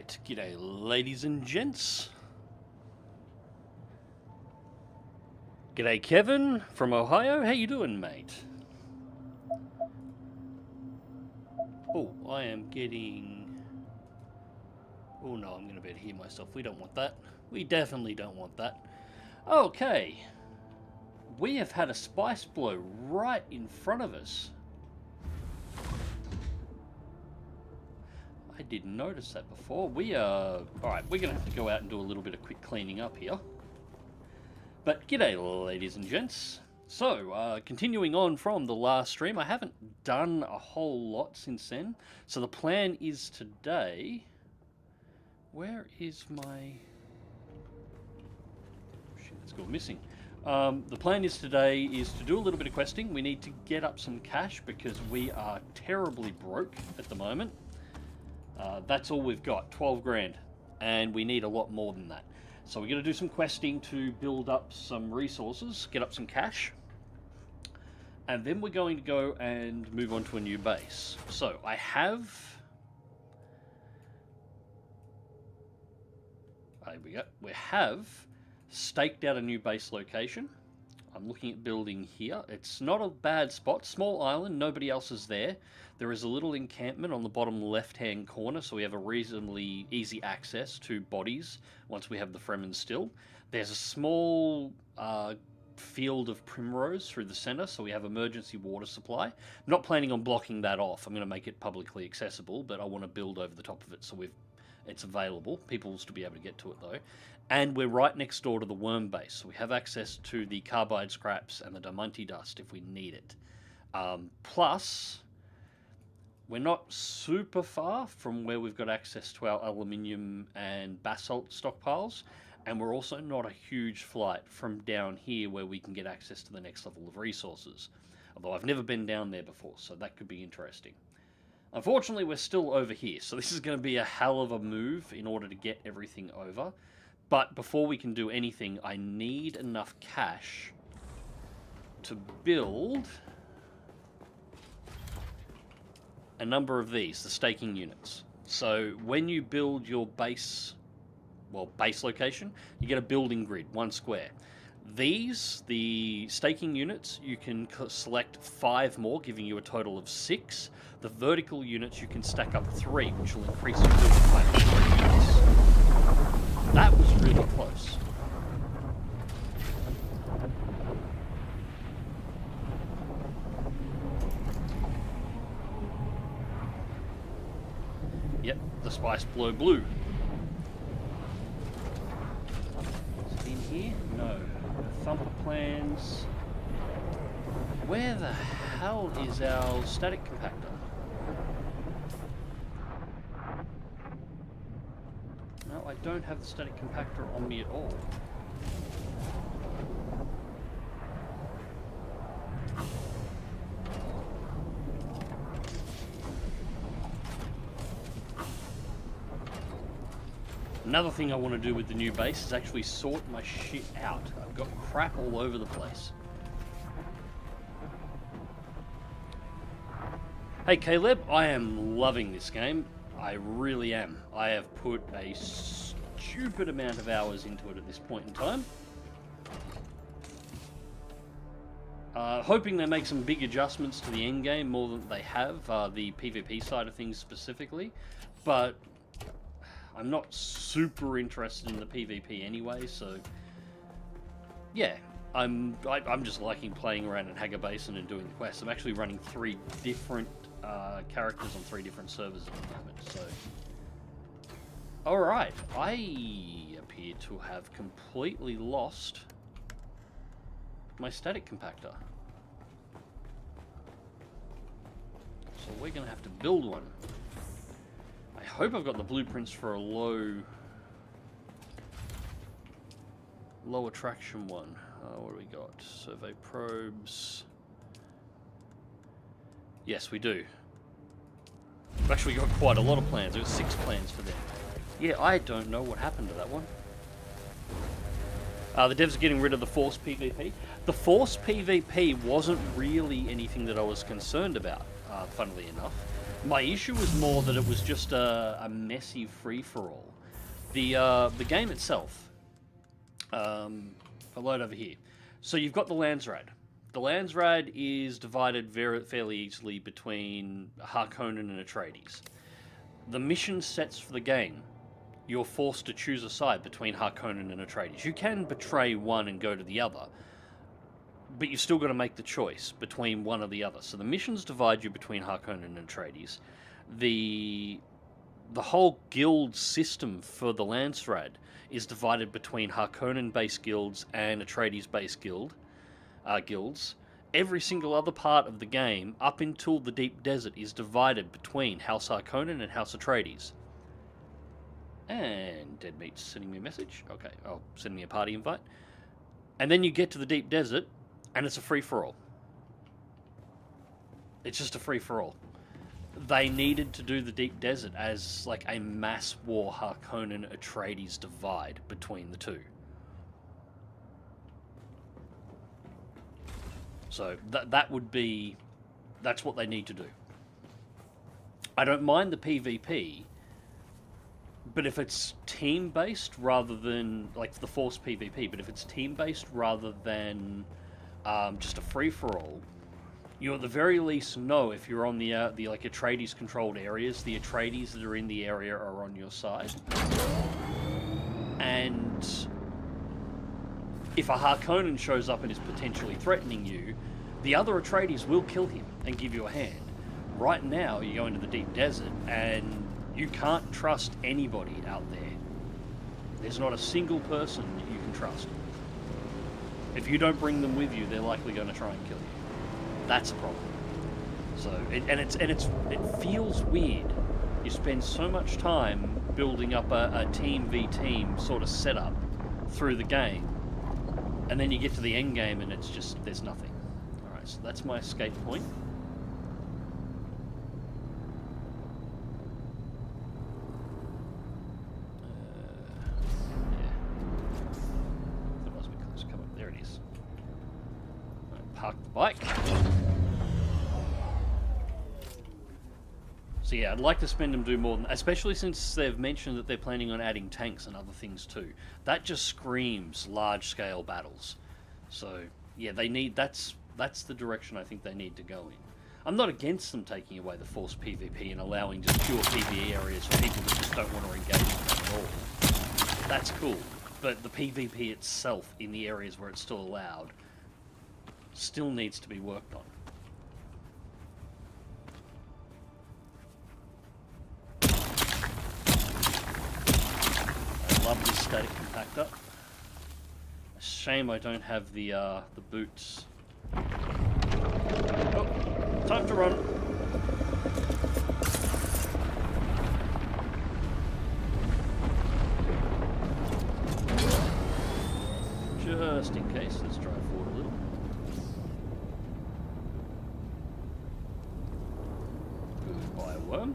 Alright, g'day ladies and gents. G'day Kevin from Ohio, how you doing mate? Oh, I am getting... Oh no, I'm going to be able to hear myself, we don't want that. We definitely don't want that. Okay, we have had a spice blow right in front of us. I didn't notice that before. We are... Alright, we're going to have to go out and do a little bit of quick cleaning up here. But g'day ladies and gents. So, continuing on from the last stream, I haven't done a whole lot since then. So the plan is today... Where is my... Shit, let's go missing. The plan is today is to do a little bit of questing. We need to get up some cash because we are terribly broke at the moment. That's all we've got, 12 grand, and we need a lot more than that. So we're going to do some questing to build up some resources, get up some cash, and then we're going to go and move on to a new base. So I have... There we go. We have staked out a new base location. I'm looking at building here. It's not a bad spot. Small island, nobody else is there. There is a little encampment on the bottom left-hand corner, so we have a reasonably easy access to bodies once we have the Fremen still. There's a small field of primrose through the center, so we have emergency water supply. I'm not planning on blocking that off. I'm going to make it publicly accessible, but I want to build over the top of it so it's available. People will still be able to get to it, though. And we're right next door to the worm base, so we have access to the carbide scraps and the diamante dust if we need it. Plus... We're not super far from where we've got access to our aluminium and basalt stockpiles, and we're also not a huge flight from down here where we can get access to the next level of resources. Although I've never been down there before, so that could be interesting. Unfortunately, we're still over here, so this is going to be a hell of a move in order to get everything over. But before we can do anything, I need enough cash to build... a number of these, the staking units. So when you build your base location, you get a building grid, 1 square. These, the staking units, you can select 5 more, giving you a total of 6. The vertical units, you can stack up 3, which will increase your building height to 3 units. That was really close. Yep, the spice blow blue. Is it in here? No. Thumper plans. Where the hell is our static compactor? No, I don't have the static compactor on me at all. Another thing I want to do with the new base is actually sort my shit out. I've got crap all over the place. Hey Caleb, I am loving this game. I really am. I have put a stupid amount of hours into it at this point in time. Hoping they make some big adjustments to the endgame more than they have, the PvP side of things specifically. But... I'm not super interested in the PvP anyway, so yeah, I'm just liking playing around in Hagar Basin and doing the quests. I'm actually running 3 different characters on 3 different servers at the moment, so... Alright, I appear to have completely lost my static compactor. So we're going to have to build one. I hope I've got the blueprints for a low attraction one. What do we got? Survey probes. Yes, we do. We've actually got quite a lot of plans. There's 6 plans for them. Yeah, I don't know what happened to that one. The devs are getting rid of the Force PvP. The Force PvP wasn't really anything that I was concerned about, funnily enough. My issue was more that it was just a messy free-for-all. The game itself, if I load over here, so you've got the Landsrad. The Landsrad is divided fairly easily between Harkonnen and Atreides. The mission sets for the game, you're forced to choose a side between Harkonnen and Atreides. You can betray one and go to the other, but you've still got to make the choice between one or the other. So the missions divide you between Harkonnen and Atreides. The whole guild system for the Landsrad is divided between Harkonnen-based guilds and Atreides-based guilds. Every single other part of the game, up until the Deep Desert, is divided between House Harkonnen and House Atreides. And Dead Meat's sending me a message. Okay, I'll send me a party invite. And then you get to the Deep Desert, and it's a free-for-all. It's just a free-for-all. They needed to do the Deep Desert as like a mass war Harkonnen-Atreides divide between the two. So that's what they need to do. I don't mind the PvP, but if it's team-based rather than, like the Force PvP, but if it's team-based rather than just a free-for-all, you at the very least know if you're on the like Atreides-controlled areas, the Atreides that are in the area are on your side. And if a Harkonnen shows up and is potentially threatening you, the other Atreides will kill him and give you a hand. Right now, you go into the Deep Desert and you can't trust anybody out there. There's not a single person that you can trust. If you don't bring them with you, they're likely going to try and kill you. That's a problem. So, it feels weird. You spend so much time building up a team v team sort of setup through the game, and then you get to the end game and it's just, there's nothing. Alright, so that's my escape point. That must be close. Come on, there it is. Right, park the bike. So yeah, I'd like to spend them do more than, especially since they've mentioned that they're planning on adding tanks and other things too. That just screams large-scale battles. So yeah, they need, that's the direction I think they need to go in. I'm not against them taking away the Force PvP and allowing just pure PvE areas for people that just don't want to engage with that at all. That's cool, but the PvP itself in the areas where it's still allowed still needs to be worked on. Love this static compactor. Shame I don't have the boots. Oh, time to run. Just in case, let's drive forward a little. Goodbye, worm.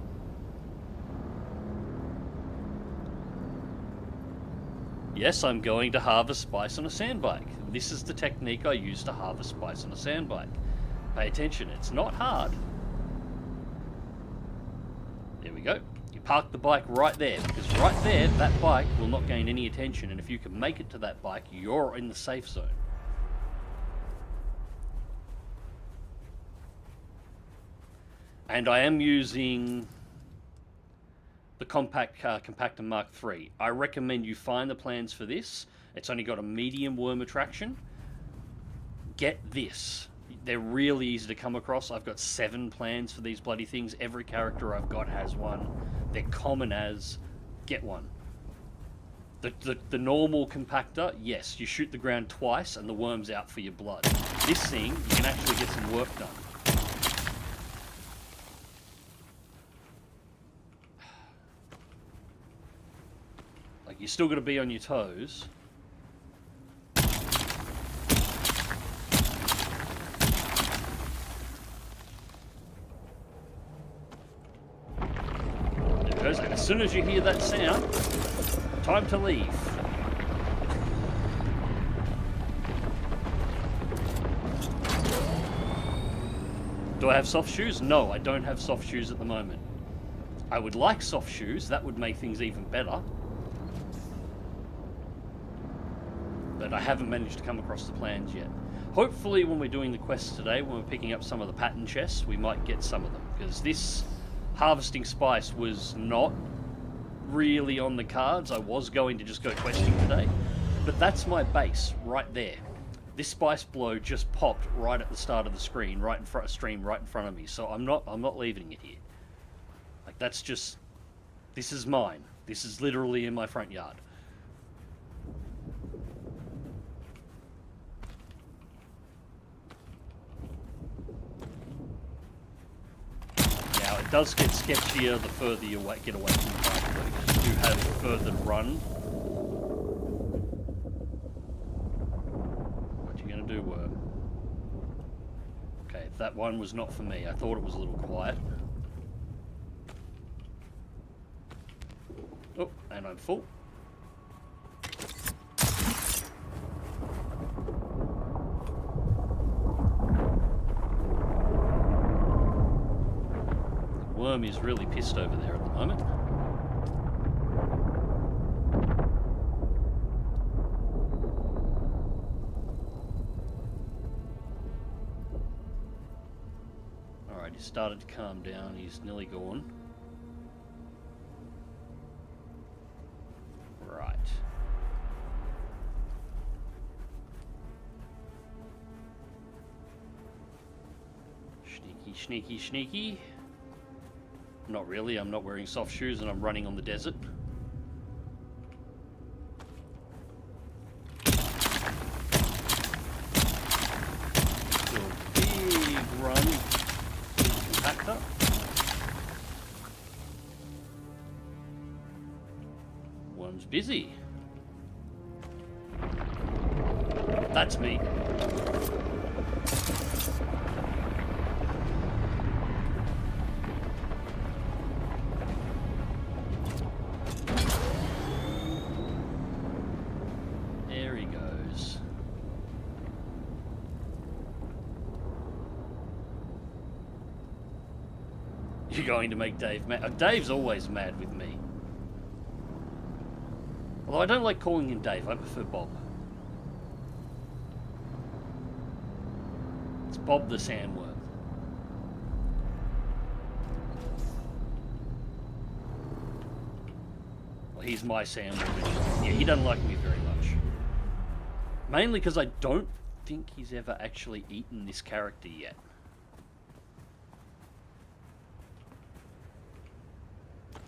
Yes, I'm going to harvest spice on a sandbike. This is the technique I use to harvest spice on a sandbike. Pay attention, it's not hard. There we go. You park the bike right there, because right there, that bike will not gain any attention, and if you can make it to that bike, you're in the safe zone. And I am using the Compactor Mark III. I recommend you find the plans for this. It's only got a medium worm attraction. Get this. They're really easy to come across. I've got 7 plans for these bloody things. Every character I've got has one. They're common as. Get one. The normal compactor, yes, you shoot the ground twice and the worm's out for your blood. This thing, you can actually get some work done. You still got to be on your toes. There it goes. And as soon as you hear that sound, time to leave. Do I have soft shoes? No, I don't have soft shoes at the moment. I would like soft shoes. That would make things even better. But I haven't managed to come across the plans yet. Hopefully when we're doing the quests today, when we're picking up some of the pattern chests, we might get some of them. Because this harvesting spice was not really on the cards. I was going to just go questing today. But that's my base right there. This spice blow just popped right at the start of the screen, right in front of stream, right in front of me. So I'm not leaving it here. Like, that's just, this is mine. This is literally in my front yard. Now, it does get sketchier the further you get away from the target, because you do have further run. What you gonna do, worm? Okay, that one was not for me. I thought it was a little quiet. Oh, and I'm full. The worm is really pissed over there at the moment. Alright, he started to calm down. He's nearly gone. Right. Sneaky, sneaky, sneaky. Not really, I'm not wearing soft shoes and I'm running on the desert. Do a big run to the compactor. One's busy. That's me. There he goes. You're going to make Dave mad. Dave's always mad with me. Although I don't like calling him Dave, I prefer Bob. It's Bob the Sandworm. Well, he's my sandworm. Yeah, he doesn't like me very much. Mainly because I don't think he's ever actually eaten this character yet.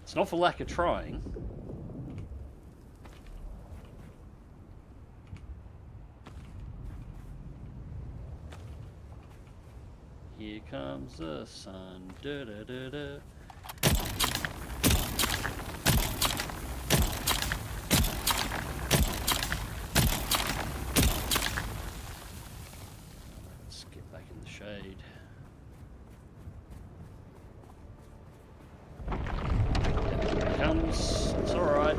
It's not for lack of trying. Here comes the sun. Da, da, da, da. Let's get back in the shade. Here it comes. It's all right.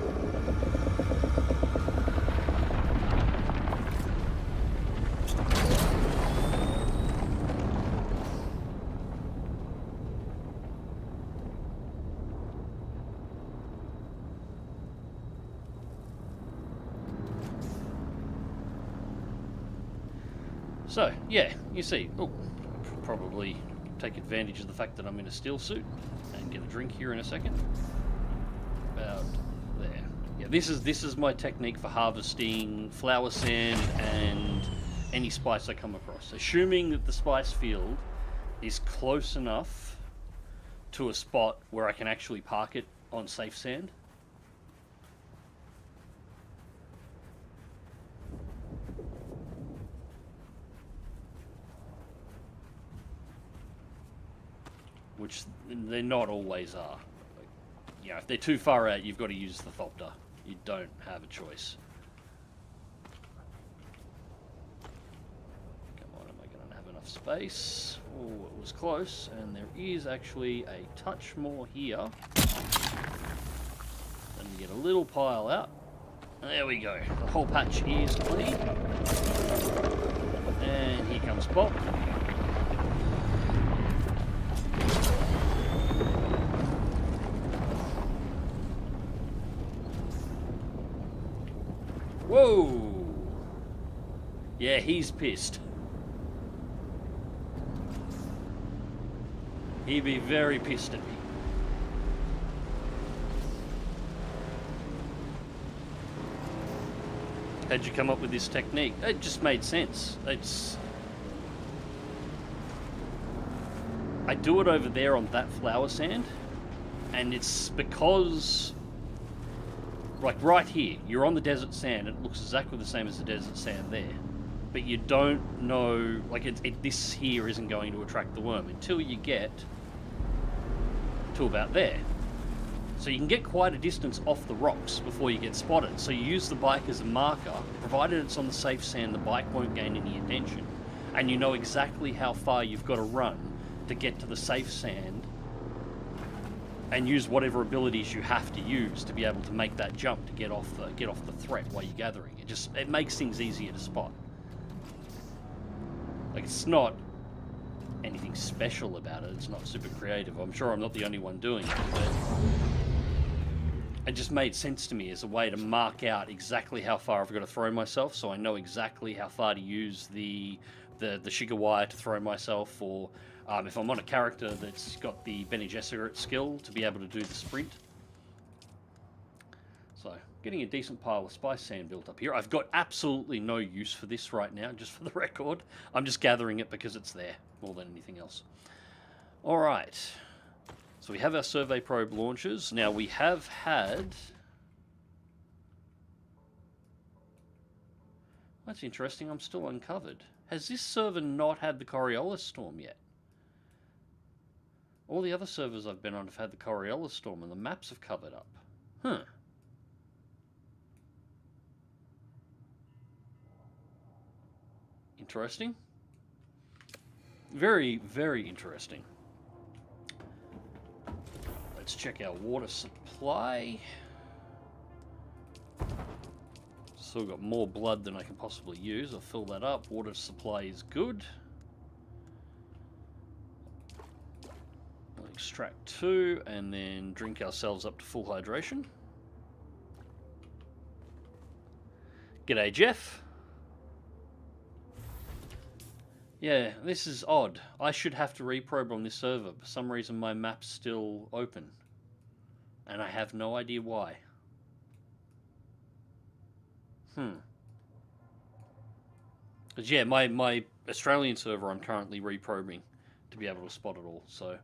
So, yeah, you see, probably take advantage of the fact that I'm in a steel suit and get a drink here in a second. About there. Yeah, this is my technique for harvesting flower sand and any spice I come across. Assuming that the spice field is close enough to a spot where I can actually park it on safe sand. Which they not always are. You know, if they're too far out, you've got to use the Thopter. You don't have a choice. Come on, am I going to have enough space? Oh, it was close, and there is actually a touch more here. Let me get a little pile out. There we go. The whole patch is clean. And here comes Bob. Yeah, he's pissed. He'd be very pissed at me. How'd you come up with this technique? It just made sense. I do it over there on that flower sand, and it's because, like right here, you're on the desert sand, it looks exactly the same as the desert sand there, but you don't know, like this here isn't going to attract the worm until you get to about there. So you can get quite a distance off the rocks before you get spotted. So you use the bike as a marker, provided it's on the safe sand, the bike won't gain any attention. And you know exactly how far you've got to run to get to the safe sand, and use whatever abilities you have to use to be able to make that jump to get off the threat while you're gathering. It makes things easier to spot. Like, it's not anything special about it. It's not super creative. I'm sure I'm not the only one doing it, but it just made sense to me as a way to mark out exactly how far I've got to throw myself, so I know exactly how far to use the Shiga wire to throw myself, or if I'm on a character that's got the Bene Gesserit skill to be able to do the sprint. So, getting a decent pile of spice sand built up here. I've got absolutely no use for this right now, just for the record. I'm just gathering it because it's there, more than anything else. Alright. So we have our survey probe launchers. Now we have had... That's interesting, I'm still uncovered. Has this server not had the Coriolis storm yet? All the other servers I've been on have had the Coriolis storm and the maps have covered up. Huh. Interesting. Very, very interesting. Let's check our water supply. Still got more blood than I can possibly use. I'll fill that up. Water supply is good. I'll extract 2 and then drink ourselves up to full hydration. G'day, Jeff. Yeah, this is odd. I should have to reprobe on this server. For some reason my map's still open. And I have no idea why. Because yeah, my Australian server I'm currently reprobing to be able to spot it all, so...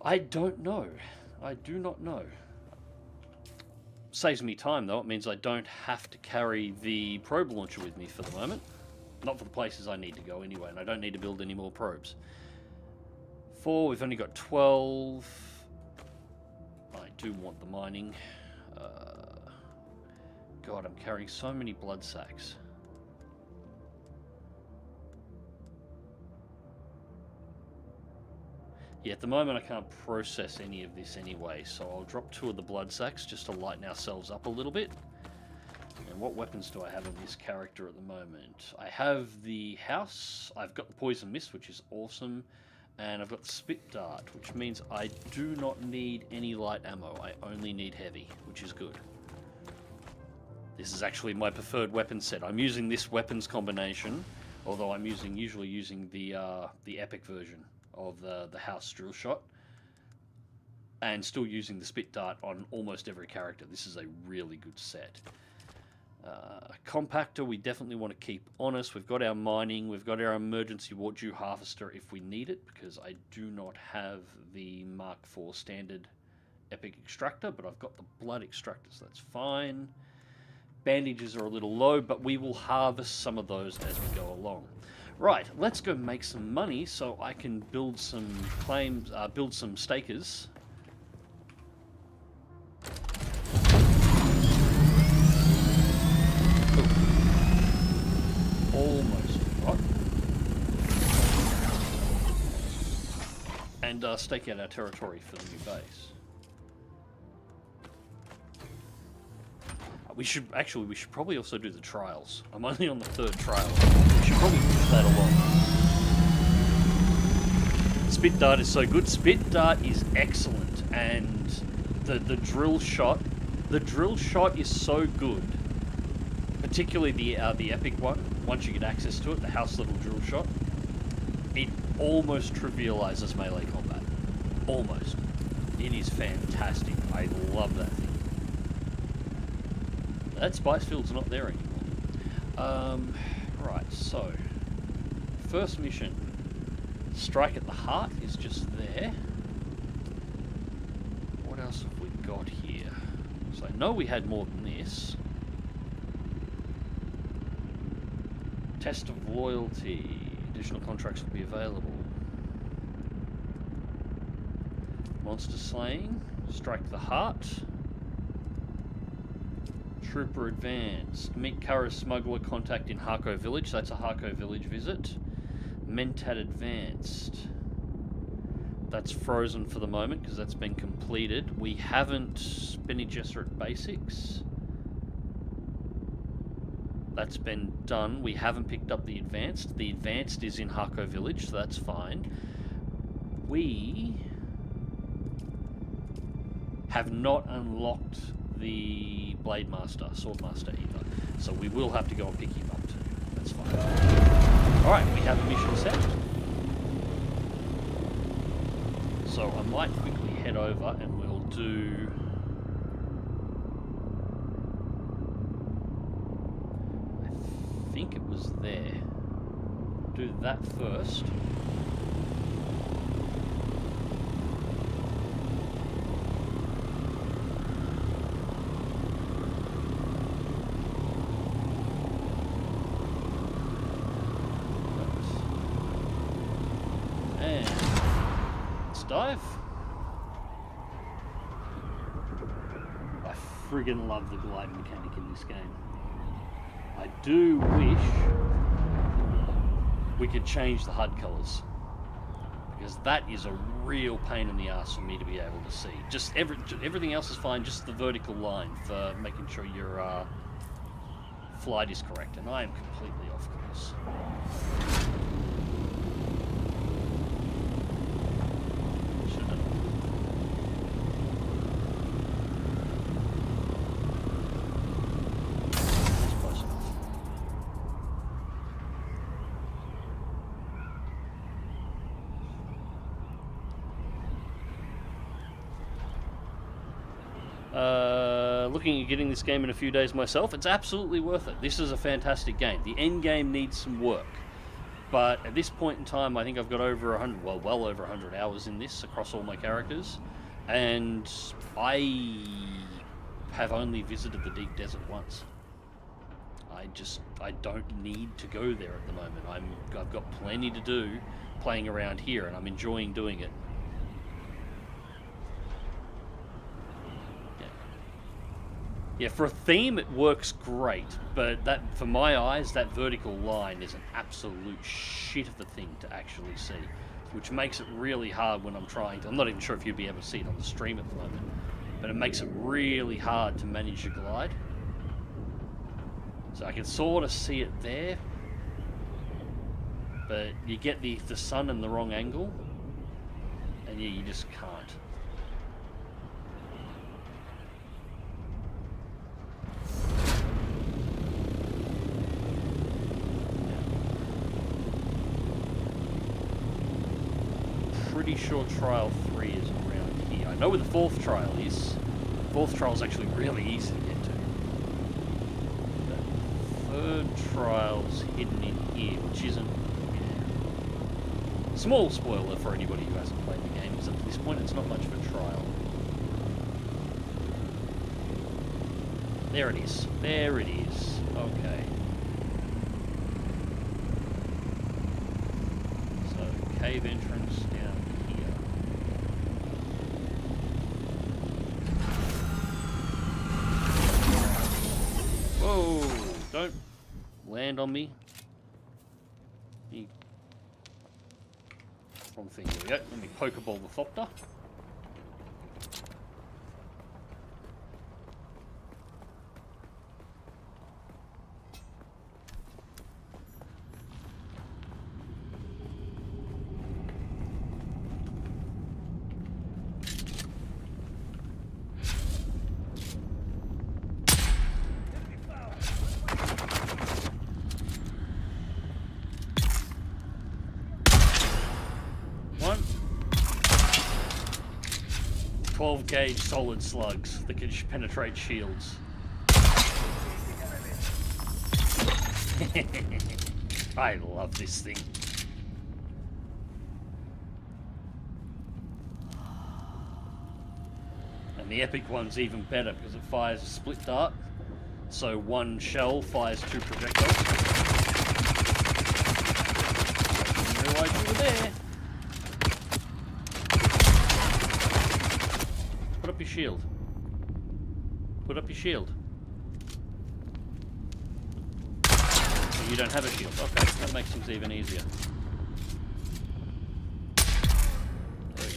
I don't know. I do not know. Saves me time though. It means I don't have to carry the probe launcher with me for the moment. Not for the places I need to go anyway, and I don't need to build any more probes. 4, we've only got 12. I do want the mining. God, I'm carrying so many blood sacks. Yeah, at the moment I can't process any of this anyway, so I'll drop 2 of the blood sacks just to lighten ourselves up a little bit. And what weapons do I have on this character at the moment? I have the house, I've got the poison mist, which is awesome, and I've got the spit dart, which means I do not need any light ammo. I only need heavy, which is good. This is actually my preferred weapon set. I'm using this weapons combination, although I'm usually using the epic version of the house drill shot, and still using the spit dart on almost every character. This is a really good set. Compactor we definitely want to keep on us. We've got our mining, we've got our emergency warp dew harvester if we need it, because I do not have the Mark IV standard epic extractor, but I've got the blood extractor, so that's fine. Bandages are a little low, but we will harvest some of those as we go along. Right, let's go make some money so I can build some claims, build some stakers. Almost right. And stake out our territory for the new base. We should probably also do the trials. I'm only on the 3rd trial. We should probably push that along. Spit dart is so good. Spit dart is excellent, and the drill shot is so good. particularly the epic one. Once you get access to it, the house level drill shot, it almost trivializes melee combat. Almost. It is fantastic. I love that thing. That spice field's not there anymore. Right, so first mission, strike at the heart, is just there. What else have we got here? So I know we had more than this. Test of loyalty. Additional contracts will be available. Monster slaying. Strike the heart. Trooper advanced. Meet Kara smuggler contact in Harko village. That's a Harko village visit. Mentat advanced. That's frozen for the moment because that's been completed. We haven't Bene Gesserit basics. That's been done. We haven't picked up the advanced. The advanced is in Harko village, so that's fine. We have not unlocked the Blade Master, Sword Master either. So we will have to go and pick him up too. That's fine. Alright, we have a mission set. So I might quickly head over and we'll do... I think it was there. Do that first. And let's dive. I friggin' love the glide mechanic in this game. I do wish we could change the HUD colours, because that is a real pain in the ass for me to be able to see. Just everything else is fine, just the vertical line for making sure your flight is correct, and I am completely off course. Looking at getting this game in a few days myself, it's absolutely worth it. This is a fantastic game. The end game needs some work, but at this point in time, I think I've got over 100, well over 100 hours in this across all my characters, and I have only visited the deep desert once. I don't need to go there at the moment. I've got plenty to do playing around here, and I'm enjoying doing it. Yeah, for a theme it works great, but that, for my eyes, that vertical line is an absolute shit of a thing to actually see, which makes it really hard when I'm trying to... I'm not even sure if you'll be able to see it on the stream at the moment, but it makes it really hard to manage your glide. So I can sort of see it there, but you get the sun in the wrong angle, and yeah, you just can't. Pretty sure trial 3 is around here. I know where the 4th trial is. 4th trial is actually really easy to get to. The 3rd trial's hidden in here, which isn't... Yeah. Small spoiler for anybody who hasn't played the game, is up to this point it's not much of a trial. There it is. There it is. Okay. So, cave entrance down here. Whoa! Don't land on me. Wrong thing. Here we go. Let me Pokeball the Thopter. 12 gauge solid slugs that can penetrate shields. I love this thing. And the epic one's even better because it fires a split dart. So one shell fires 2 projectiles. I didn't realise you were there. Put up your shield. Put up your shield. You don't have a shield. Okay, that makes things even easier. There we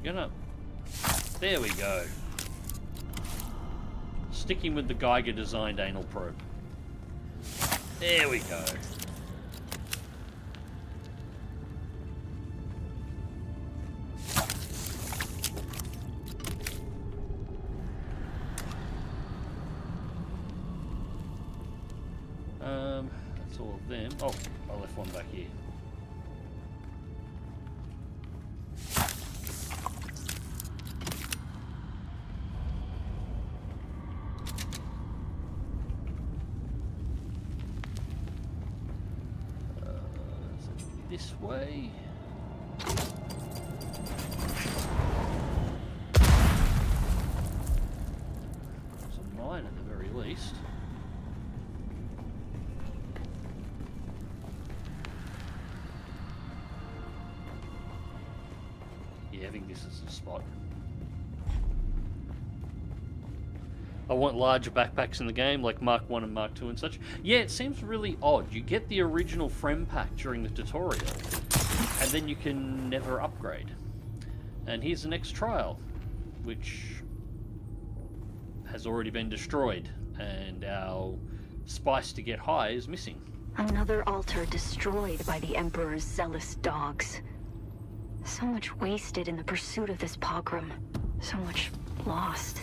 go. There we go. Sticking with the Geiger designed anal probe. There we go. That's all of them. Oh, I left one back here. This way. There's a mine at the very least. Yeah, I think this is the spot. I want larger backpacks in the game, like Mark 1 and Mark 2 and such. Yeah, it seems really odd. You get the original Frem pack during the tutorial, and then you can never upgrade. And here's the next trial, which has already been destroyed, and our spice to get high is missing. Another altar destroyed by the Emperor's zealous dogs. So much wasted in the pursuit of this pogrom. So much lost.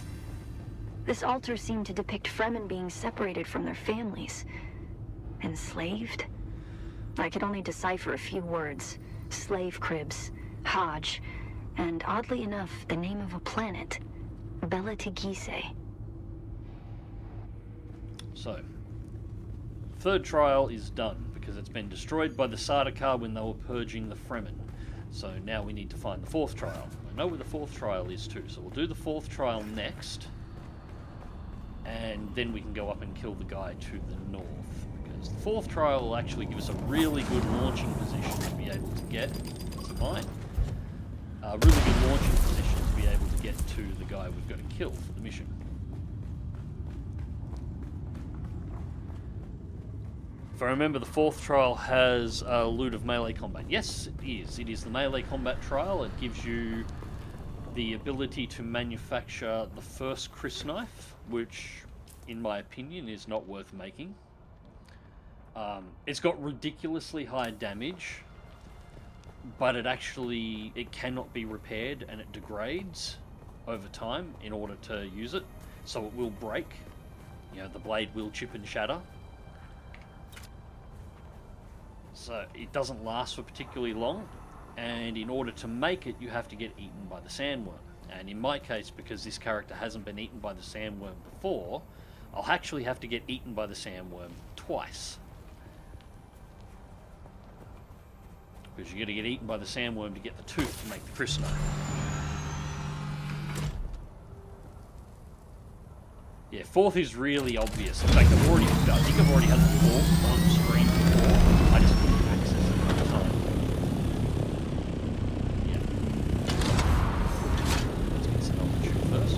This altar seemed to depict Fremen being separated from their families. Enslaved? I could only decipher a few words. Slave cribs, Hajj, and oddly enough, the name of a planet. Bela Tigise. So, third trial is done, because it's been destroyed by the Sardaukar when they were purging the Fremen. So now we need to find the fourth trial. I know where the fourth trial is too, so we'll do the fourth trial next. And then we can go up and kill the guy to the north. Because the fourth trial will actually give us a really good launching position to be able to get... It's a mine. A really good launching position to be able to get to the guy we've got to kill for the mission. If I remember, the fourth trial has a loot of melee combat. Yes, it is. It is the melee combat trial. It gives you the ability to manufacture the first Chris knife, which, in my opinion, is not worth making. It's got ridiculously high damage, but it cannot be repaired, and it degrades over time in order to use it. So it will break. You know, the blade will chip and shatter. So it doesn't last for particularly long, and in order to make it, you have to get eaten by the sandworm. And in my case, because this character hasn't been eaten by the sandworm before, I'll actually have to get eaten by the sandworm twice. Because you're going to get eaten by the sandworm to get the tooth to make the Chris knife. Yeah, fourth is really obvious. In fact, I think I've already had the fourth on screen before. I just couldn't access it at the time. Yeah. Let's get some altitude first.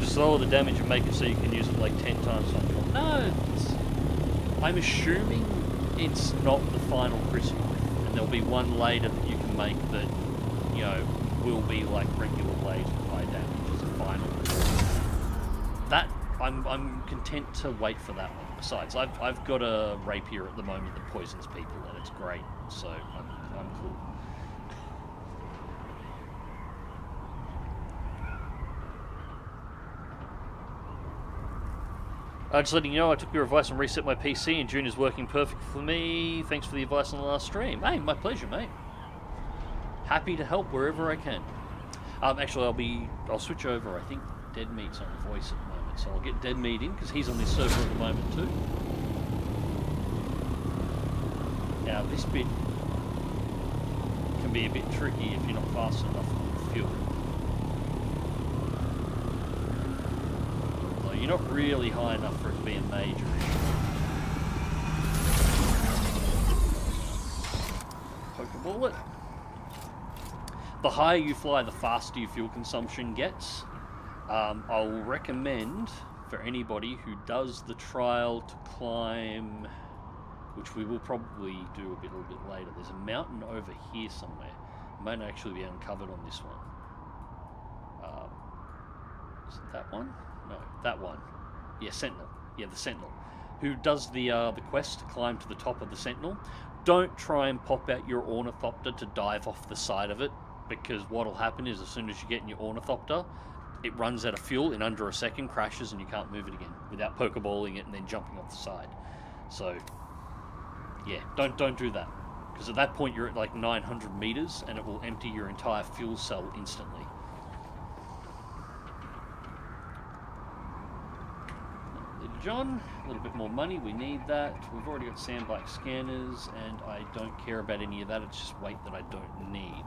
Just lower the damage and make it so you can use it like 10 times on top. No, I'm assuming it's not the final Chris knife, and there'll be one later that you can make that, you know, will be like regular blades with high damage as a final. That I'm content to wait for that one. Besides, I've got a rapier at the moment that poisons people, and it's great. So I'm cool. Just letting you know, I took your advice and reset my PC, and Dune is working perfect for me. Thanks for the advice on the last stream. Hey, my pleasure, mate. Happy to help wherever I can. Actually, I'll switch over. I think Dead Meat's on voice at the moment, so I'll get Dead Meat in because he's on this server at the moment too. Now, this bit can be a bit tricky if you're not fast enough with fuel. You're not really high enough for it to be a major issue. Pokeball it. The higher you fly, the faster your fuel consumption gets. I'll recommend for anybody who does the trial to climb, which we will probably do a little bit later. There's a mountain over here somewhere. It might actually be uncovered on this one. Is it that one? No, that one. Yeah, Sentinel. Yeah, the Sentinel. Who does the quest to climb to the top of the Sentinel. Don't try and pop out your Ornithopter to dive off the side of it, because what'll happen is as soon as you get in your Ornithopter, it runs out of fuel in under a second, crashes, and you can't move it again without pokeballing it and then jumping off the side. So, yeah, don't do that. Because at that point you're at like 900 meters and it will empty your entire fuel cell instantly. John, a little bit more money, we need that. We've already got sandbike scanners, and I don't care about any of that, it's just weight that I don't need.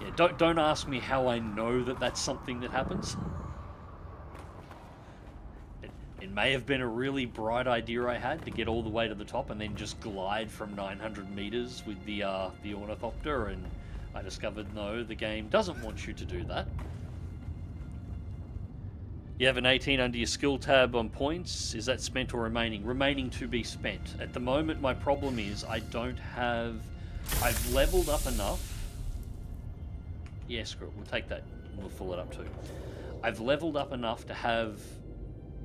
Yeah, don't ask me how I know that that's something that happens. It may have been a really bright idea I had to get all the way to the top and then just glide from 900 meters with the Ornithopter, and I discovered no, the game doesn't want you to do that. You have an 18 under your skill tab on points. Is that spent or remaining? Remaining to be spent. At the moment, my problem is I don't have... I've leveled up enough. Yeah, screw it. We'll take that. We'll fill it up too. I've leveled up enough to have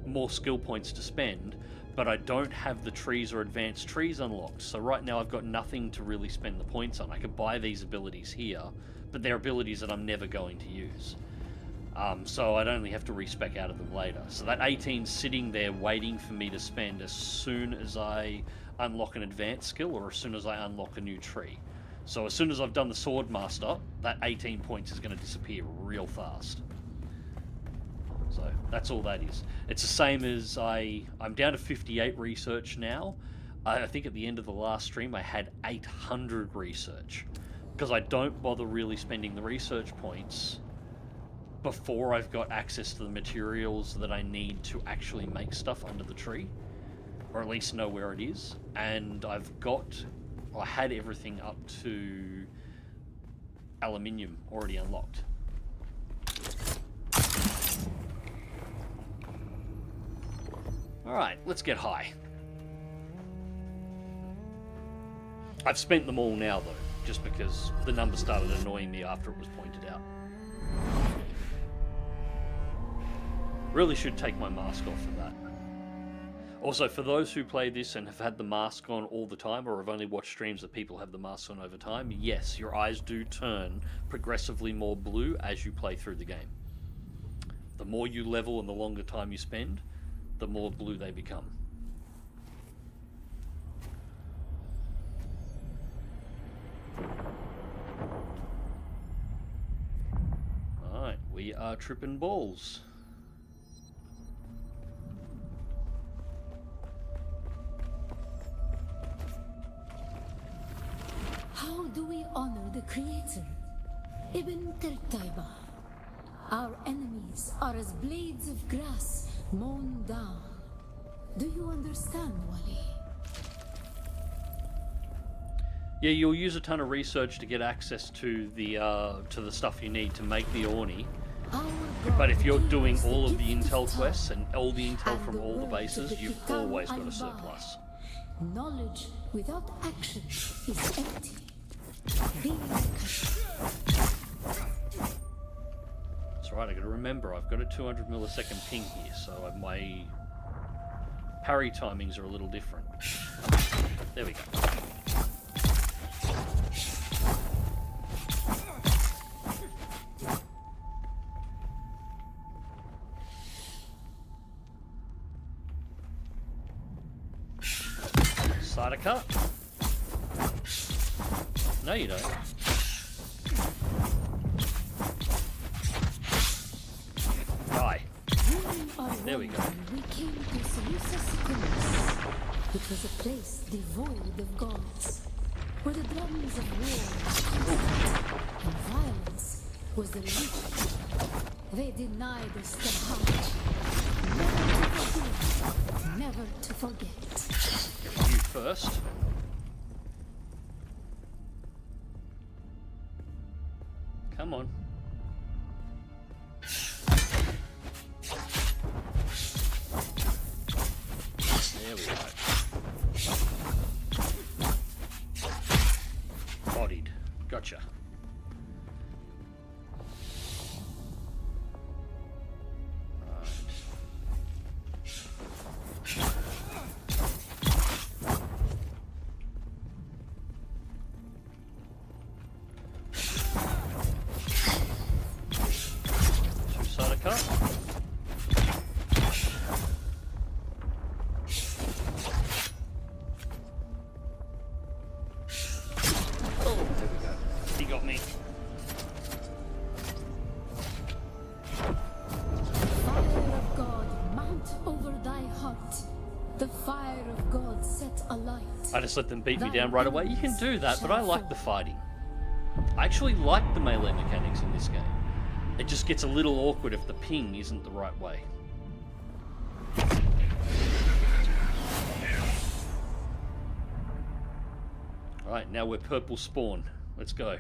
more skill points to spend, but I don't have the trees or advanced trees unlocked. So right now I've got nothing to really spend the points on. I could buy these abilities here, but they're abilities that I'm never going to use. So I'd only have to respec out of them later. So that 18's sitting there waiting for me to spend as soon as I unlock an advanced skill or as soon as I unlock a new tree. So as soon as I've done the Swordmaster, that 18 points is going to disappear real fast. So that's all that is. It's the same as I'm down to 58 research now. I think at the end of the last stream I had 800 research. Because I don't bother really spending the research points before I've got access to the materials that I need to actually make stuff under the tree, or at least know where it is. And I had everything up to aluminium already unlocked. Alright, let's get high. I've spent them all now though, just because the number started annoying me after it was pointed out. Really should take my mask off for that. Also, for those who play this and have had the mask on all the time, or have only watched streams that people have the mask on over time, yes, your eyes do turn progressively more blue as you play through the game. The more you level and the longer time you spend, the more blue they become. Alright, we are tripping balls. How do we honor the Creator? Ibn Tertaiba. Our enemies are as blades of grass mown down. Do you understand, Wali? Yeah, you'll use a ton of research to get access to the stuff you need to make the Orni. But if you're doing all of the intel quests and all the intel from all the bases, you've always got a surplus. Knowledge without action is empty. Being That's right, I gotta remember, I've got a 200 millisecond ping here, so my parry timings are a little different. There we go. Cider cut? No, you don't. Die. There we go. We came to Salusa Secundus. It was a place devoid of gods, where the drums of war and violence was the religion. They denied us the heart. Never to forget. You first. Come on. There we go. Bodied. Gotcha. I just let them beat me down right away. You can do that, but I like the fighting. I actually like the melee mechanics in this game. It just gets a little awkward if the ping isn't the right way. Alright, now we're purple spawn. Let's go.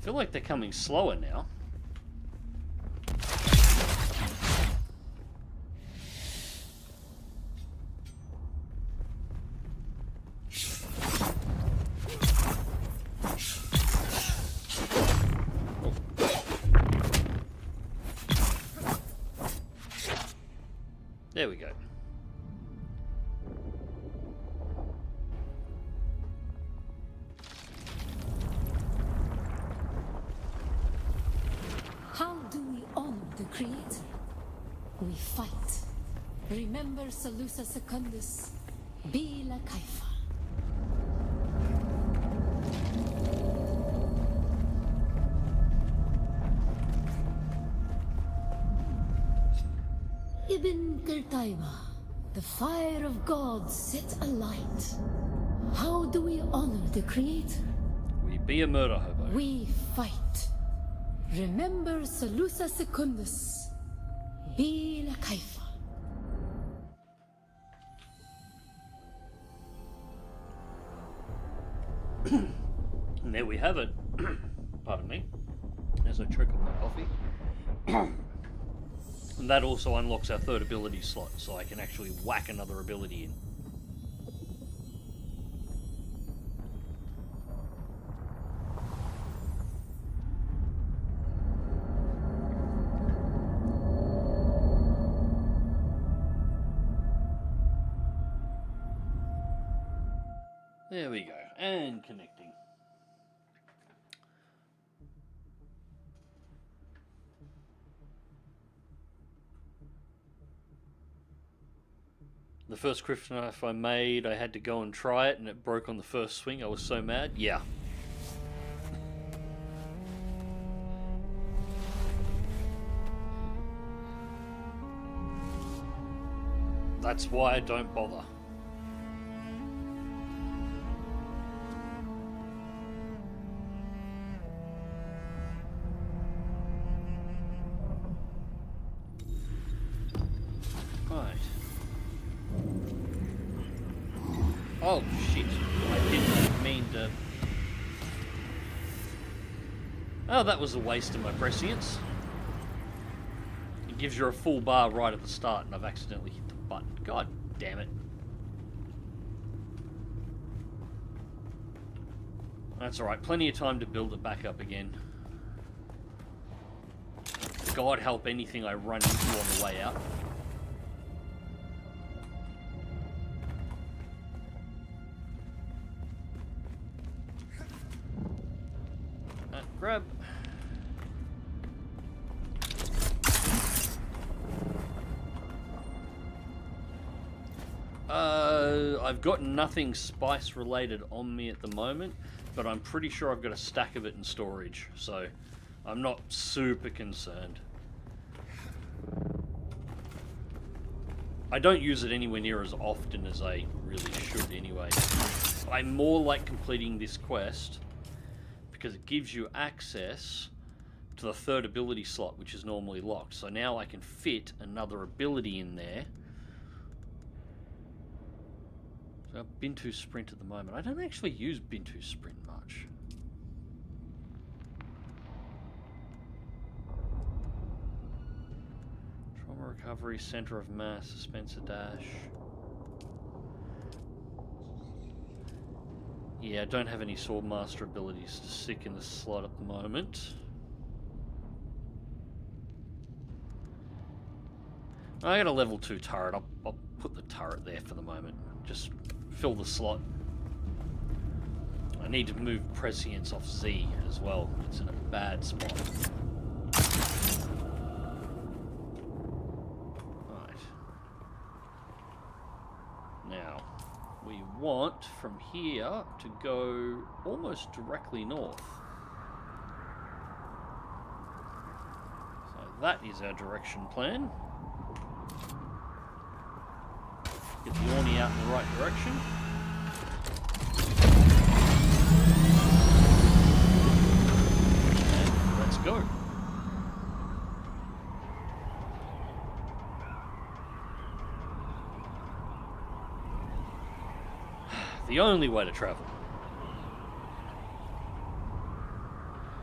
I feel like they're coming slower now. There we go. How do we honor the Creator? We fight. Remember Salusa Secundus. Be la Kaifa. Ibn Qurtayba, the fire of God set alight. How do we honor the Creator? We be a murder hobo. We fight. Remember Salusa Secundus. Be la Kaifa. And there we have it. Pardon me. As I choke on my coffee. And that also unlocks our third ability slot, so I can actually whack another ability in. There we go, and connecting. The first crypto knife I made, I had to go and try it, and it broke on the first swing. I was so mad. Yeah. That's why I don't bother. Oh, shit. I didn't mean to... Oh, that was a waste of my prescience. It gives you a full bar right at the start, and I've accidentally hit the button. God damn it. That's alright, plenty of time to build it back up again. God help anything I run into on the way out. Grab. I've got nothing spice related on me at the moment, but I'm pretty sure I've got a stack of it in storage, so I'm not super concerned. I don't use it anywhere near as often as I really should anyway. I more like completing this quest because it gives you access to the third ability slot, which is normally locked. So now I can fit another ability in there. So Bintu Sprint at the moment. I don't actually use Bintu Sprint much. Trauma Recovery, Center of Mass, Dispenser Dash. Yeah, I don't have any Swordmaster abilities to stick in the slot at the moment. I got a level 2 turret. I'll put the turret there for the moment. Just fill the slot. I need to move prescience off Z as well. It's in a bad spot. Right. Now, we want from here to go almost directly north. So that is our direction plan. Get the Orny out in the right direction. And let's go. The only way to travel.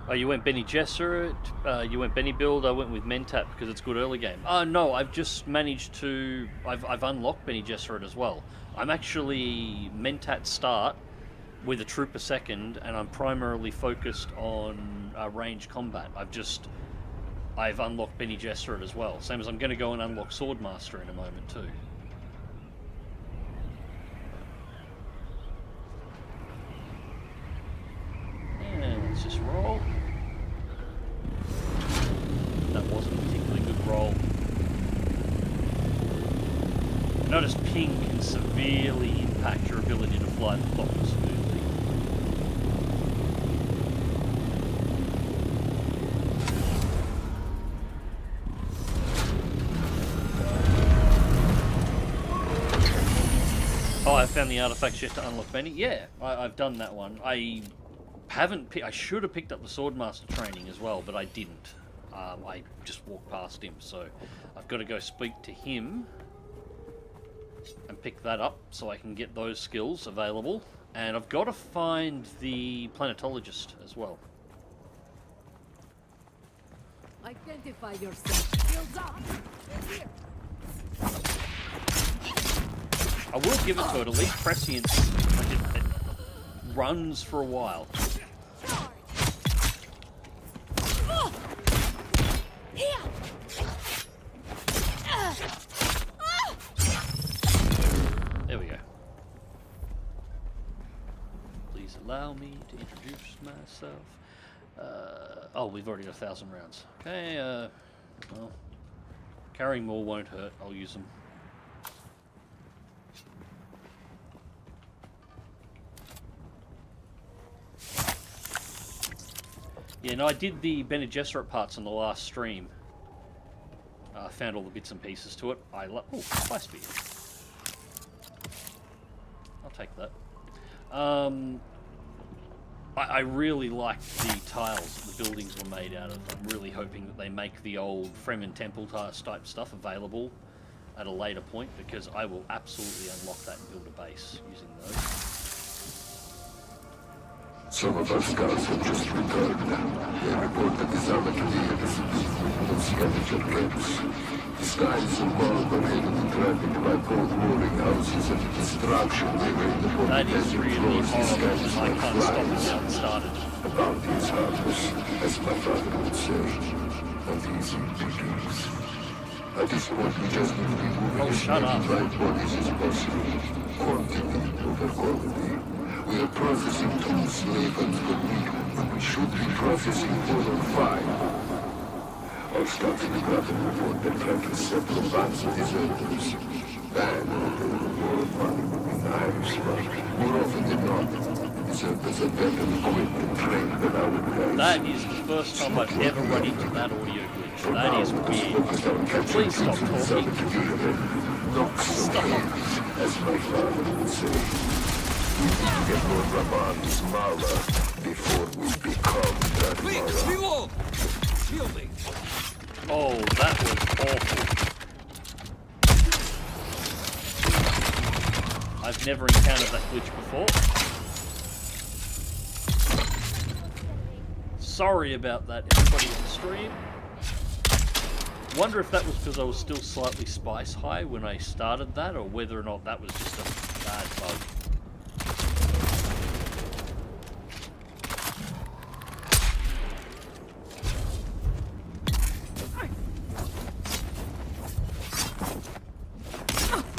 Oh, you went Benny Gesserit, you went Benny Build, I went with Mentat because it's good early game. No, I've just managed to... I've unlocked Benny Gesserit as well. I'm actually Mentat start with a Trooper second, and I'm primarily focused on range combat. I've unlocked Benny Gesserit as well. Same as I'm going to go and unlock Swordmaster in a moment too. And let's just roll. That wasn't a particularly good roll. Notice ping can severely impact your ability to fly the plot smoothly. Oh, I found the artifact yet to unlock Benny. Yeah, I've done that one. I should have picked up the Swordmaster training as well, but I didn't. I just walked past him, so I've got to go speak to him and pick that up so I can get those skills available. And I've got to find the Planetologist as well. Identify yourself. Skills up. Here. I will give it to it, at least prescience. It runs for a while. There we go. Please allow me to introduce myself. Oh, we've already got 1,000 rounds. Okay, well, carrying more won't hurt. I'll use them. Yeah, no, I did the Bene Gesserit parts on the last stream. I found all the bits and pieces to it. Oh, Spice Speed. I'll take that. I really liked the tiles that the buildings were made out of. I'm really hoping that they make the old Fremen Temple type stuff available at a later point, because I will absolutely unlock that and build a base using those. Some of our scouts have just returned. They report that the Thermaltake is of scavenger camps. The skies above are heavily threatened by both warring houses and the destruction they rain upon That the is desert really floors. The horrible, skies and I like can't stop it flies. now it started. The bounty is harmless, as my father would say, and easy pickings. At this point, we just need to be moving Oh, as shut many up. light bodies as possible. Quantity over quality. We are processing 2 slave hunts per week, when we should be processing more than 5. Our scouts in the ground report that tracking several bands of deserters. And more money would be nice, but more often than not, deserters are better equipped and trained than our guys. That is the first time I've ever run into that audio glitch. That is weird. Please stop talking. Stop. As my father would say. We need to get more Ramon's Mala before we become that Mala. Oh, that was awful. I've never encountered that glitch before. Sorry about that, everybody on the stream. Wonder if that was because I was still slightly spice high when I started that, or whether or not that was just a bad bug.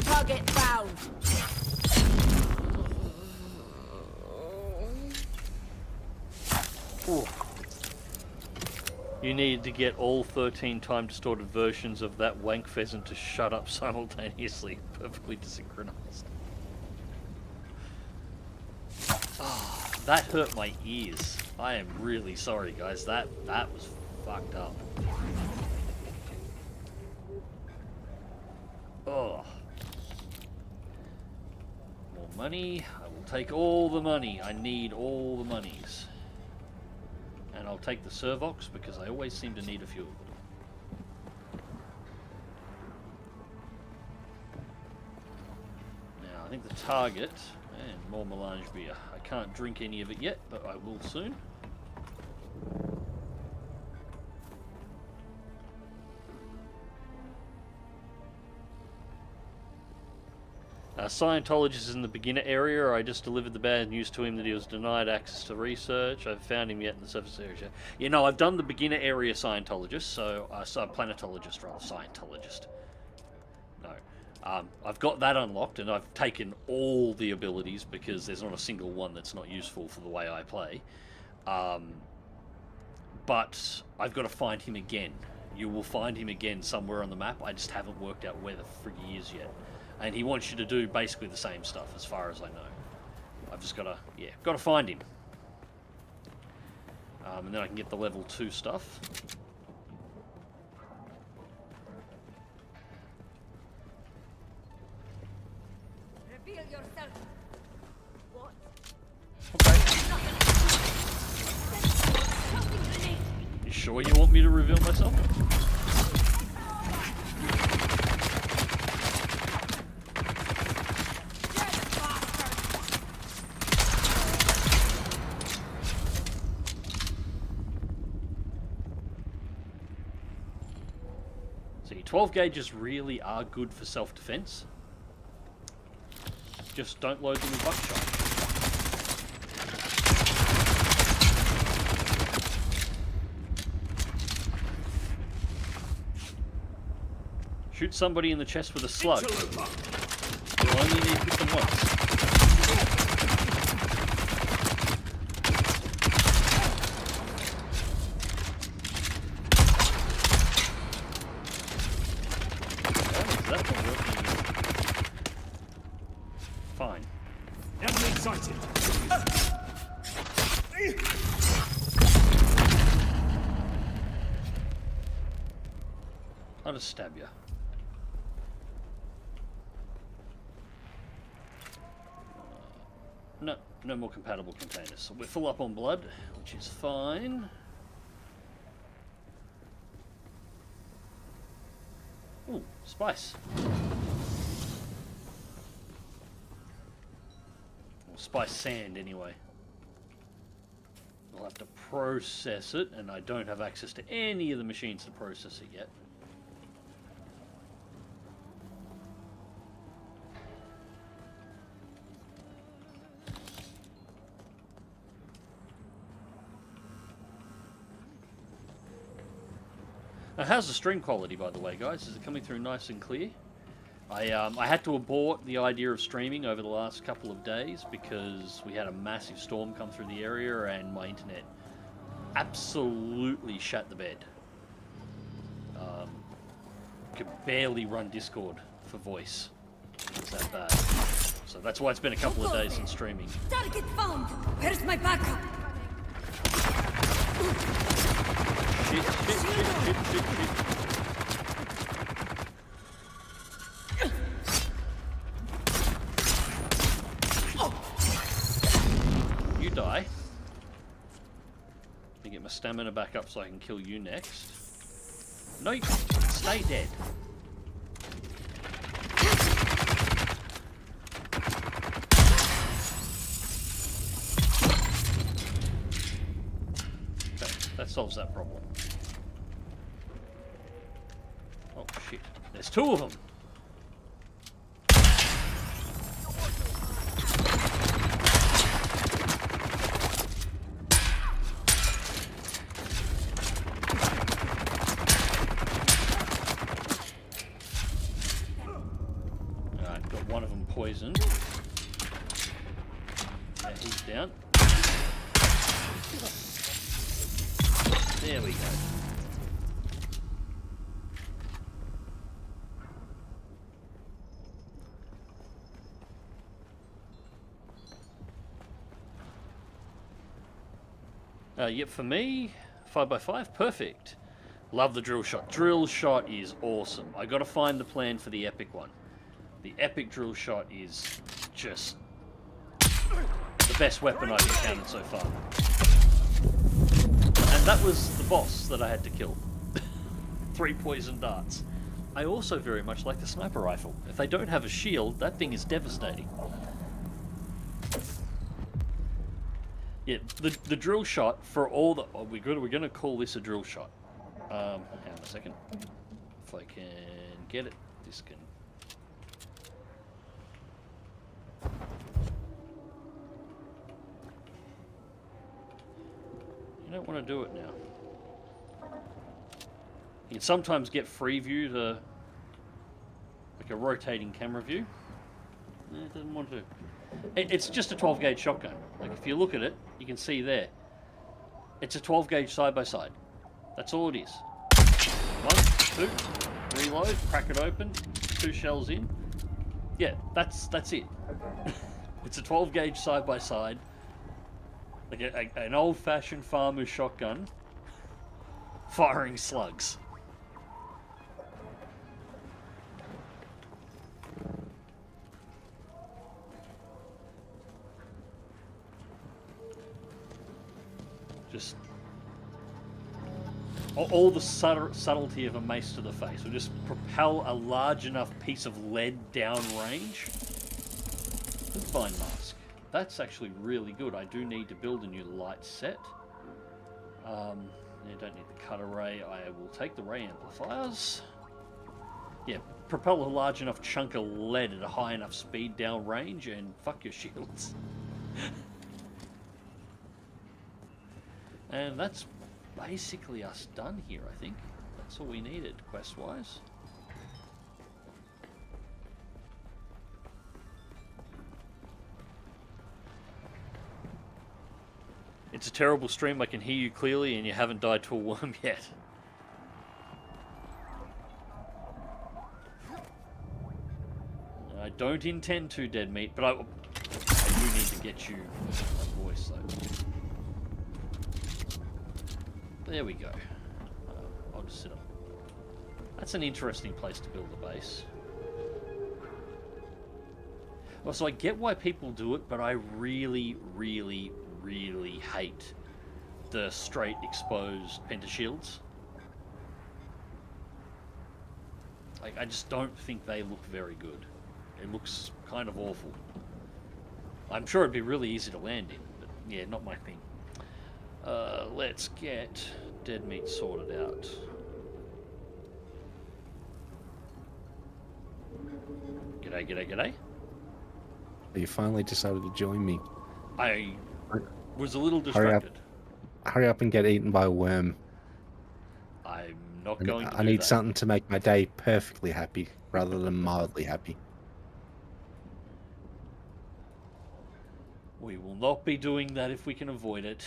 Target found. Ooh. You need to get all 13 time distorted versions of that wank pheasant to shut up simultaneously, perfectly desynchronized. Oh, that hurt my ears. I am really sorry, guys. That was fucked up. Oh. More money. I will take all the money. I need all the monies. And I'll take the Servox because I always seem to need a few of them. Now, I think the target, and more melange beer. I can't drink any of it yet, but I will soon. Scientologist is in the beginner area. I just delivered the bad news to him that he was denied access to research. I've found him yet in the surface area. You know, I've done the beginner area Scientologist, so planetologist rather, Scientologist. No, I've got that unlocked, and I've taken all the abilities because there's not a single one that's not useful for the way I play. But I've got to find him again. You will find him again somewhere on the map. I just haven't worked out where the frig he is yet. And he wants you to do basically the same stuff, as far as I know. I've just got to find him. And then I can get the level 2 stuff. Reveal yourself. What? Okay. You sure you want me to reveal myself? See, 12 gauges really are good for self-defense. Just don't load them with buckshot. Shoot somebody in the chest with a slug. You'll only need to hit them once. That's not working yet. Fine. Enemy sighted. I'll just stab you. No more compatible containers. So we're full up on blood, which is fine. Ooh, spice. It's by sand anyway. I'll have to process it, and I don't have access to any of the machines to process it yet. Now, how's the stream quality, by the way, guys? Is it coming through nice and clear? I had to abort the idea of streaming over the last couple of days because we had a massive storm come through the area and my internet absolutely shat the bed. Could barely run Discord for voice. It's that bad. So that's why it's been a couple of days since streaming. Target found! Where's my backup? Shit. You die. Let me get my stamina back up so I can kill you next. No, you can't. Stay dead. Okay, that solves that problem. Oh shit, there's two of them. Poisoned. Yeah, he's down. There we go. Yep, for me, 5x5, perfect. Love the drill shot. Drill shot is awesome. I got to find the plan for the epic one. The epic drill shot is just the best weapon I've encountered so far. And that was the boss that I had to kill. 3 poison darts. I also very much like the sniper rifle. If they don't have a shield, that thing is devastating. Yeah, the drill shot for all the... Oh, we're going to call this a drill shot. Hang on a second. If I can get it, this can... You don't want to do it now. You can sometimes get free view to like a rotating camera view. It doesn't want to. It's just a 12 gauge shotgun. Like if you look at it, you can see there. It's a 12 gauge side by side. That's all it is. 1, 2, reload, crack it open, 2 shells in. Yeah, that's it. It's a 12 gauge side by side. Like an old-fashioned farmer's shotgun firing slugs. Just all the subtlety of a mace to the face will just propel a large enough piece of lead down range. Goodbye, mask. That's actually really good. I do need to build a new light set. I don't need the cut array. I will take the ray amplifiers. Yeah, propel a large enough chunk of lead at a high enough speed down range and fuck your shields. And that's basically us done here, I think. That's all we needed, quest-wise. It's a terrible stream, I can hear you clearly and you haven't died to a worm yet. I don't intend to, Dead Meat, but I do need to get you a voice though. There we go. I'll just sit up. That's an interesting place to build a base. Well, so I get why people do it, but I really hate the straight exposed pentashields. Like, I just don't think they look very good. It looks kind of awful. I'm sure it'd be really easy to land in, but yeah, not my thing. Let's get dead meat sorted out. G'day, g'day, g'day. You finally decided to join me. I was a little distracted. Hurry up and get eaten by a worm. I'm not going to do that. I need something to make my day perfectly happy rather than mildly happy. We will not be doing that if we can avoid it.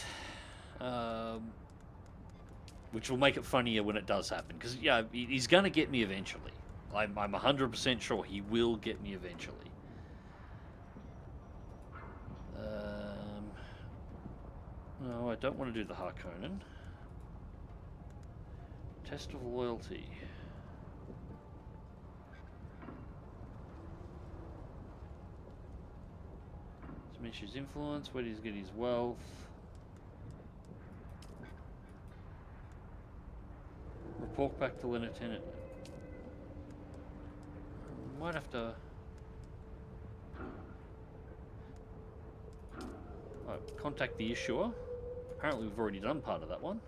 Which will make it funnier when it does happen. Because, yeah, he's going to get me eventually. I'm 100% sure he will get me eventually. No, I don't want to do the Harkonnen. Test of loyalty. Diminish his influence. Where does he get his wealth? Report back to Lieutenant. Might have to... contact the issuer. Apparently we've already done part of that one.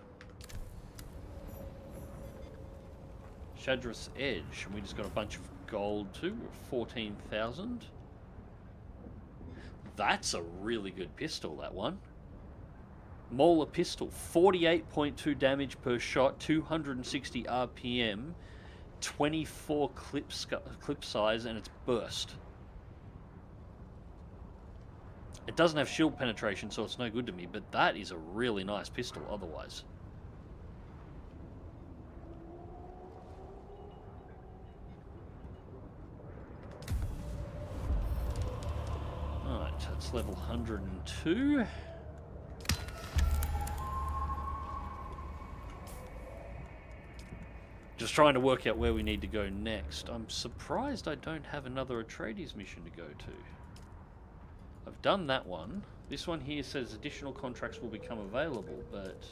Shadris Edge, and we just got a bunch of gold too, 14,000. That's a really good pistol, that one. Molar pistol, 48.2 damage per shot, 260 RPM, 24 clip size, and it's burst. It doesn't have shield penetration, so it's no good to me, but that is a really nice pistol otherwise. Alright, that's level 102. Just trying to work out where we need to go next. I'm surprised I don't have another Atreides mission to go to. I've done that one. This one here says additional contracts will become available, but...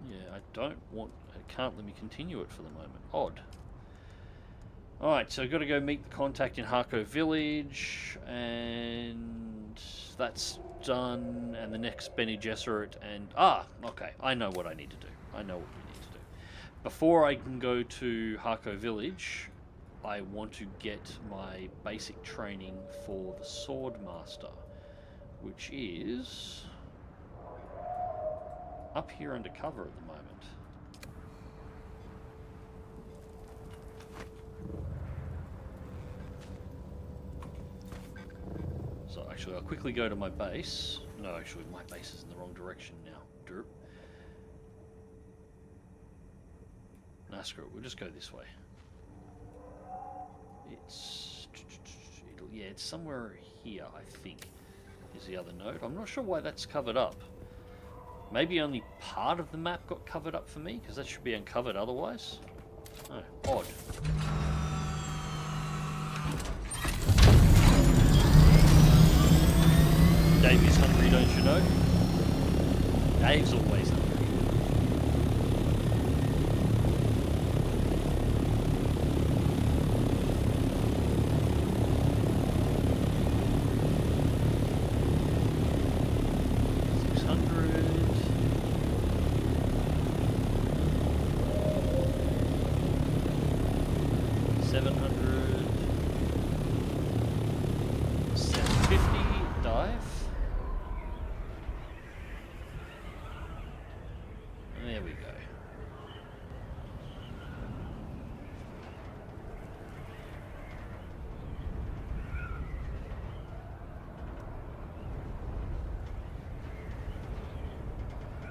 yeah, I can't let me continue it for the moment. Odd. Alright, so I've got to go meet the contact in Harko Village, and that's done, and the next Bene Gesserit, and... okay, I know what I need to do. I know what we need to do. Before I can go to Harko Village, I want to get my basic training for the Swordmaster, which is up here under cover at the moment. So actually I'll quickly go to my base. No, actually my base is in the wrong direction now. Derp. Nah, screw it. We'll just go this way. It's somewhere here, I think, is the other node. I'm not sure why that's covered up. Maybe only part of the map got covered up for me, because that should be uncovered otherwise. Oh, odd. Dave is hungry, don't you know? Dave's always hungry.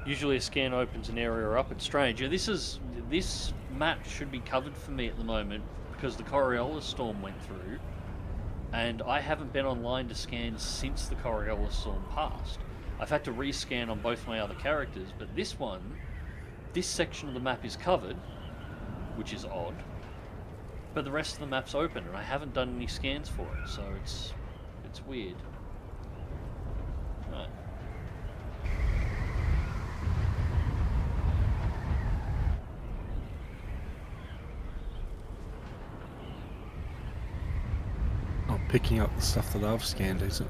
Usually a scan opens an area up. It's strange. Yeah, this map should be covered for me at the moment because the Coriolis storm went through, and I haven't been online to scan since the Coriolis storm passed. I've had to rescan on both my other characters, but this section of the map is covered, which is odd. But the rest of the map's open, and I haven't done any scans for it, so it's weird. Right. picking up the stuff that I've scanned, is it?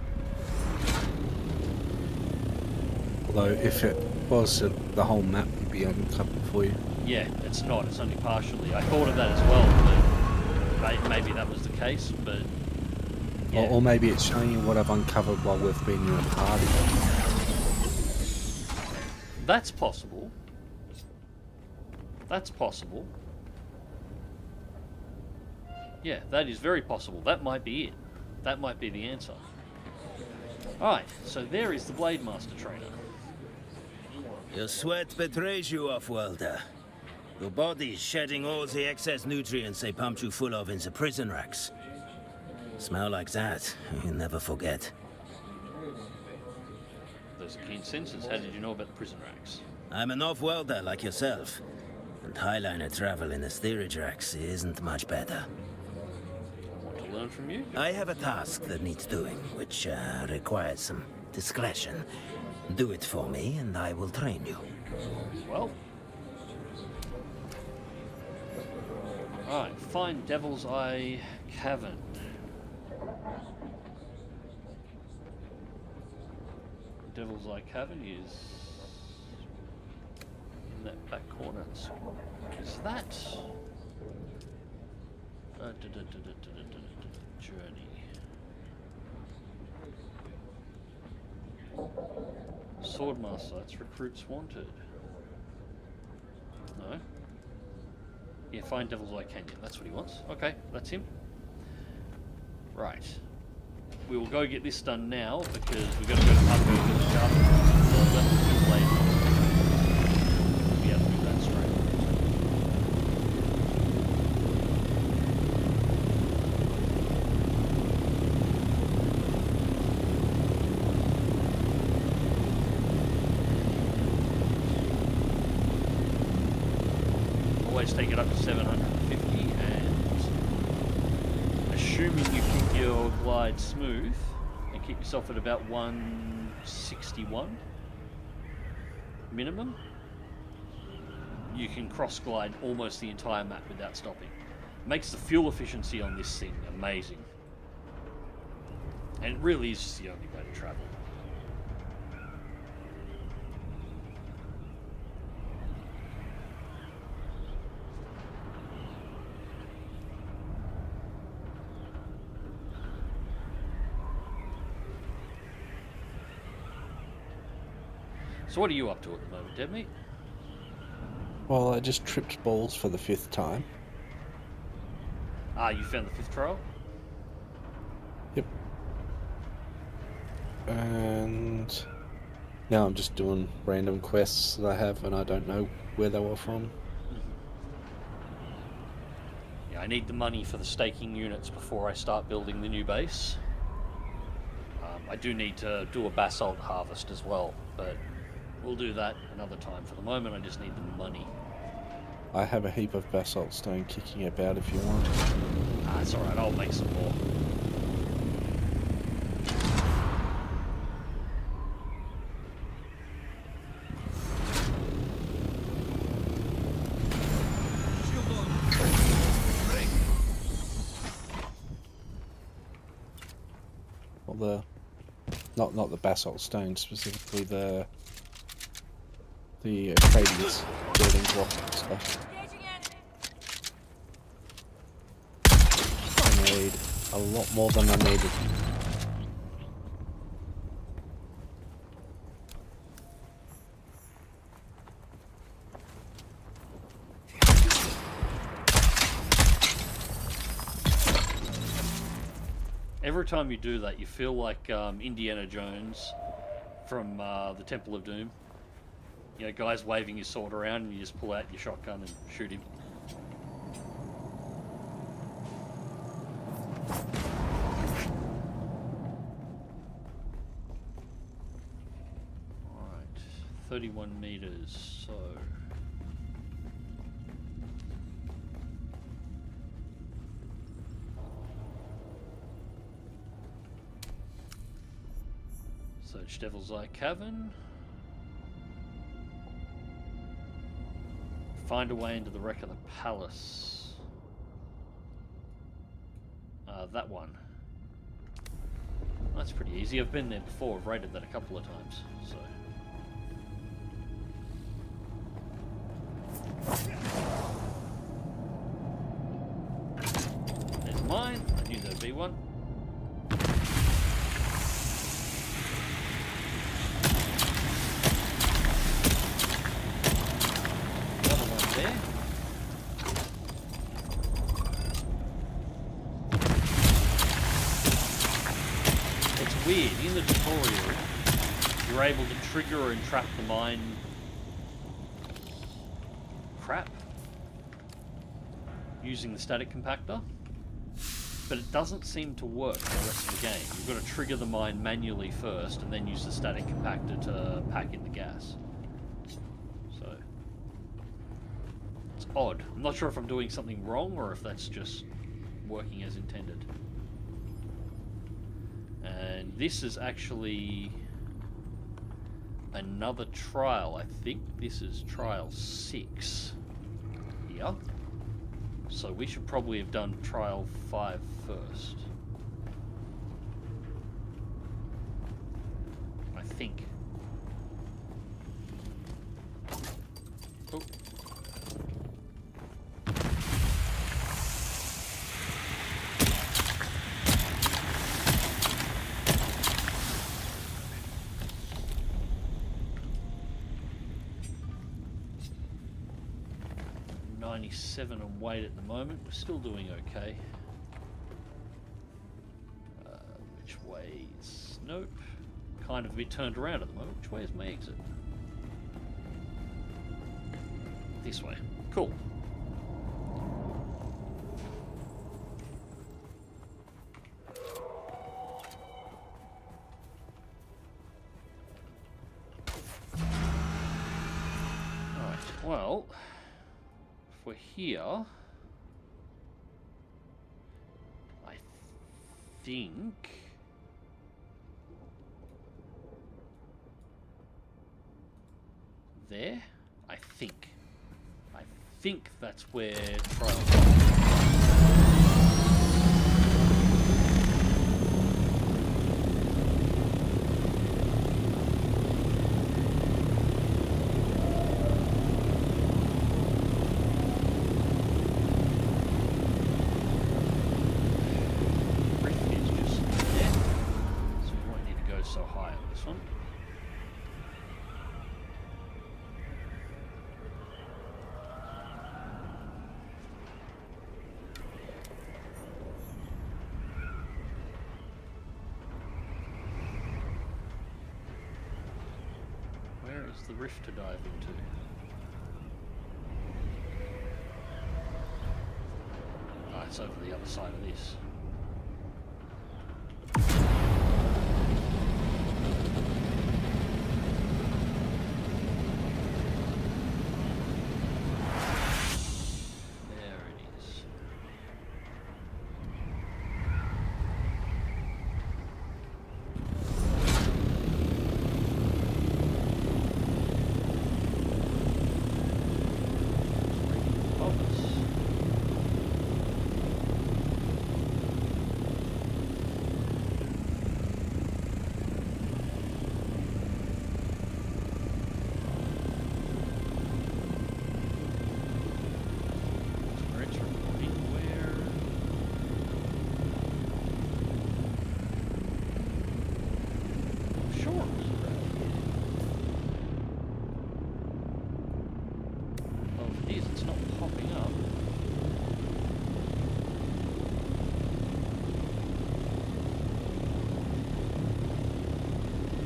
Although if it was, the whole map would be uncovered for you. Yeah, it's not. It's only partially. I thought of that as well, but maybe that was the case. But yeah. Or maybe it's showing you what I've uncovered while we've been in a party. That's possible. That's possible. Yeah, that is very possible. That might be it. That might be the answer. Alright, so there is the Blade Master trainer. Your sweat betrays you, off-worlder. Your body's shedding all the excess nutrients they pumped you full of in the prison racks. Smell like that, you'll never forget. Those are keen senses. How did you know about the prison racks? I'm an off-worlder like yourself. And Highliner travel in the steerage racks isn't much better. Want to learn from you? I have a task that needs doing, which requires some discretion. Do it for me, and I will train you. Well. Alright, find Devil's Eye Cavern. Devil's Eye Cavern is in that back corner. Is that journey? Swordmaster, that's recruits wanted. No. Yeah, find Devil's Eye Canyon. That's what he wants. Okay, that's him. Right. We will go get this done now because we've got to go to Pub and get the shaft. So that will be later. We'll be able to do that straight. Always take it up to 750 and assuming you keep your glide smooth and keep yourself at about 161 minimum, you can cross glide almost the entire map without stopping. Makes the fuel efficiency on this thing amazing. And it really is just the only way to travel. So what are you up to at the moment, Deadmeat? Well, I just tripped balls for the 5th time. Ah, you found the 5th trial? Yep. And now I'm just doing random quests that I have and I don't know where they were from. Yeah, I need the money for the staking units before I start building the new base. I do need to do a basalt harvest as well, but we'll do that another time. For the moment, I just need the money. I have a heap of basalt stone kicking about if you want. Ah, it's alright, I'll make some more. Well, not the basalt stone, specifically the trading's building block stuff. I need a lot more than I needed. Every time you do that, you feel like Indiana Jones from the Temple of Doom. You know, guy's waving his sword around and you just pull out your shotgun and shoot him. Alright, 31 meters, so... Search Devil's Eye Cavern. Find a way into the wreck of the palace. That one. That's pretty easy. I've been there before. I've raided that a couple of times. So. There's mine. I knew there'd be one. Another one there. It's weird. In the tutorial, you're able to trigger and trap the mine. Crap. Using the static compactor. But it doesn't seem to work the rest of the game. You've got to trigger the mine manually first and then use the static compactor to pack in the gas. So, it's odd. I'm not sure if I'm doing something wrong or if that's just working as intended. And this is actually another trial. I think this is trial 6 here. So we should probably have done trial 5 first. I think. Oh. .97 on weight at the moment. We're still doing okay. Which way is... Nope. Kind of a bit turned around at the moment. Which way is my exit? This way. Cool. Alright, well... We're here. I think there. I think that's where trial. The rift to dive into. Ah, it's over the other side of this. There it is.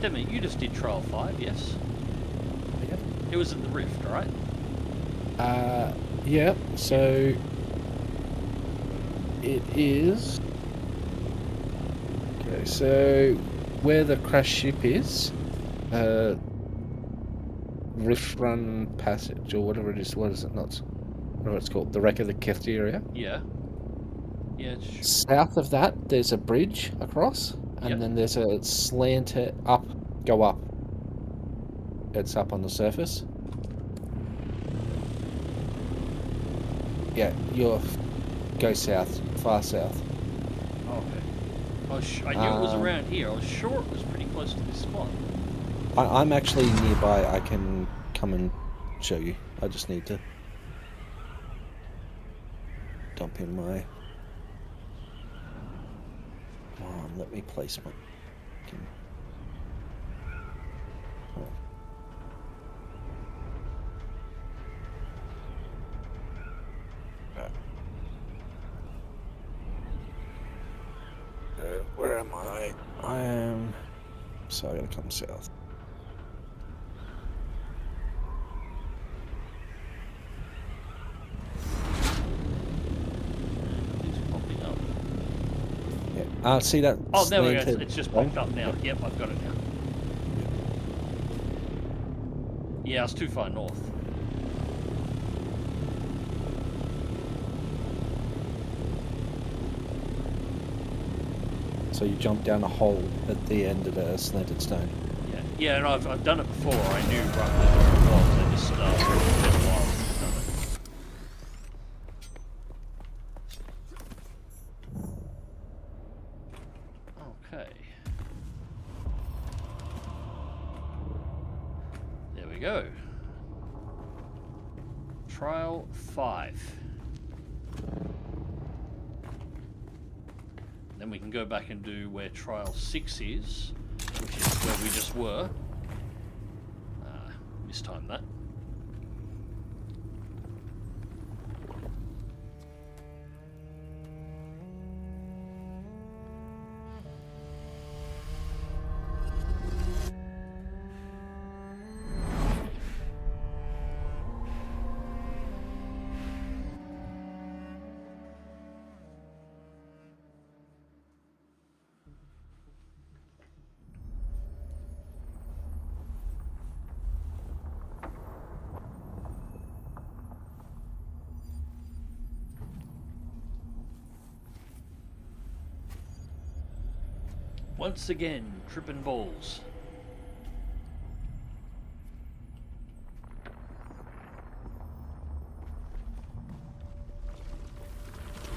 Demi, you just did trial 5, yes? Yep. It was at the rift, right? Yeah, so it is. Okay, so where the crash ship is, Rift Run Passage, or whatever it is, what is it? Not whatever it's called, the wreck of the cafeteria. Yeah. Yeah. South of that, there's a bridge across, and then there's a slant up, go up. It's up on the surface. Yeah, go south, far south. Oh, okay. I knew it was around here. I was sure it was pretty close to this spot. I'm actually nearby. I can come and show you. I just need to dump in my... Come on, let me place my... Oh. Where am I? I am... So I gotta come south. See that? Oh, there we go. It's just popped up now. Yep, I've got it now. Yeah, it's too far north. So you jump down a hole at the end of the slanted stone. Yeah, yeah, and I've done it before. I knew roughly where it was. I just been a while since I've done it. Okay. There we go. Trial 5. Then we can go back and do where trial 6 is, which is where we just were. Mistimed that. Once again, tripping balls.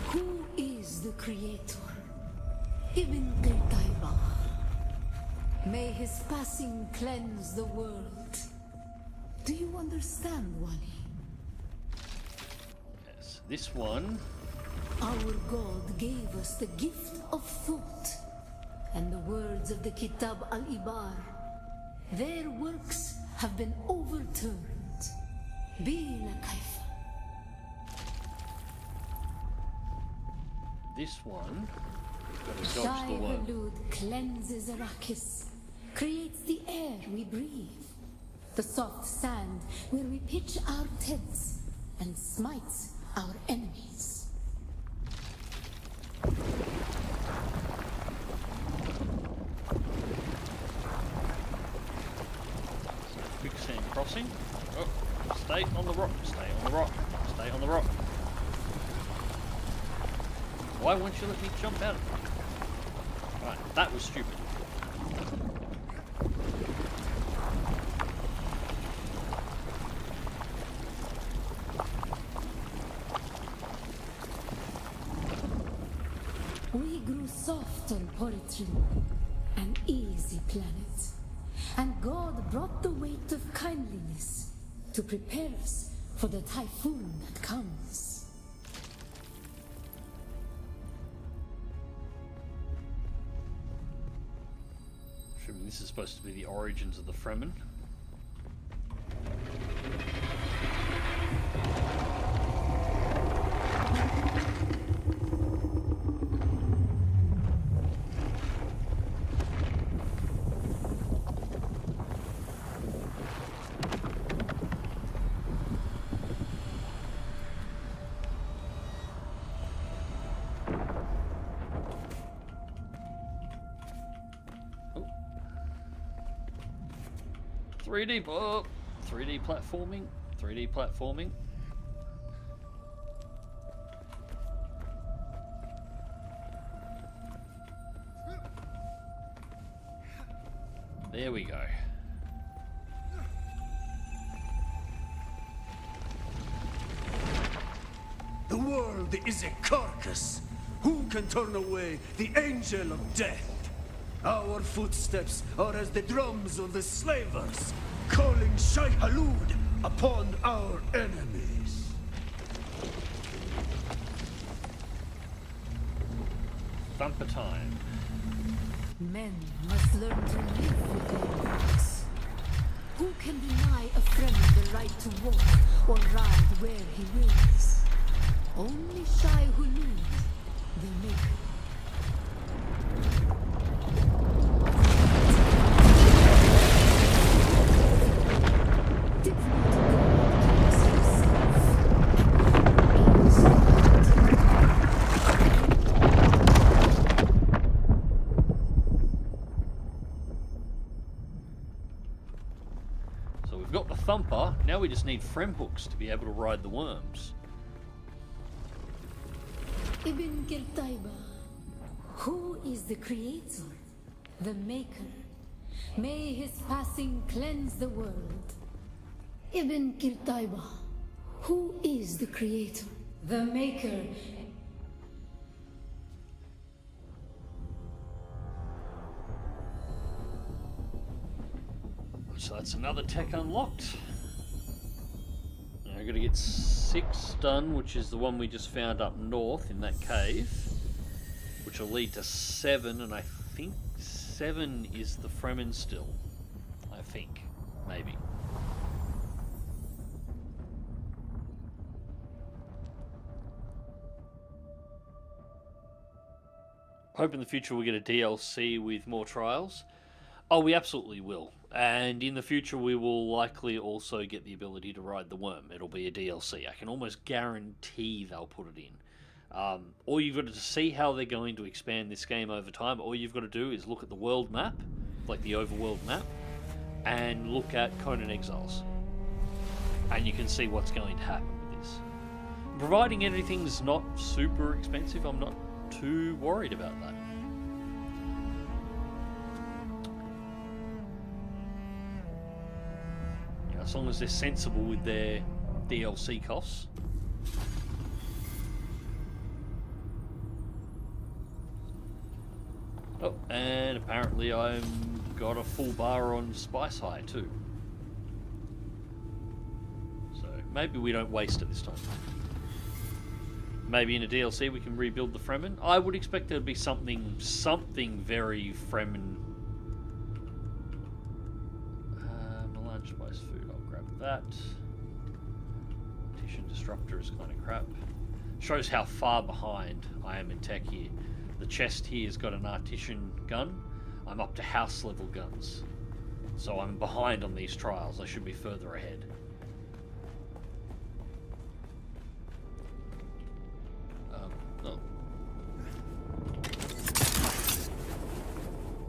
Who is the creator? Ibn Qutayba. May his passing cleanse the world. Do you understand, Wali? Yes, this one. Our God gave us the gift of thought. And the words of the Kitab al-Ibar, their works have been overturned. Bila kayfa. This one, we've got to dodge the worm. Shai cleanses Arrakis, creates the air we breathe, the soft sand where we pitch our tents, and smites our enemies. Quicksand crossing. Oh, stay on the rock, stay on the rock, stay on the rock. Why won't you let me jump out of it? Right, that was stupid. We grew soft on poetry, an easy planet. And God brought the weight of kindliness to prepare us for the typhoon that comes. Assuming this is supposed to be the origins of the Fremen. Oh. 3D platforming, 3D platforming. There we go. The world is a carcass. Who can turn away the angel of death? Our footsteps are as the drums of the slavers, calling Shai Halud upon our enemies. Thumper time. Men must learn to live with their roots. Who can deny a friend the right to walk or ride where he wills? Only Shai Hulud, the maker. Did not God cast himself? So we've got the thumper, now we just need frem hooks to be able to ride the worms. Ibn Kirtaiba, who is the creator, the maker? May his passing cleanse the world. Ibn Kirtaiba, who is the creator, the maker? So that's another tech unlocked. Now I've got to get 6 done, which is the one we just found up north in that cave, which will lead to 7, and I think 7 is the Fremen still. I think. Maybe. Hope in the future we get a DLC with more trials. Oh, we absolutely will. And in the future we will likely also get the ability to ride the worm. It'll be a DLC. I can almost guarantee they'll put it in. All you've got to see how they're going to expand this game over time. All you've got to do is look at the world map, like the overworld map, and look at Conan Exiles. And you can see what's going to happen with this. Providing everything's not super expensive, I'm not too worried about that. As long as they're sensible with their DLC costs. Oh, and apparently I've got a full bar on Spice High too. So maybe we don't waste it this time. Maybe in a DLC we can rebuild the Fremen. I would expect there would be something very Fremen. Melange spice food, I'll grab that. Partition disruptor is kind of crap. Shows how far behind I am in tech here. The chest here has got an artisan gun. I'm up to house level guns. So I'm behind on these trials. I should be further ahead. No.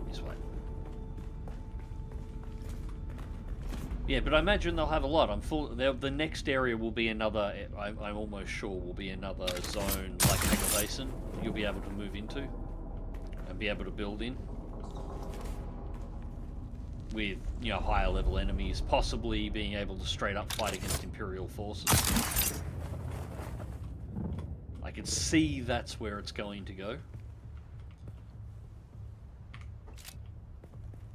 This way. Yeah, but I imagine they'll have a lot. The next area will be another. I'm almost sure will be another zone like Mega Basin. You'll be able to move into and be able to build in with higher level enemies, possibly being able to straight up fight against Imperial forces. I can see that's where it's going to go.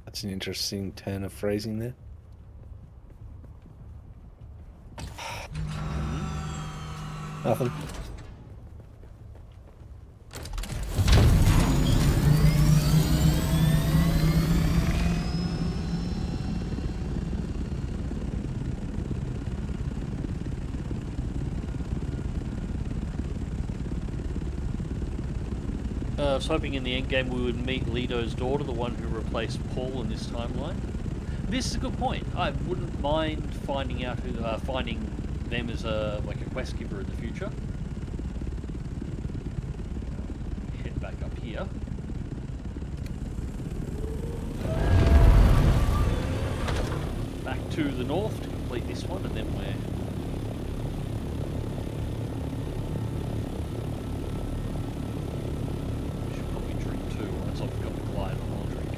That's an interesting turn of phrasing there. Nothing. I was hoping in the end game we would meet Leto's daughter, the one who replaced Paul in this timeline. This is a good point. I wouldn't mind finding out finding them as a quest giver in the future. Head back up here. Back to the north to complete this one, and then we're. Should probably drink too, or else I forgot to glide on I'll drink.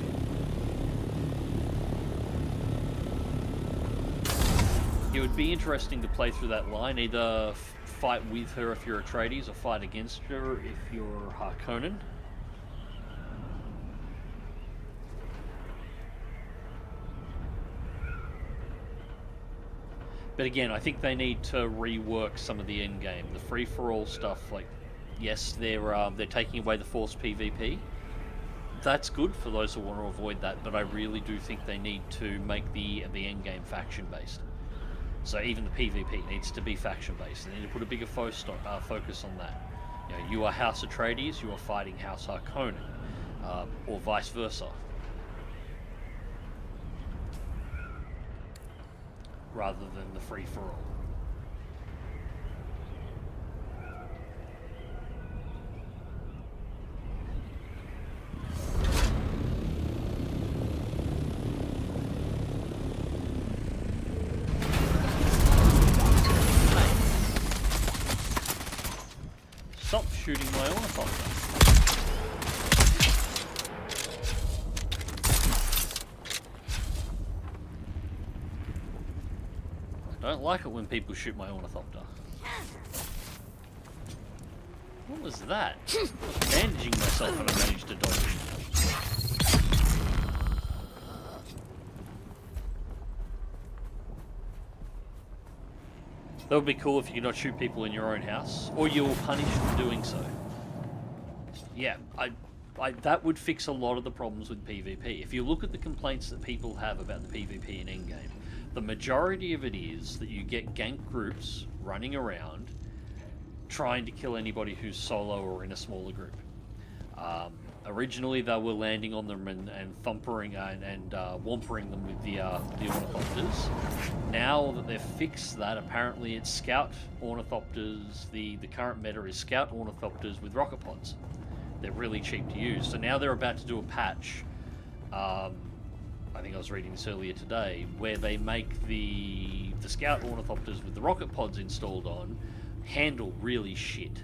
It would be interesting to play through that line, either fight with her if you're Atreides, or fight against her if you're Harkonnen. But again, I think they need to rework some of the end game. The free-for-all stuff, like, yes, they're taking away the forced PvP. That's good for those who want to avoid that, but I really do think they need to make the end game faction-based. So even the PvP needs to be faction-based. They need to put a bigger focus on that. You know, you are House Atreides, you are fighting House Harkonnen, or vice versa. Rather than the free-for-all. Stop shooting my ornithopter. I don't like it when people shoot my ornithopter. What was that? I was bandaging myself and I managed to dodge it. That would be cool if you could not shoot people in your own house, or you're punished for doing so. Yeah, that would fix a lot of the problems with PvP. If you look at the complaints that people have about the PvP in endgame, the majority of it is that you get gank groups running around trying to kill anybody who's solo or in a smaller group. Originally they were landing on them and thumpering and wampering them with the ornithopters. Now that they've fixed that, apparently it's scout ornithopters. The current meta is scout ornithopters with rocket pods. They're really cheap to use. So now they're about to do a patch. I think I was reading this earlier today, where they make the scout ornithopters with the rocket pods installed on handle really shit.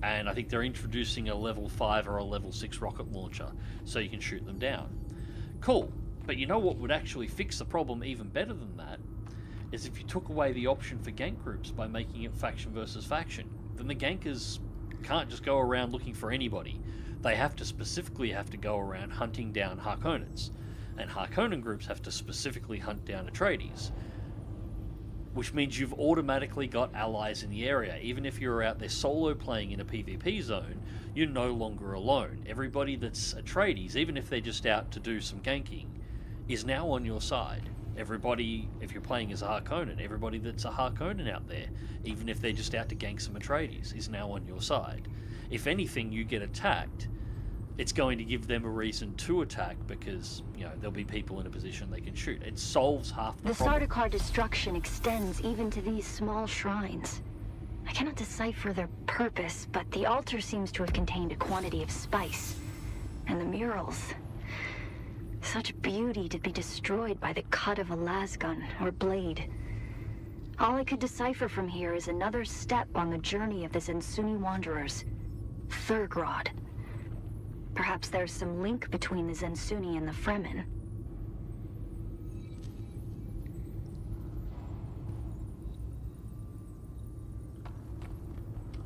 And I think they're introducing a level 5 or a level 6 rocket launcher so you can shoot them down. Cool, but you know what would actually fix the problem even better than that? Is if you took away the option for gank groups by making it faction versus faction. Then the gankers can't just go around looking for anybody. They have to go around hunting down Harkonnens. And Harkonnen groups have to specifically hunt down Atreides. Which means you've automatically got allies in the area. Even if you're out there solo playing in a PvP zone, you're no longer alone. Everybody that's Atreides, even if they're just out to do some ganking, is now on your side. Everybody, if you're playing as a Harkonnen, everybody that's a Harkonnen out there, even if they're just out to gank some Atreides, is now on your side. If anything, you get attacked, it's going to give them a reason to attack because, you know, there'll be people in a position they can shoot. It solves half the problem. The Sardaukar destruction extends even to these small shrines. I cannot decipher their purpose, but the altar seems to have contained a quantity of spice. And the murals. Such beauty to be destroyed by the cut of a lasgun or blade. All I could decipher from here is another step on the journey of the Zensuni wanderers. Thurgrod. Perhaps there's some link between the Zensuni and the Fremen.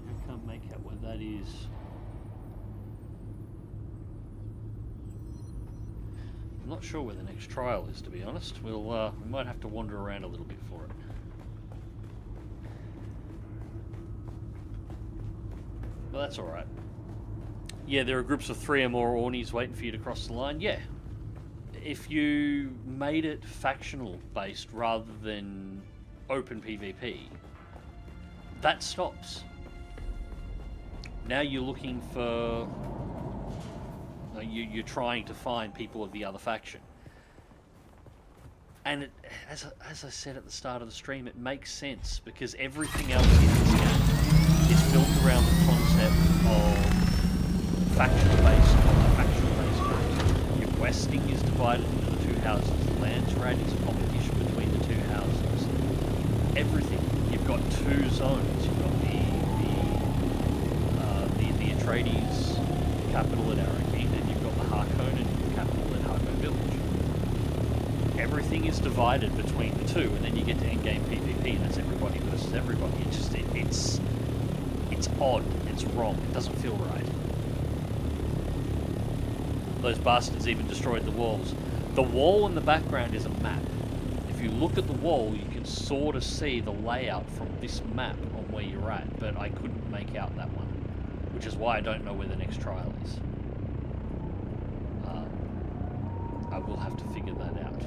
I can't make out what that is. I'm not sure where the next trial is, to be honest. We might have to wander around a little bit for it. But that's alright. Yeah, there are groups of 3 or more Ornies waiting for you to cross the line. Yeah. If you made it factional based rather than open PvP, that stops. Now you're looking for... You're trying to find people of the other faction. And it, as I said at the start of the stream, it makes sense because everything else in this game is built around the concept of faction-based groups. Your questing is divided into the 2 houses. The lands raid is a competition between the 2 houses. Everything. You've got 2 zones. You've got the Atreides capital at Arrakeen, and you've got the Harkonnen capital at Harko Village. Everything everything is divided between the two, and then you get to endgame PvP, and that's everybody versus everybody. It's odd. It's wrong. It doesn't feel right. Those bastards even destroyed the walls. The wall in the background is a map. If you look at the wall, you can sort of see the layout from this map on where you're at, but I couldn't make out that one, which is why I don't know where the next trial is. I will have to figure that out.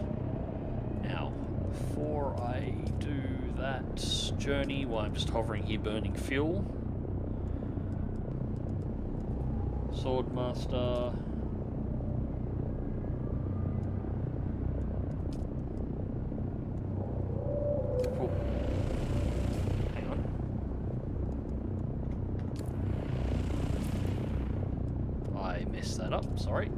Now, before I do that journey, while I'm just hovering here burning fuel, Swordmaster. Oh. Hang on. I messed that up, sorry.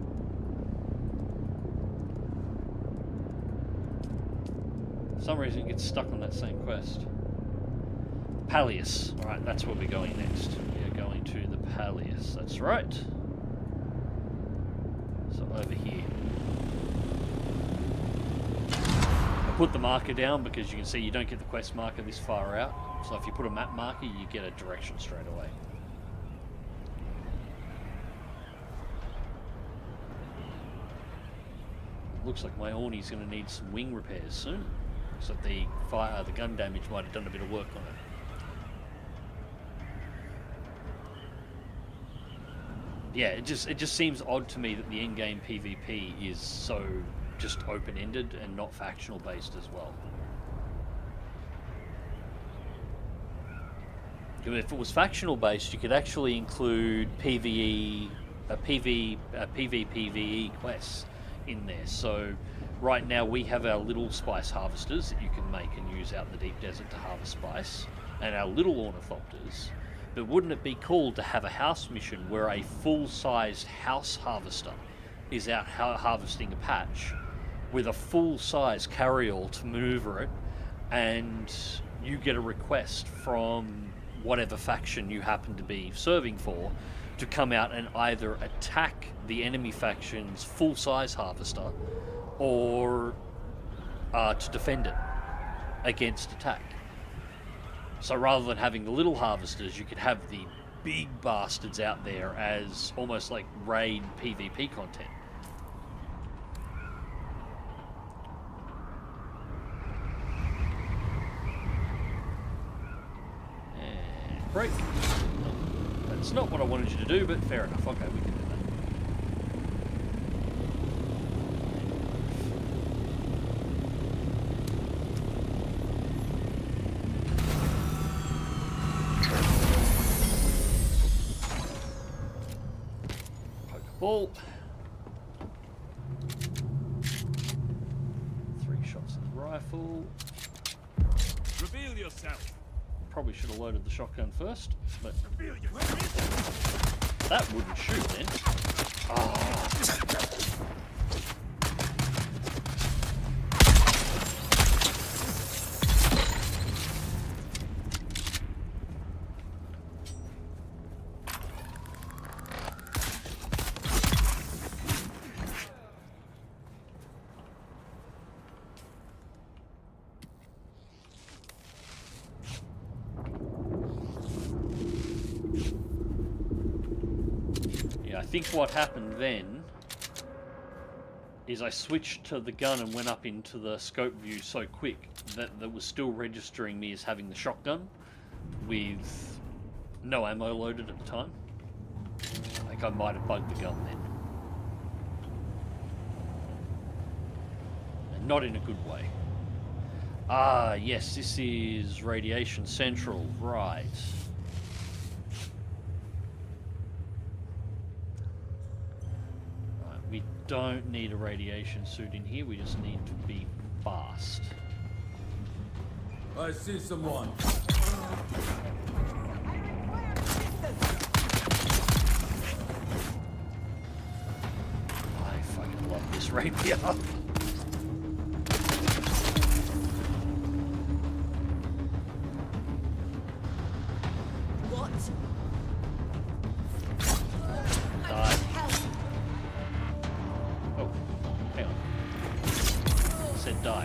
For some reason it gets stuck on that same quest. Palace. Alright, that's where we're going next. We are going to the Palace. That's right. So over here. I put the marker down because you can see you don't get the quest marker this far out. So if you put a map marker, you get a direction straight away. Looks like my Orny's going to need some wing repairs soon. Looks like the gun damage might have done a bit of work on it. Yeah, it just seems odd to me that the in-game PvP is so just open-ended and not factional based as well. If it was factional based, you could actually include PvPvE quests in there. So right now we have our little spice harvesters that you can make and use out in the deep desert to harvest spice, and our little ornithopters. But wouldn't it be cool to have a house mission where a full-sized house harvester is out harvesting a patch with a full-size carryall to maneuver it, and you get a request from whatever faction you happen to be serving for to come out and either attack the enemy faction's full-size harvester or to defend it against attack. So rather than having the little harvesters, you could have the big bastards out there as almost like raid PvP content. And break. That's not what I wanted you to do, but fair enough. Okay, we can do that. Ball. 3 shots in the rifle. Reveal yourself. Probably should have loaded the shotgun first, but that wouldn't shoot then. Oh. I think what happened then is I switched to the gun and went up into the scope view so quick that was still registering me as having the shotgun with no ammo loaded at the time. I think I might have bugged the gun then. And not in a good way. Ah, yes, this is Radiation Central, right. We don't need a radiation suit in here, we just need to be fast. I see someone. I fucking love this rapier. Die.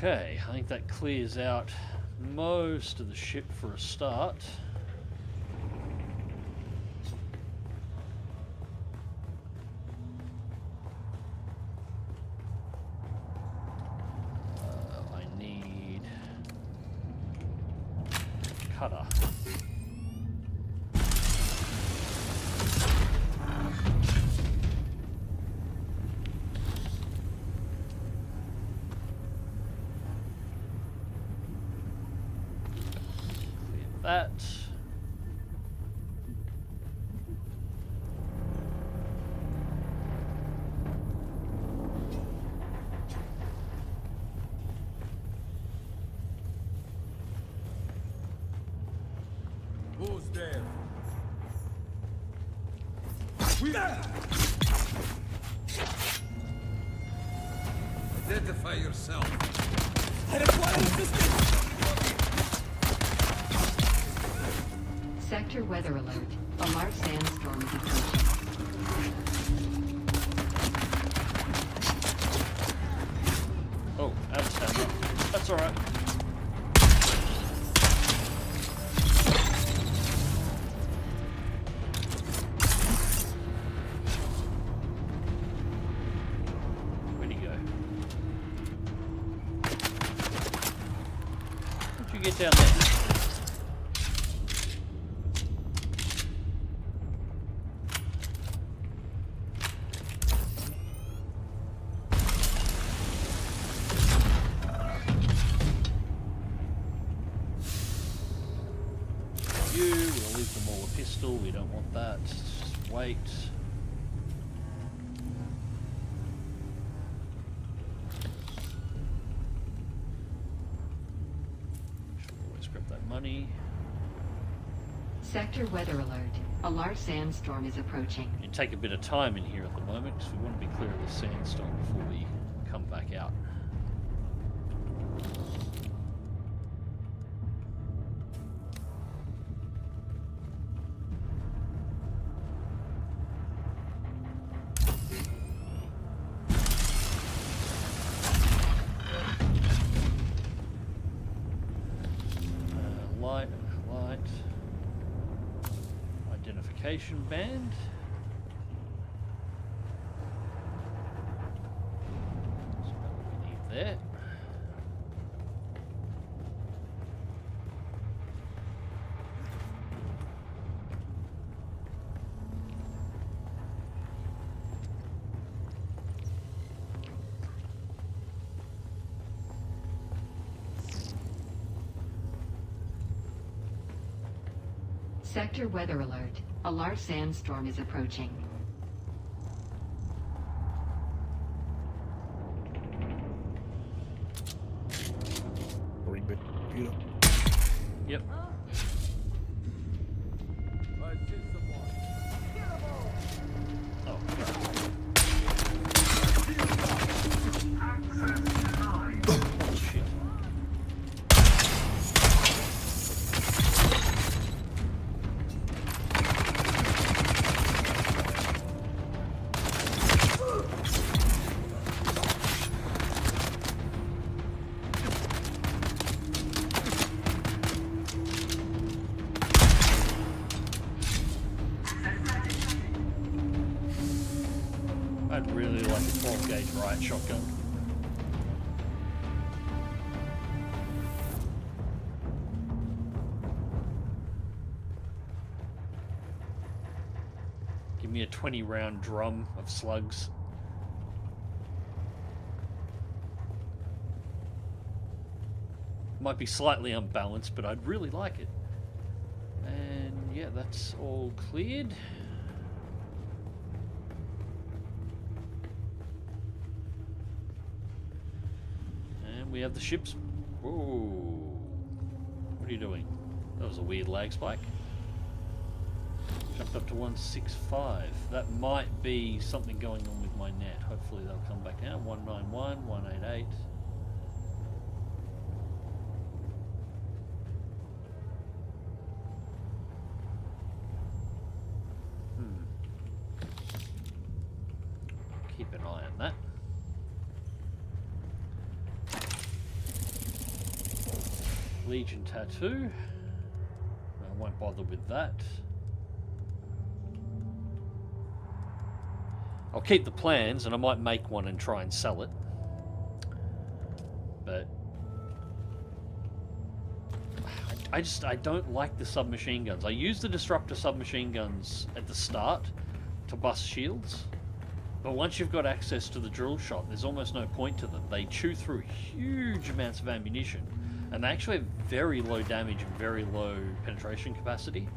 Okay, I think that clears out most of the ship for a start. I need cutter. That. Who's there? Identify yourself. I require assistance. Sector weather alert. A large sandstorm is approaching. Oh, out of stamina. That's alright. Where'd he go? How'd you get down there? We don't want that. Just wait. Should always grab that money. Sector weather alert. A large sandstorm is approaching. You take a bit of time in here at the moment because we want to be clear of the sandstorm before we come back out. Identification band. That's about what we need there. Sector weather alert. A large sandstorm is approaching. Yep. Oh, shit. I'd really like a 12 gauge riot shotgun. Give me a 20 round drum of slugs. Might be slightly unbalanced, but I'd really like it. And yeah, that's all cleared. We have the ships. Whoa. What are you doing? That was a weird lag spike. Jumped up to 165. That might be something going on with my net. Hopefully they'll come back down. 191, 188. Legion tattoo. I won't bother with that. I'll keep the plans, and I might make one and try and sell it. But I don't like the submachine guns. I use the disruptor submachine guns at the start to bust shields, but once you've got access to the drill shot, there's almost no point to them. They chew through huge amounts of ammunition, and they actually have very low damage and very low penetration capacity.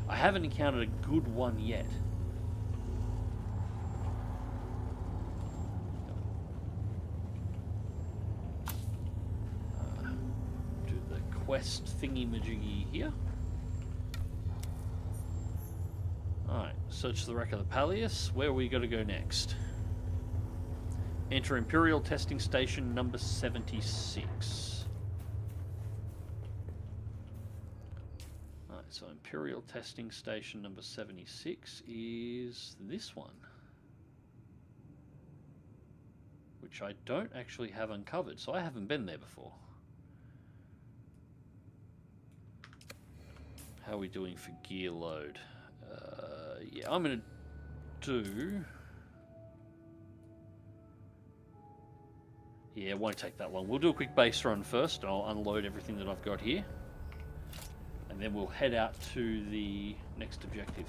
I haven't encountered a good one yet. Quest thingy-majiggy here. Alright, search the wreck of the Pallius. Where are we going to go next? Enter Imperial Testing Station number 76. Alright, so Imperial Testing Station number 76 is this one, which I don't actually have uncovered, so I haven't been there before. How are we doing for gear load? Yeah, I'm going to do... Yeah, it won't take that long. We'll do a quick base run first, and I'll unload everything that I've got here. And then we'll head out to the next objective.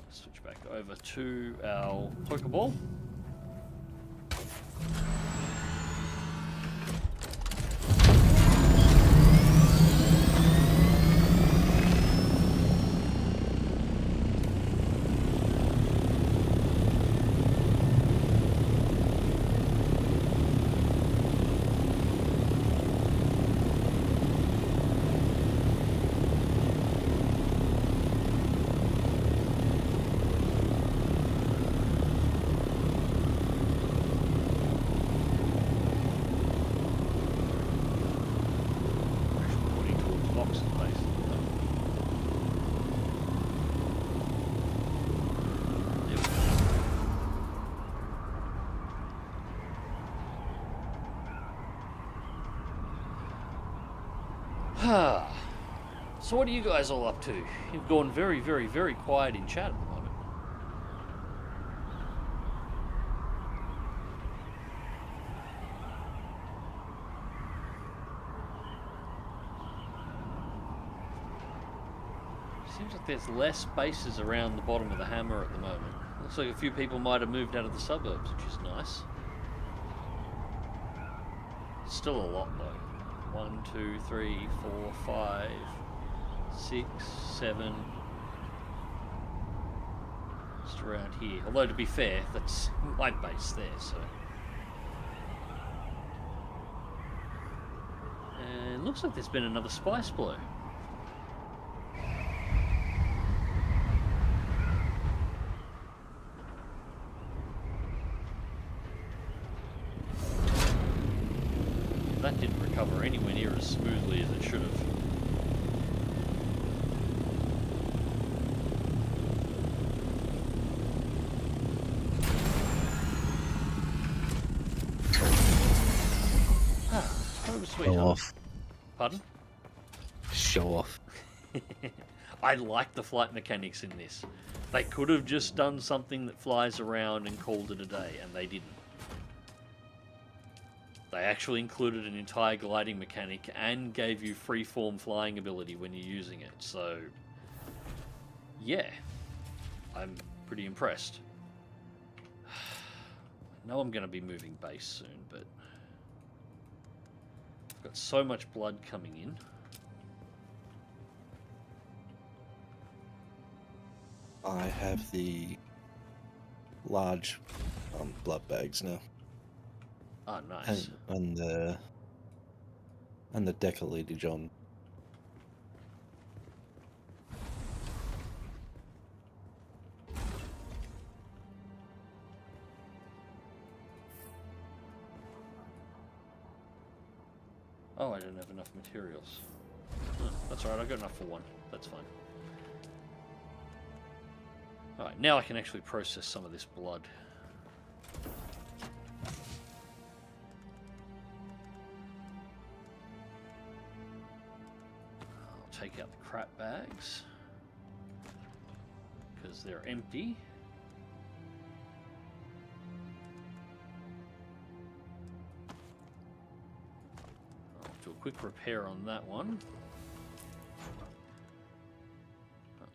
Switch back over to our Pokeball. So what are you guys all up to? You've gone very, very, very quiet in chat at the moment. Seems like there's less bases around the bottom of the hammer at the moment. Looks like a few people might have moved out of the suburbs, which is nice. Still a lot though. 1, 2, 3, 4, 5, 6, 7. Just around here. Although to be fair, that's my base there, so. And looks like there's been another spice blow. That didn't recover anywhere near as smoothly as it should have. Home sweet home. Show off. Pardon? Show off. I like the flight mechanics in this. They could have just done something that flies around and called it a day, and they didn't. They actually included an entire gliding mechanic and gave you free-form flying ability when you're using it. So, yeah, I'm pretty impressed. I know I'm going to be moving base soon, but I've got so much blood coming in. I have the large blood bags now. Oh, nice. And the decaliter John. Oh, I don't have enough materials. Oh, that's alright, I got enough for one. That's fine. Alright, now I can actually process some of this blood. crap bags because they're empty. I'll do a quick repair on that one.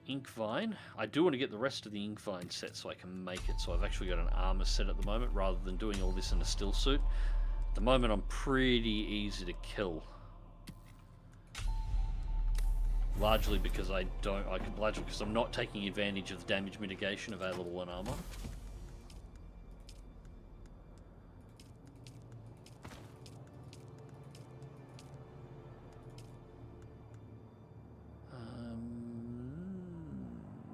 Ink vine. I do want to get the rest of the ink vine set so I can make it. So I've actually got an armor set at the moment rather than doing all this in a still suit. At the moment I'm pretty easy to kill. Largely because largely because I'm not taking advantage of the damage mitigation available in armor.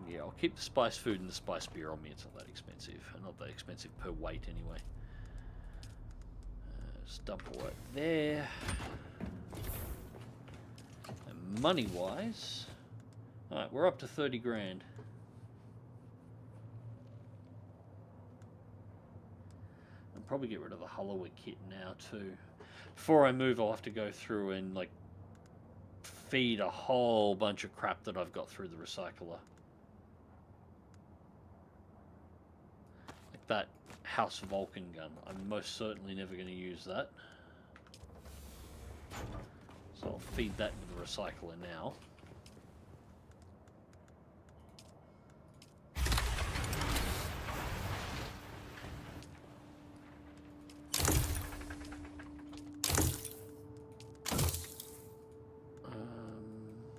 Yeah, I'll keep the spice food and the spice beer on me. It's not that expensive. Not that expensive per weight anyway. Just dump all that there. Money-wise, alright, we're up to 30 grand. I'll probably get rid of the Hollower kit now too. Before I move, I'll have to go through and like feed a whole bunch of crap that I've got through the recycler. Like that House Vulcan gun. I'm most certainly never going to use that. So I'll feed that into the recycler now.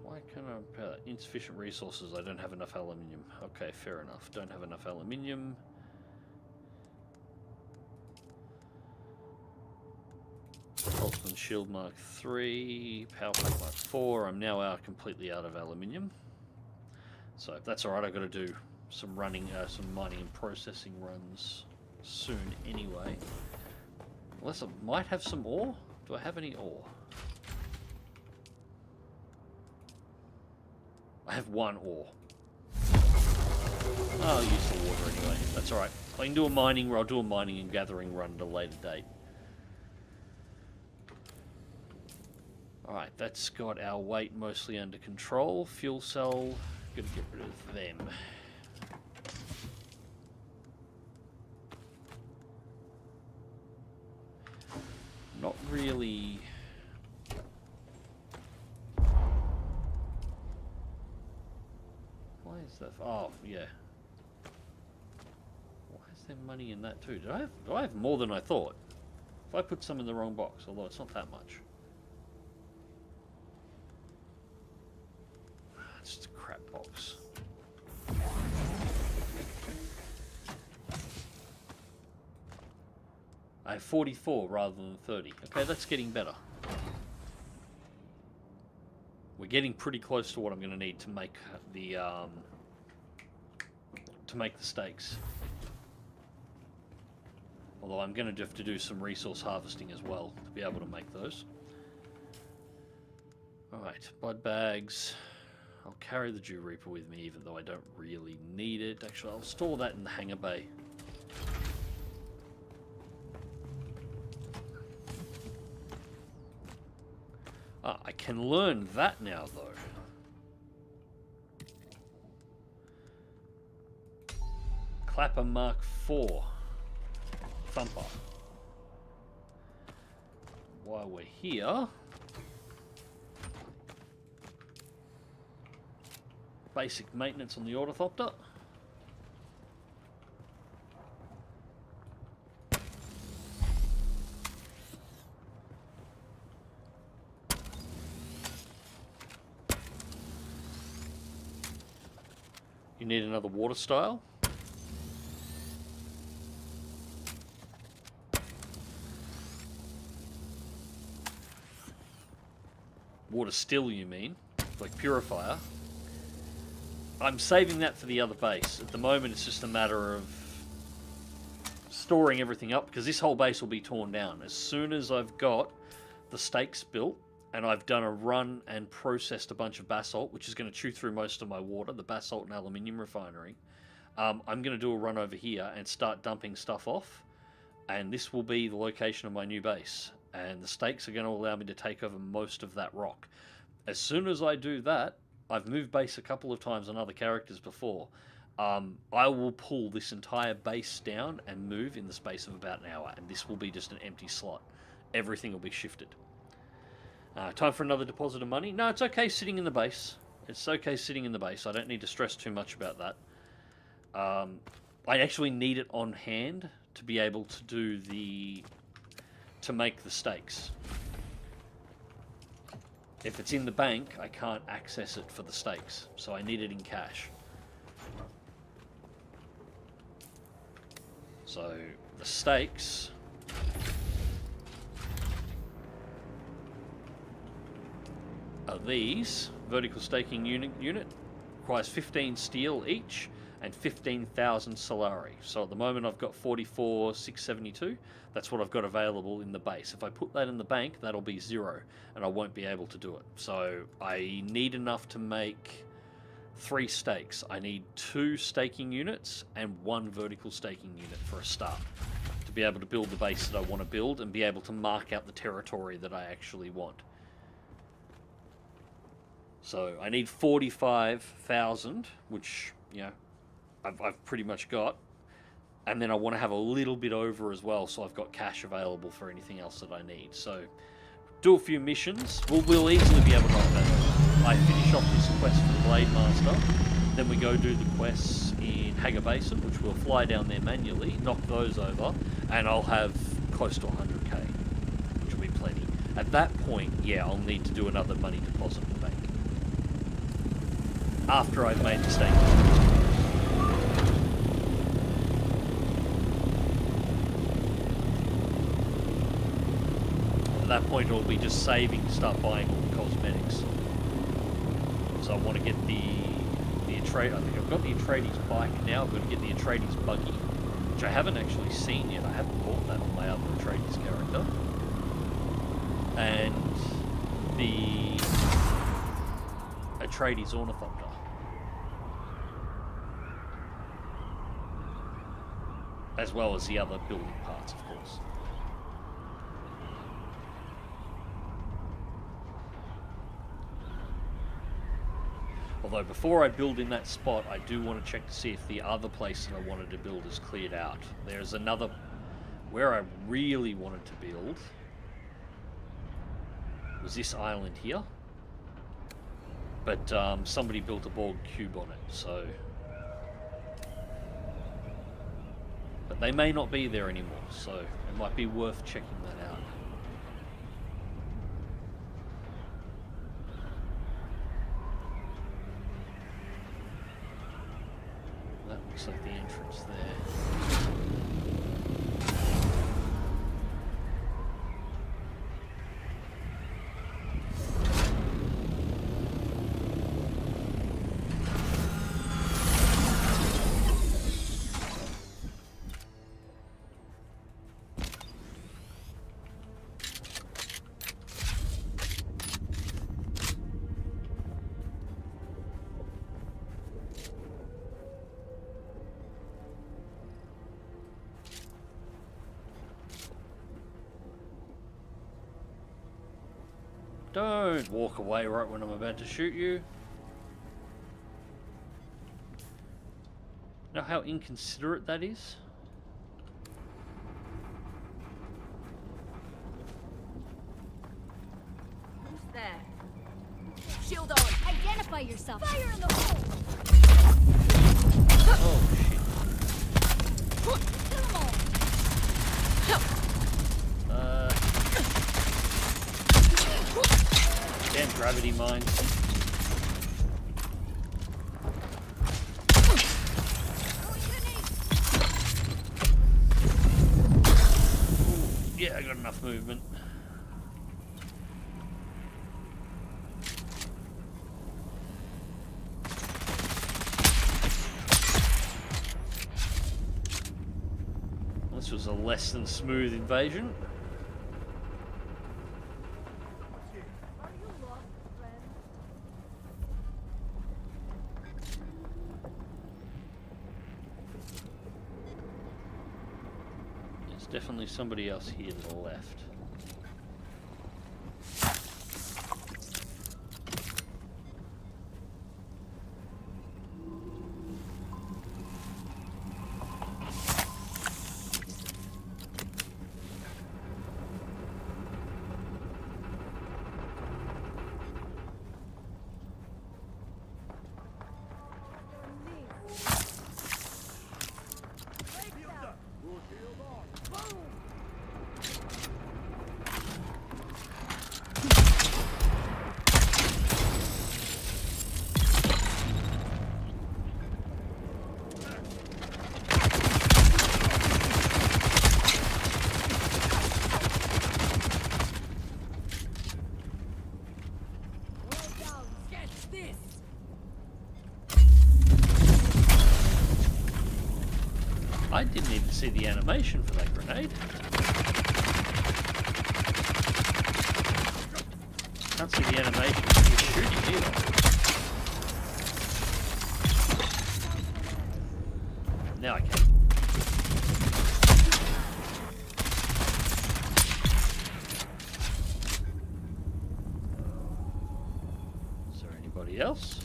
Why can't I repair that? Insufficient resources. I don't have enough aluminium. Okay, fair enough. Don't have enough aluminium. Holtzman Shield Mark 3, Power Pack Mark 4. I'm now completely out of aluminium. So if that's alright, I've got to do some running, some mining and processing runs soon anyway. Unless I might have some ore. Do I have any ore? I have one ore. I'll use the water anyway. That's alright. I can do a mining, or I'll do a mining and gathering run at a later date. Alright, that's got our weight mostly under control. Fuel cell, gonna get rid of them. Not really... Why is that? Oh, yeah. Why is there money in that too? Do I have more than I thought? If I put some in the wrong box, although it's not that much. It's just a crap box. I have 44 rather than 30. Okay, that's getting better. We're getting pretty close to what I'm going to need to make the steaks. Although I'm going to have to do some resource harvesting as well to be able to make those. Alright, blood bags. I'll carry the Dew Reaper with me even though I don't really need it. Actually, I'll store that in the hangar bay. Ah, I can learn that now though. Clapper Mark IV. Thumper. While we're here... Basic maintenance on the Ornithopter. You need another water style. Water still, you mean? Like purifier. I'm saving that for the other base. At the moment, it's just a matter of storing everything up, because this whole base will be torn down. As soon as I've got the stakes built, and I've done a run and processed a bunch of basalt, which is going to chew through most of my water, the basalt and aluminium refinery, I'm going to do a run over here and start dumping stuff off, and this will be the location of my new base. And the stakes are going to allow me to take over most of that rock. As soon as I do that, I've moved base a couple of times on other characters before. I will pull this entire base down and move in the space of about an hour, and this will be just an empty slot. Everything will be shifted. Time for another deposit of money? No, it's okay sitting in the base. It's okay sitting in the base. I don't need to stress too much about that. I actually need it on hand to be able to do to make the stakes. If it's in the bank, I can't access it for the stakes, so I need it in cash. So the stakes are these. Vertical staking unit requires 15 steel each and 15,000 Solari. So at the moment I've got 44,672. That's what I've got available in the base. If I put that in the bank, that'll be 0, and I won't be able to do it. So I need enough to make 3 stakes. I need 2 staking units and 1 vertical staking unit for a start to be able to build the base that I want to build and be able to mark out the territory that I actually want. So I need 45,000, which, you know, I've pretty much got. And then I want to have a little bit over as well, so I've got cash available for anything else that I need. So do a few missions. We'll easily be able to knock that. I finish off this quest for the Blade Master. Then we go do the quests in Hagar Basin, which we'll fly down there manually, knock those over, and I'll have close to 100k, which will be plenty. At that point, yeah, I'll need to do another money deposit in the bank. After I've made the stake. At that point, it'll be just saving to start buying all the cosmetics. So I want to get the Atreides. I think I've got the Atreides bike now. I've got to get the Atreides buggy, which I haven't actually seen yet. I haven't bought that on my other Atreides character. And the Atreides Ornithopter. As well as the other building parts, of course. Although before I build in that spot, I do want to check to see if the other place that I wanted to build is cleared out. There's another... Where I really wanted to build was this island here. But somebody built a Borg cube on it, so... But they may not be there anymore, so it might be worth checking that out. That looks like the entrance there. Don't walk away right when I'm about to shoot you. Know how inconsiderate that is? Who's there? Shield on! Identify yourself! Fire in the hole! Oh shit. Damn gravity mines. Yeah, I got enough movement. This was a less than smooth invasion. Definitely somebody else here to the left. I didn't even see the animation for that grenade. Can't see the animation for shooting either. Now I can. Is there anybody else?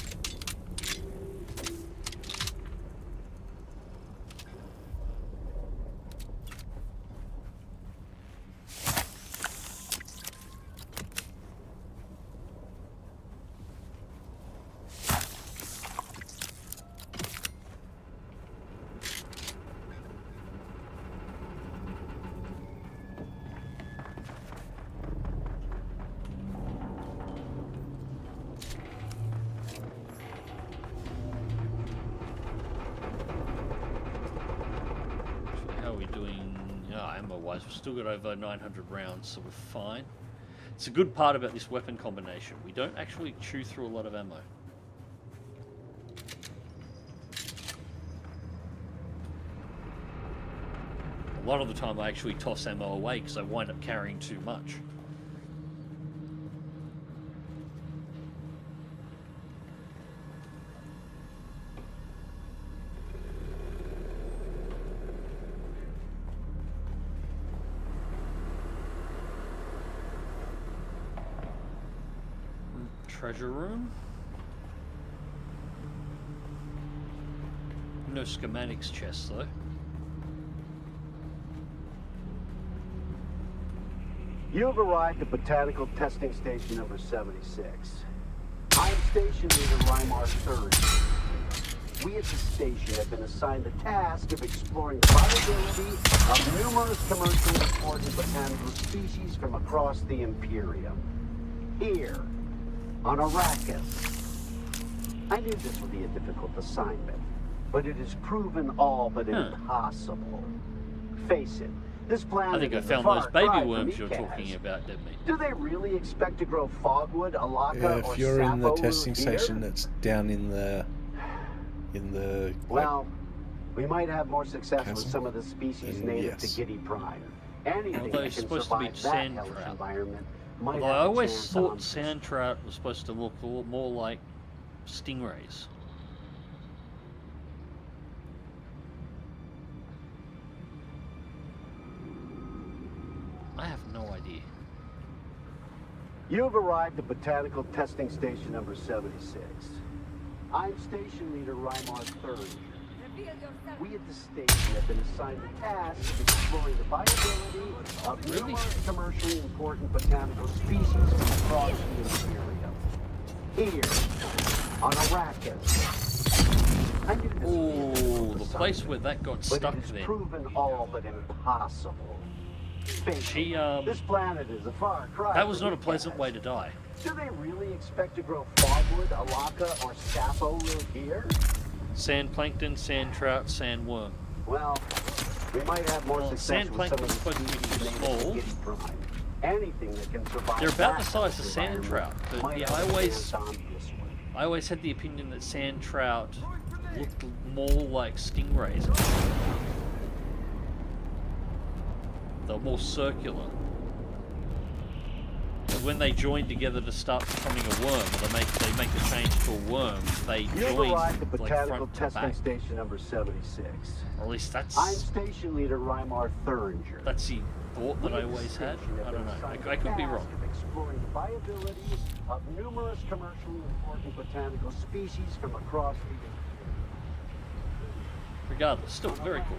Ammo-wise, we've still got over 900 rounds, so we're fine. It's a good part about this weapon combination. We don't actually chew through a lot of ammo. A lot of the time I actually toss ammo away because I wind up carrying too much. Treasure room. No schematics chests though. You've arrived at Botanical Testing Station number 76. I'm Station Leader Reimar III. We at the station have been assigned the task of exploring the viability of numerous commercially important botanical species from across the Imperium. Here, on Arrakis. I knew this would be a difficult assignment, but it has proven all but impossible. Face it, this planet I think I is found a far those baby cry worms from you're Ecaz. talking about, didn't we? Do they really expect to grow fogwood, alaka, Yeah, or if you're in the sappo testing root here? station that's down in the Well, we might have more success with castle? some of the species And native yes. to Giddy Prime. Anything Although that it's can supposed to be survive that sand hellish trout. environment might Although have I a always chance thought on sand trout was supposed to look a lot more like stingrays. I have no idea. You've arrived at Botanical Testing Station number 76. I'm Station Leader Reimar III. We at the station have been assigned the task of exploring the viability of numerous commercially important botanical species from across the Imperium. Here, on Arrakis. I knew this would be a Oh, difficult the place assignment, where that got but stuck it has then. proven all but impossible. She, This planet is a far cry. That was from not a pleasant Ecaz. way to die. Do they really expect to grow fogwood, alaka, or sappo root here? Sand plankton, sand trout, sand worm. Well, we might have more Well, success sand with some of plankton's the supposed to be species native small. to Giddy Prime. Anything that can survive. They're about that the size of harsh sand trout, environment but might yeah, have I a always- chance on this one. I always had the opinion that sand trout looked more like stingrays. They're more circular. And when they join together to start becoming a worm, or they make the change to a worm, they You've join arrived at like Botanical front to Testing back. Station number 76. Or at least I'm that's Station Leader Reimar Thuringer. the thought that I always had. I don't know. I could be wrong. Exploring the viability of numerous commercially important botanical species from across the Regardless, still very cool.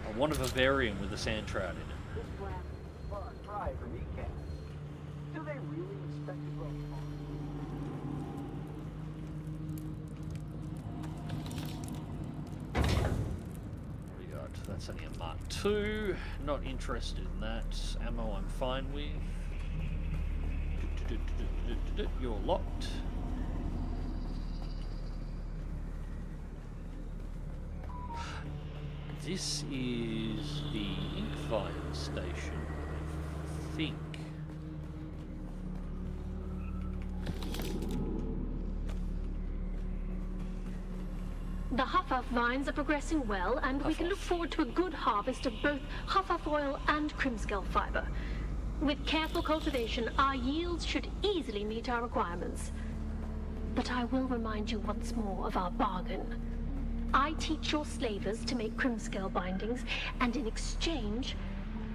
I want a vivarium with a sand trout in it. This planet is a far cry from Ecaz. Do they really expect to grow What do we got? That's only a Mark II. Not interested in that. Ammo I'm fine with. You're locked. This is the Inkfire station, I think. The Huffaf vines are progressing well, and we can look forward to a good harvest of both Huffaf oil and Crimskull fiber. With careful cultivation, our yields should easily meet our requirements. But I will remind you once more of our bargain. I teach your slavers to make Crimskull bindings, and in exchange,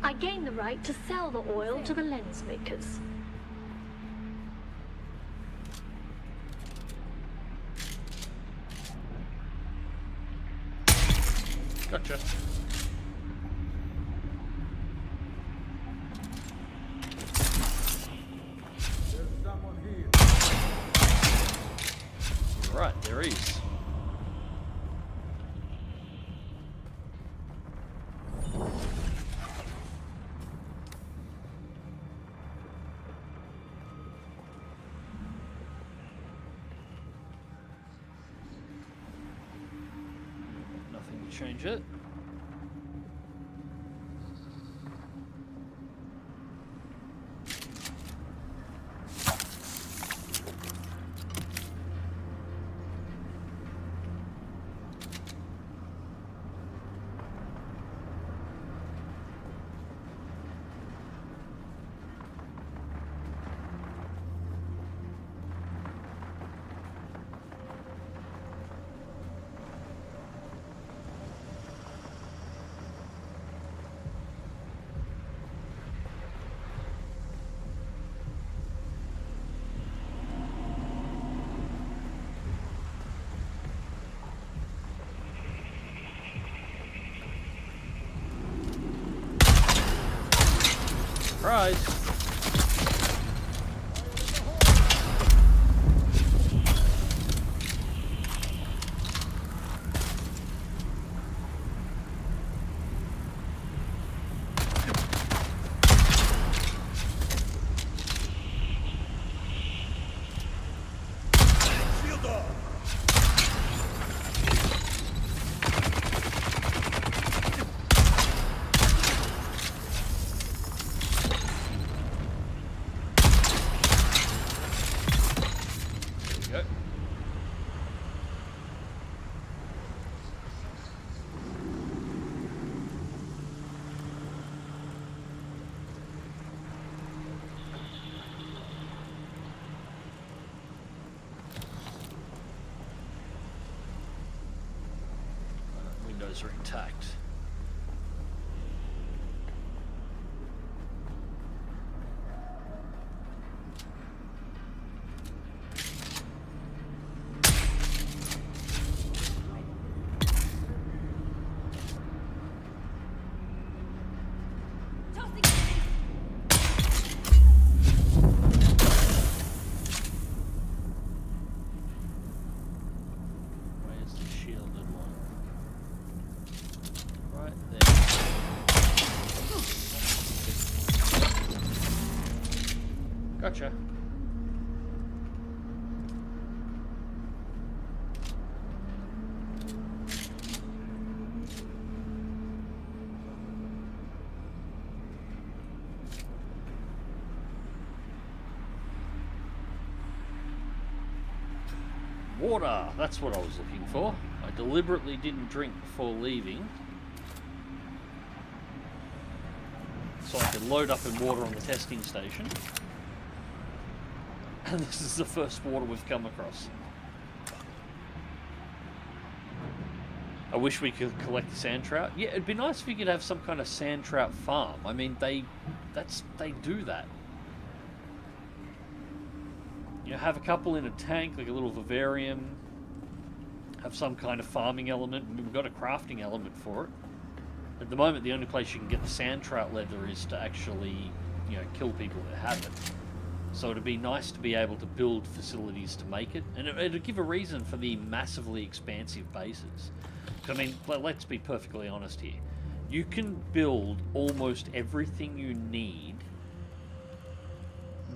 I gain the right to sell the oil to the lens makers. Gotcha. There's someone here. Right, there is. Nothing to change it. Surprise! Shield off. There we go. Windows are intact. Tossing Where's the shielded one? Right there. Gotcha. Water, that's what I was looking for. I deliberately didn't drink before leaving, so I could load up in water on the testing station. And this is the first water we've come across. I wish we could collect the sand trout. Yeah, it'd be nice if we could have some kind of sand trout farm. I mean, they do that. You know, have a couple in a tank, like a little vivarium. Have some kind of farming element. We've got a crafting element for it. At the moment, the only place you can get the sand trout leather is to actually, you know, kill people that have it. So it'd be nice to be able to build facilities to make it, and it'd give a reason for the massively expansive bases. I mean, let's be perfectly honest here. You can build almost everything you need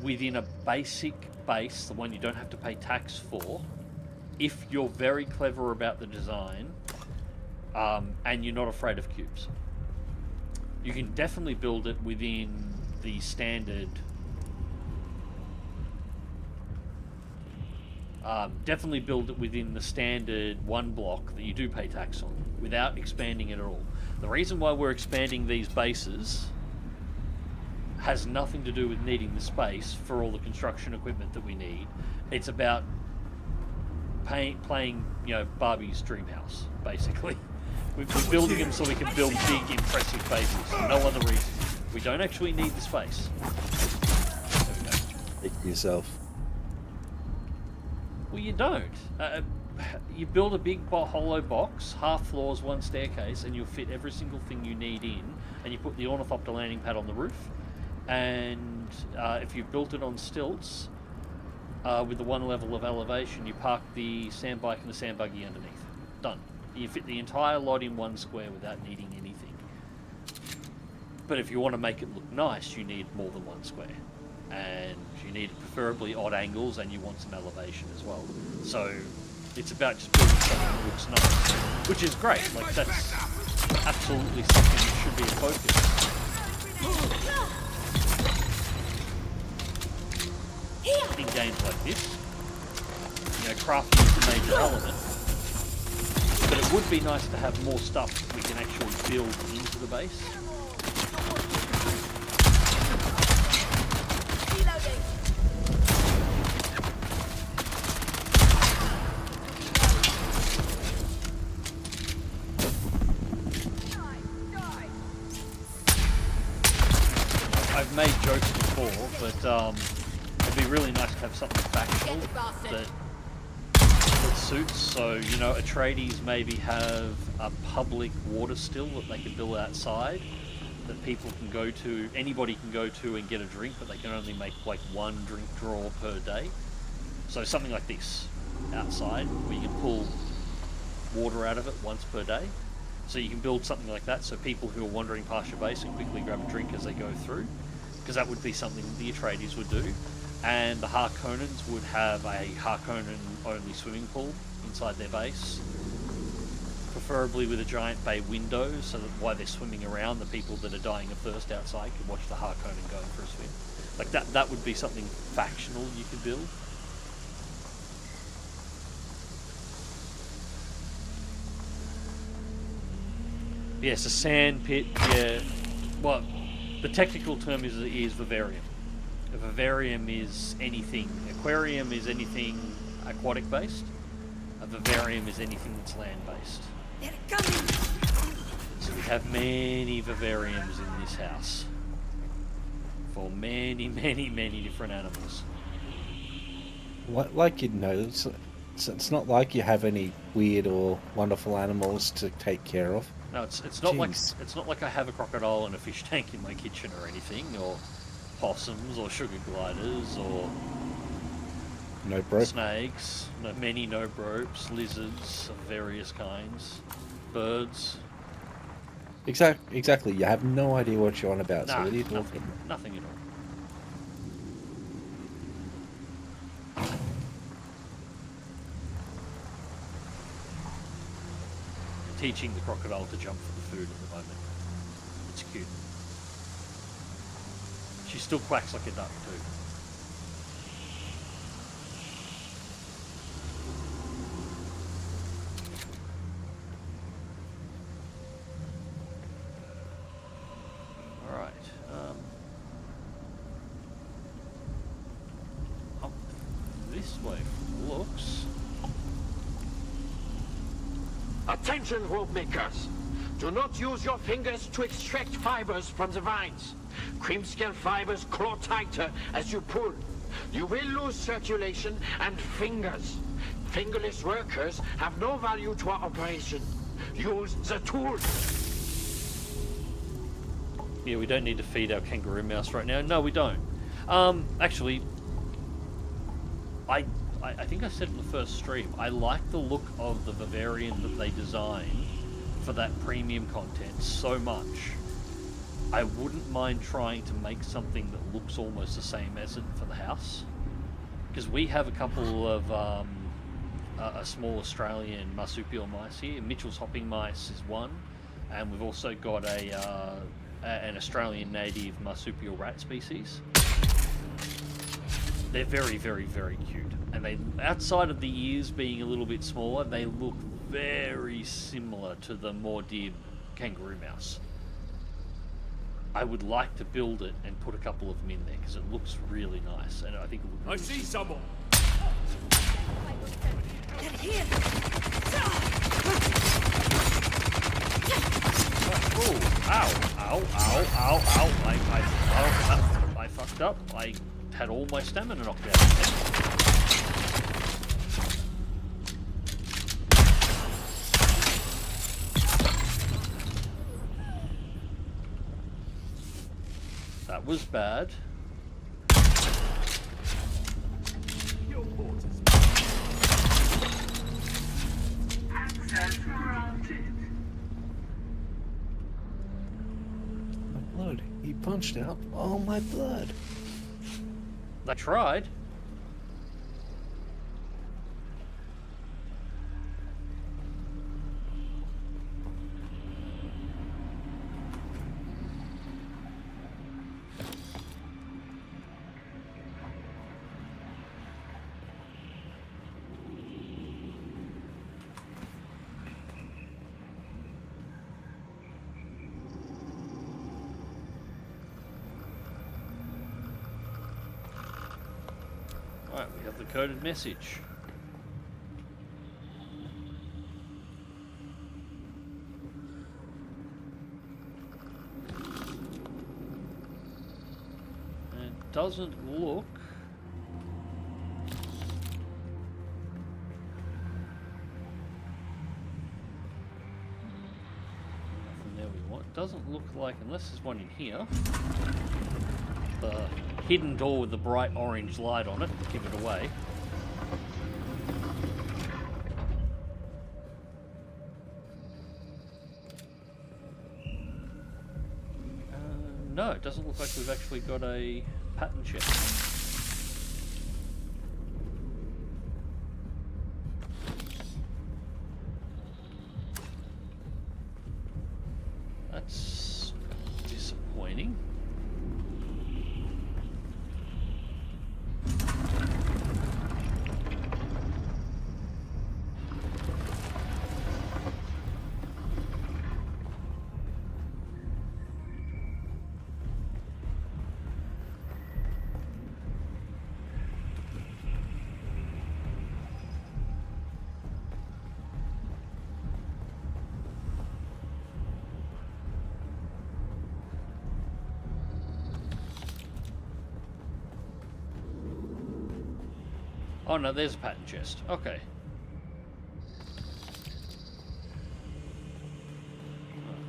within a basic base, the one you don't have to pay tax for, if you're very clever about the design, and you're not afraid of cubes. You can definitely build it within the standard Definitely build it within the standard one block that you do pay tax on, without expanding it at all. The reason why we're expanding these bases has nothing to do with needing the space for all the construction equipment that we need. It's about playing, you know, Barbie's dream house, basically. We're building them so we can build big, impressive bases. No other reason. We don't actually need the space. There we go. Think yourself. Well, you don't. You build a big hollow box, half floors, one staircase, and you'll fit every single thing you need in, and you put the ornithopter landing pad on the roof, and if you've built it on stilts, with the one level of elevation, you park the sand bike and the sand buggy underneath. Done. You fit the entire lot in one square without needing anything. But if you want to make it look nice, you need more than one square. And you need preferably odd angles, and you want some elevation as well. So it's about just building something that looks nice, which is great. Like, that's absolutely something that should be a focus. In games like this, you know, crafting is the major element. But it would be nice to have more stuff that we can actually build into the base. I've made jokes before, but it'd be really nice to have something factual that suits. So, you know, Atreides maybe have a public water still that they can build outside, that people can go to, anybody can go to and get a drink, but they can only make like one drink draw per day. So something like this outside, where you can pull water out of it once per day. So you can build something like that, so people who are wandering past your base can quickly grab a drink as they go through, because that would be something the Atreides would do. And the Harkonnens would have a Harkonnen-only swimming pool inside their base, preferably with a giant bay window, so that while they're swimming around, the people that are dying of thirst outside can watch the Harkonnen going for a swim. Like that would be something factional you could build. Yes, a sand pit, yeah. Well, the technical term is vivarium. A vivarium is anything. Aquarium is anything aquatic based. A vivarium is anything that's land based. They're coming. So we have many vivariums in this house for many, many, many different animals. Like, you know, it's not like you have any weird or wonderful animals to take care of. No, it's not like I have a crocodile and a fish tank in my kitchen or anything, or possums or sugar gliders or snakes, many no-bropes, lizards of various kinds, birds. Exactly. You have no idea what you're on about. Nah, so what are you talking? Nothing at all. Teaching the crocodile to jump for the food at the moment. It's cute. She still quacks like a duck too. Alright. Up this way from the looks. Attention, rope makers! Do not use your fingers to extract fibers from the vines. Cream-scale fibers claw tighter as you pull. You will lose circulation and fingers. Fingerless workers have no value to our operation. Use the tool. Yeah, we don't need to feed our kangaroo mouse right now. No, we don't. Actually, I think I said in the first stream, I like the look of the vivarium that they designed for that premium content so much. I wouldn't mind trying to make something that looks almost the same as it for the house. Because we have a couple of a small Australian marsupial mice here. Mitchell's hopping mice is one, and we've also got an Australian native marsupial rat species. They're very, very, very cute. And they, outside of the ears being a little bit smaller, they look very similar to the more deer kangaroo mouse. I would like to build it and put a couple of them in there because it looks really nice, and I think it would. I see someone. Get here. Oh! Ow! Ow! Ow! Ow! Ow! I fucked up. I had all my stamina knocked out. That was bad. My blood. He punched out all my blood. I tried. Alright, we have the coded message. And it doesn't look... Nothing there we want. It doesn't look like, unless there's one in here, the hidden door with the bright orange light on it to give it away. No, it doesn't look like we've actually got a pattern check. That's disappointing. Oh no, there's a pattern chest. Okay.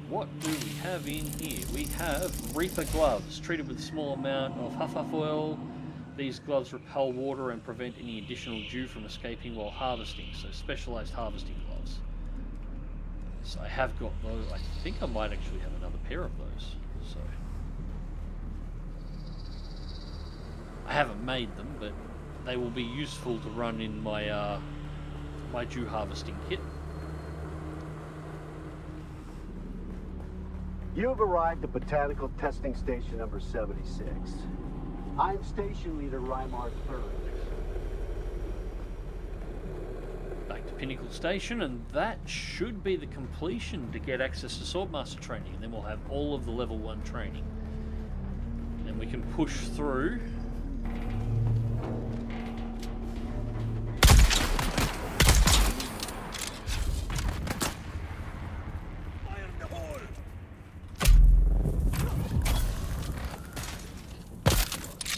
What do we have in here? We have Reaper gloves, treated with a small amount of HoTaS oil. These gloves repel water and prevent any additional dew from escaping while harvesting, so specialized harvesting gloves. So I have got those. I think I might actually have another pair of those. So I haven't made them, but they will be useful to run in my my dew harvesting kit. You've arrived at Botanical Testing Station number 76. I'm Station Leader Rymar III. Back to Pinnacle Station, and that should be the completion to get access to Swordmaster training, and then we'll have all of the level 1 training. And we can push through.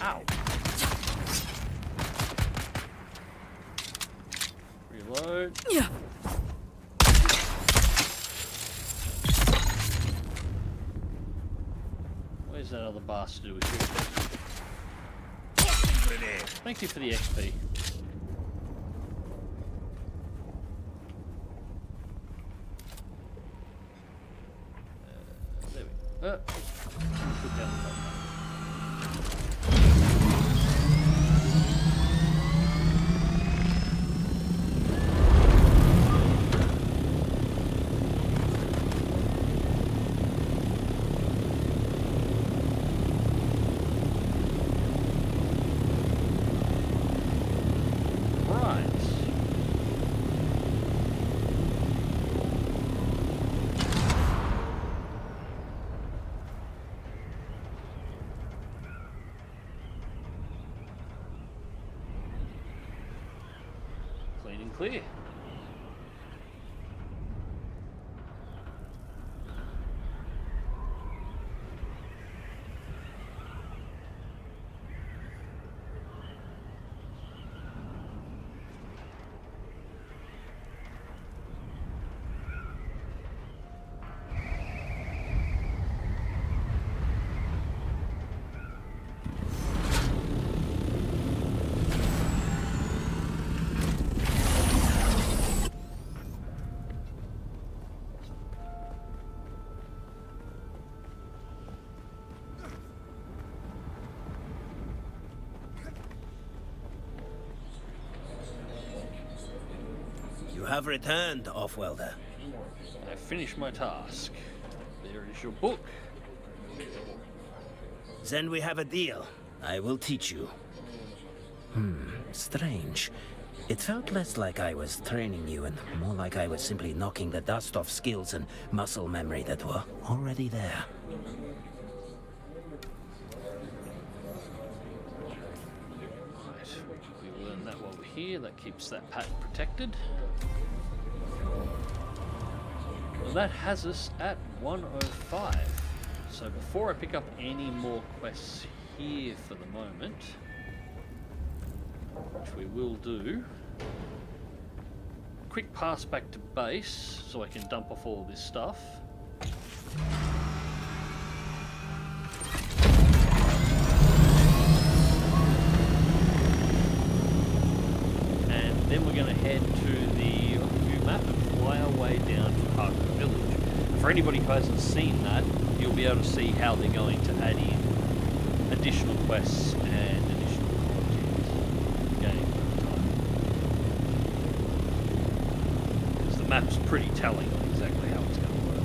Ow. Reload. Yeah. Where's that other bastard who was shooting? Thank you for the XP. There we go. Put down the phone. Clean and clear. You have returned, Off-Welder. I finished my task. There is your book. Then we have a deal. I will teach you. Strange. It felt less like I was training you and more like I was simply knocking the dust off skills and muscle memory that were already there. Right, we learn that while we're here. That keeps that pattern protected. Well, that has us at 105. So before I pick up any more quests here for the moment, which we will do, quick pass back to base so I can dump off all of this stuff. And then we're going to head to the overview map and fly our way down to Parker Village. For anybody who hasn't seen that, you'll be able to see how they're going to add in additional quests and additional content game over time. Because the map's pretty telling on exactly how it's going to work.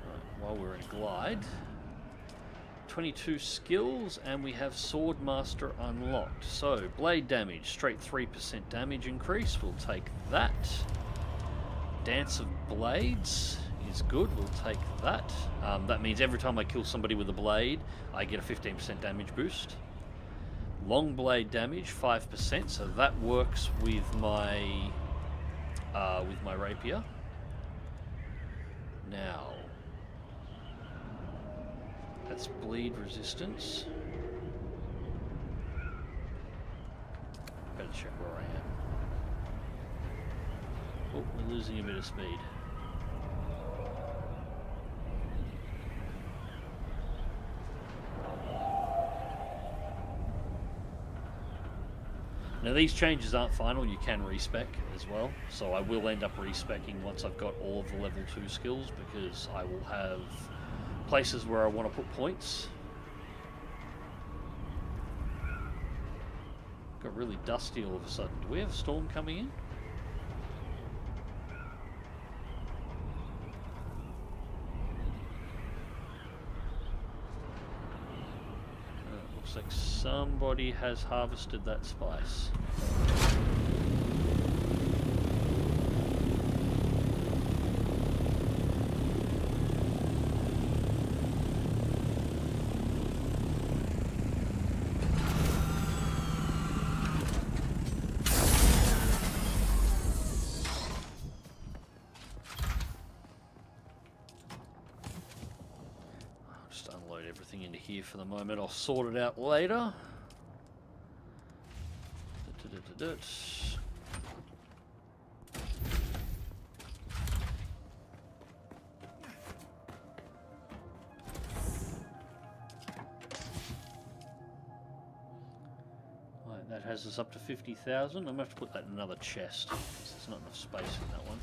Right, while we're in glide, 22 skills, and we have Swordmaster unlocked. So, blade damage, straight 3% damage increase, we'll take that. Dance of Blades is good, we'll take that. That means every time I kill somebody with a blade, I get a 15% damage boost. Long blade damage, 5%, so that works with my rapier. Now, that's bleed resistance. Better check where I am. Oh, we're losing a bit of speed. Now these changes aren't final, you can respec as well. So I will end up respecing once I've got all of the level 2 skills, because I will have places where I want to put points. Got really dusty all of a sudden. Do we have a storm coming in? Looks like somebody has harvested that spice. Into here for the moment. I'll sort it out later. Right, that has us up to 50,000. I'm going to have to put that in another chest, because there's not enough space in that one.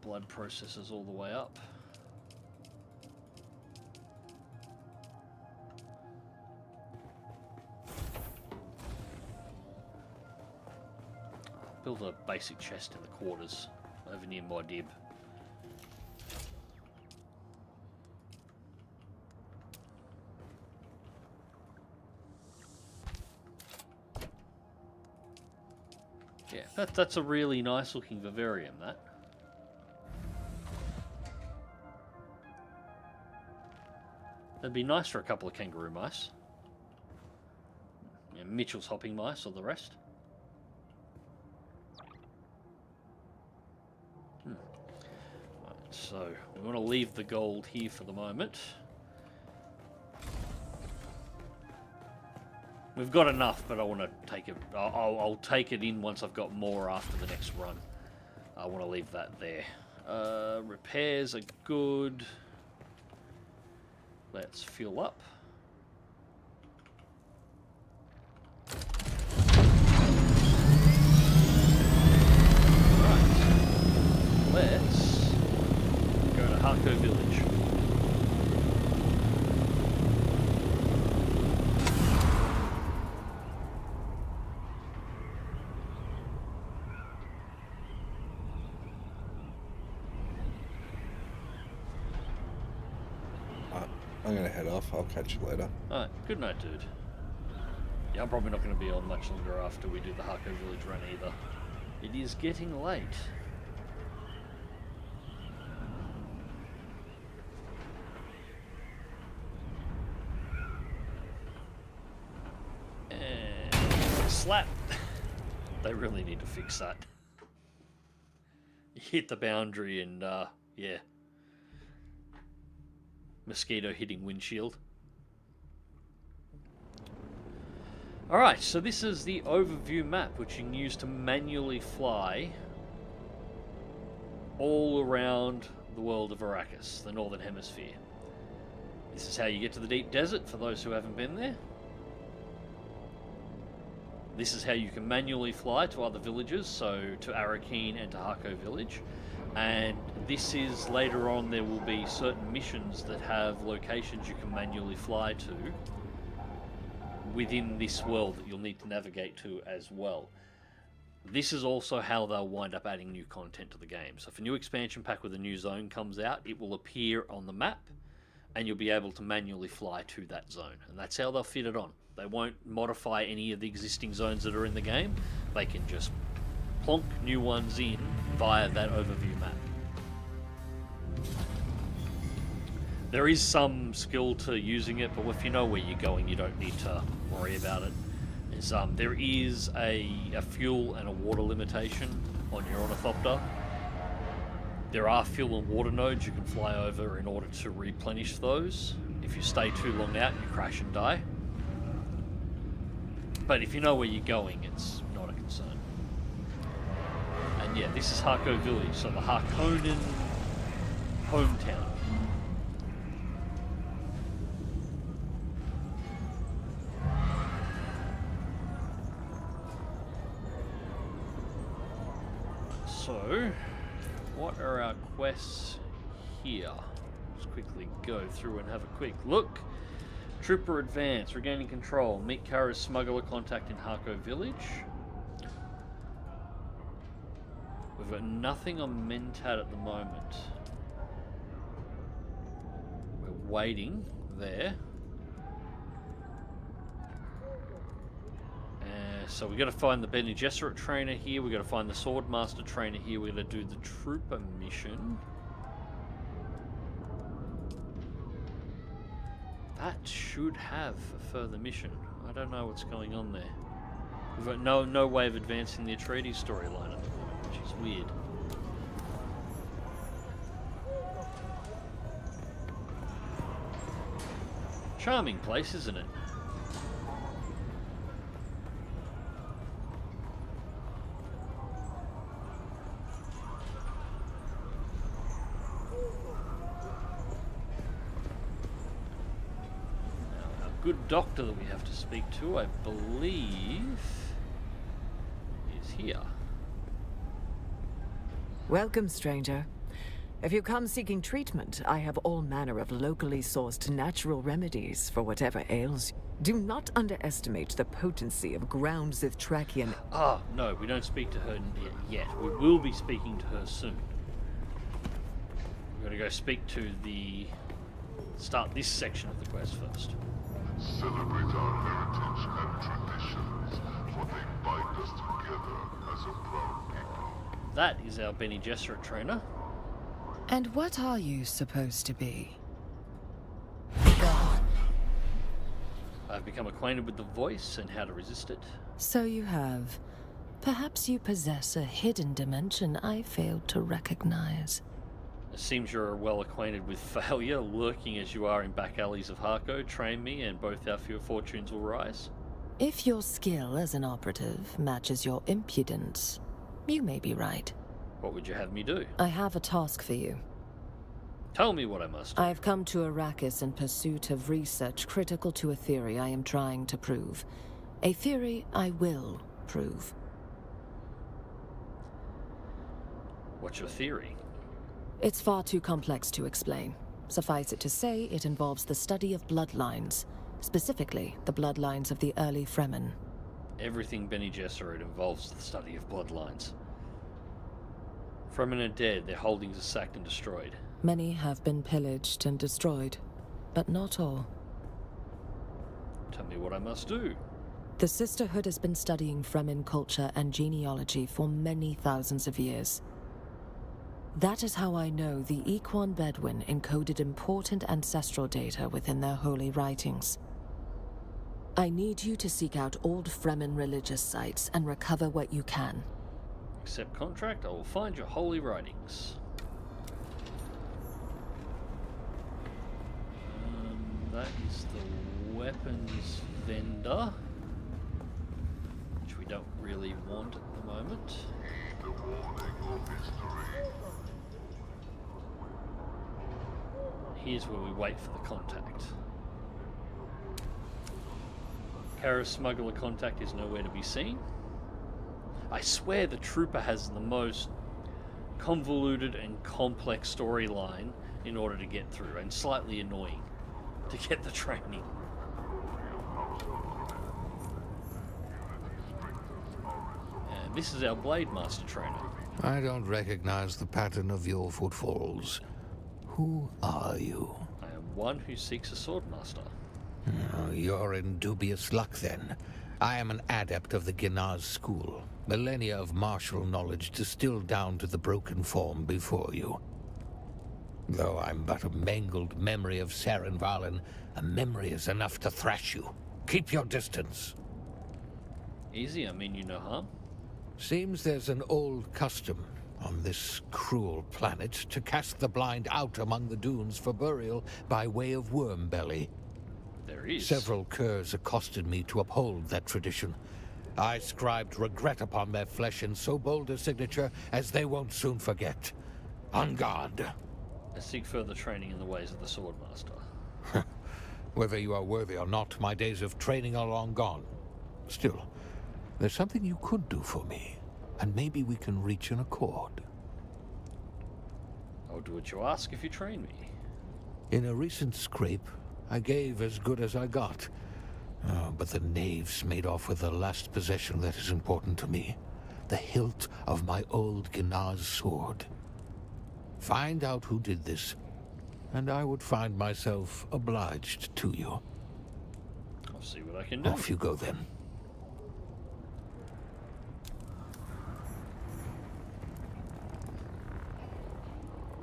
Blood processes all the way up. Build a basic chest in the quarters over near my dib. Yeah, that's a really nice looking vivarium, that. That'd be nice for a couple of kangaroo mice. Yeah, Mitchell's hopping mice or the rest. Right, so we want to leave the gold here for the moment. We've got enough, but I want to take it. I'll take it in once I've got more after the next run. I want to leave that there. Repairs are good. Let's fuel up. Right. Let's go to Harco Village. I'm going to head off. I'll catch you later. Alright, good night, dude. Yeah, I'm probably not going to be on much longer after we do the Harco Village run either. It is getting late. And slap! They really need to fix that. You hit the boundary and, yeah. Mosquito hitting windshield. Alright, so this is the overview map, which you can use to manually fly all around the world of Arrakis, the Northern Hemisphere. This is how you get to the deep desert, for those who haven't been there. This is how you can manually fly to other villages, so to Arrakeen and to Harco Village. And this is, later on, there will be certain missions that have locations you can manually fly to within this world that you'll need to navigate to as well. This is also how they'll wind up adding new content to the game. So if a new expansion pack with a new zone comes out, it will appear on the map and you'll be able to manually fly to that zone. And that's how they'll fit it on. They won't modify any of the existing zones that are in the game. They can just plonk new ones in via that overview map. There is some skill to using it, but if you know where you're going, you don't need to worry about it. There is a fuel and a water limitation on your ornithopter. There are fuel and water nodes you can fly over in order to replenish those. If you stay too long out, you crash and die. But if you know where you're going, it's not a concern. And yeah, this is Harco Village, so the Harkonnen hometown. So, what are our quests here? Let's quickly go through and have a quick look. Trooper advance, regaining control, meet Kara's smuggler contact in Harco Village. We've got nothing on Mentat at the moment. We're waiting there. So we got to find the Bene Gesserit trainer here. We got to find the Swordmaster trainer here. We're going to do the Trooper mission. That should have a further mission. I don't know what's going on there. We've got no way of advancing the Atreides storyline at the moment, which is weird. Charming place, isn't it? Good doctor that we have to speak to, I believe, is here. Welcome, stranger. If you come seeking treatment, I have all manner of locally sourced natural remedies for whatever ails you. Do not underestimate the potency of ground Zithtrakian. Ah, no, we don't speak to her yet. We will be speaking to her soon. We're going to go speak to start this section of the quest first. Celebrate our heritage and traditions, for they bind us together as a proud people. That is our Bene Gesserit trainer. And what are you supposed to be? Gone. I've become acquainted with the voice and how to resist it. So you have. Perhaps you possess a hidden dimension I failed to recognize. It seems you're well acquainted with failure, lurking as you are in back alleys of Harco. Train me and both our fortunes will rise. If your skill as an operative matches your impudence, you may be right. What would you have me do? I have a task for you. Tell me what I must do. I've come to Arrakis in pursuit of research critical to a theory I am trying to prove. A theory I will prove. What's your theory? It's far too complex to explain. Suffice it to say, it involves the study of bloodlines, specifically the bloodlines of the early Fremen. Everything Bene Gesserit involves the study of bloodlines. Fremen are dead, their holdings are sacked and destroyed. Many have been pillaged and destroyed, but not all. Tell me what I must do. The Sisterhood has been studying Fremen culture and genealogy for many thousands of years. That is how I know the Equan Bedouin encoded important ancestral data within their holy writings. I need you to seek out old Fremen religious sites and recover what you can. Accept contract, I will find your holy writings. That is the weapons vendor, which we don't really want at the moment. Here's where we wait for the contact. Kara smuggler contact is nowhere to be seen. I swear the trooper has the most convoluted and complex storyline in order to get through, and slightly annoying to get the training. And this is our Blade Master trainer. I don't recognize the pattern of your footfalls. Who are you? I am one who seeks a swordmaster. Oh, you're in dubious luck then. I am an adept of the Ginaz school. Millennia of martial knowledge distilled down to the broken form before you. Though I'm but a mangled memory of Saren Valen, a memory is enough to thrash you. Keep your distance. Easy, I mean you no harm. Seems there's an old custom on this cruel planet to cast the blind out among the dunes for burial by way of worm belly. There is. Several curs accosted me to uphold that tradition. I scribed regret upon their flesh in so bold a signature as they won't soon forget. On guard. I seek further training in the ways of the swordmaster. Whether you are worthy or not, my days of training are long gone. Still, there's something you could do for me, and maybe we can reach an accord. I'll do what you ask if you train me. In a recent scrape, I gave as good as I got. But the knaves made off with the last possession that is important to me. The hilt of my old Ginaz sword. Find out who did this, and I would find myself obliged to you. I'll see what I can do. Off you go then.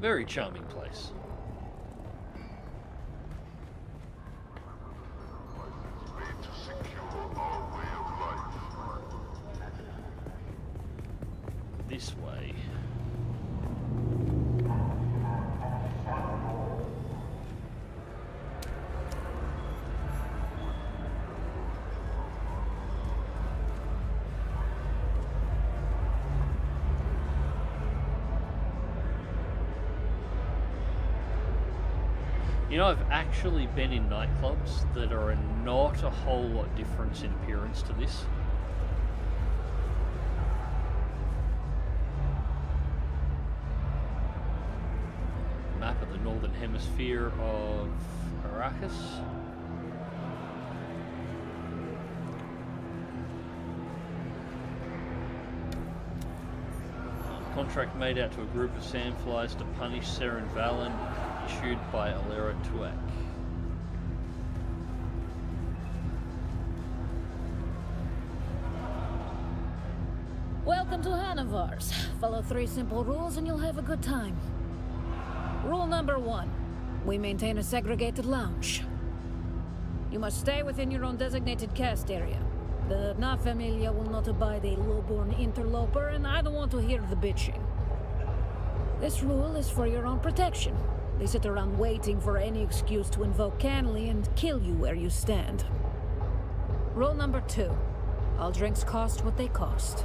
Very charming place. This way. You know, I've actually been in nightclubs that are not a whole lot different in appearance to this. Map of the northern hemisphere of Arrakis. Contract made out to a group of sandflies to punish Saren Valen, issued by Alera Tuak. Welcome to Hannivar's. Follow 3 simple rules and you'll have a good time. Rule number 1. We maintain a segregated lounge. You must stay within your own designated cast area. The Na Familia will not abide a low-born interloper, and I don't want to hear the bitching. This rule is for your own protection. They sit around waiting for any excuse to invoke Canley and kill you where you stand. Rule number 2. All drinks cost what they cost.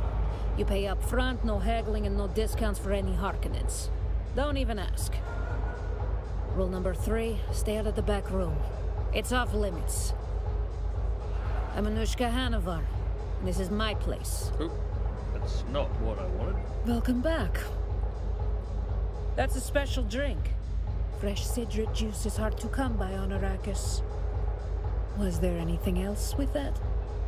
You pay up front, no haggling, and no discounts for any Harkonnens. Don't even ask. Rule number 3, stay out of the back room. It's off limits. I'm Anushka Hanovar, and this is my place. Oop, that's not what I wanted. Welcome back. That's a special drink. Fresh Sidrit juice is hard to come by on Arrakis. Was there anything else with that?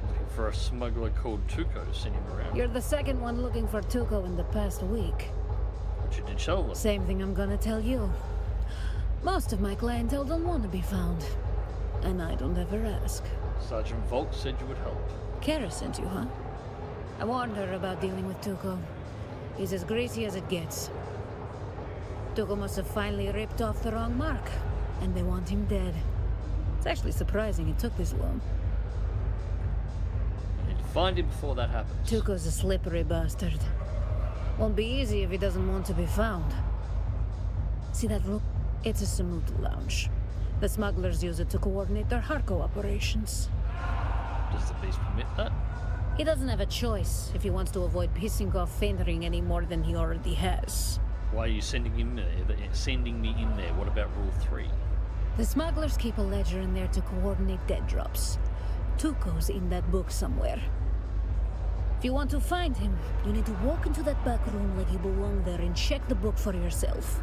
Looking for a smuggler called Tuco to send him around. You're the second one looking for Tuco in the past week. But you did show them. Same thing I'm gonna tell you. Most of my clientele don't want to be found. And I don't ever ask. Sergeant Volk said you would help. Kara sent you, huh? I warned her about dealing with Tuco. He's as greasy as it gets. Tuco must have finally ripped off the wrong mark, and they want him dead. It's actually surprising it took this long. You need to find him before that happens. Tuco's a slippery bastard. Won't be easy if he doesn't want to be found. See that room? It's a Samuta lounge. The smugglers use it to coordinate their Harko operations. Does the beast permit that? He doesn't have a choice if he wants to avoid pissing off Fenring any more than he already has. Why are you sending him there? Sending me in there? What about Rule 3? The smugglers keep a ledger in there to coordinate dead drops. Tuco's in that book somewhere. If you want to find him, you need to walk into that back room like you belong there and check the book for yourself.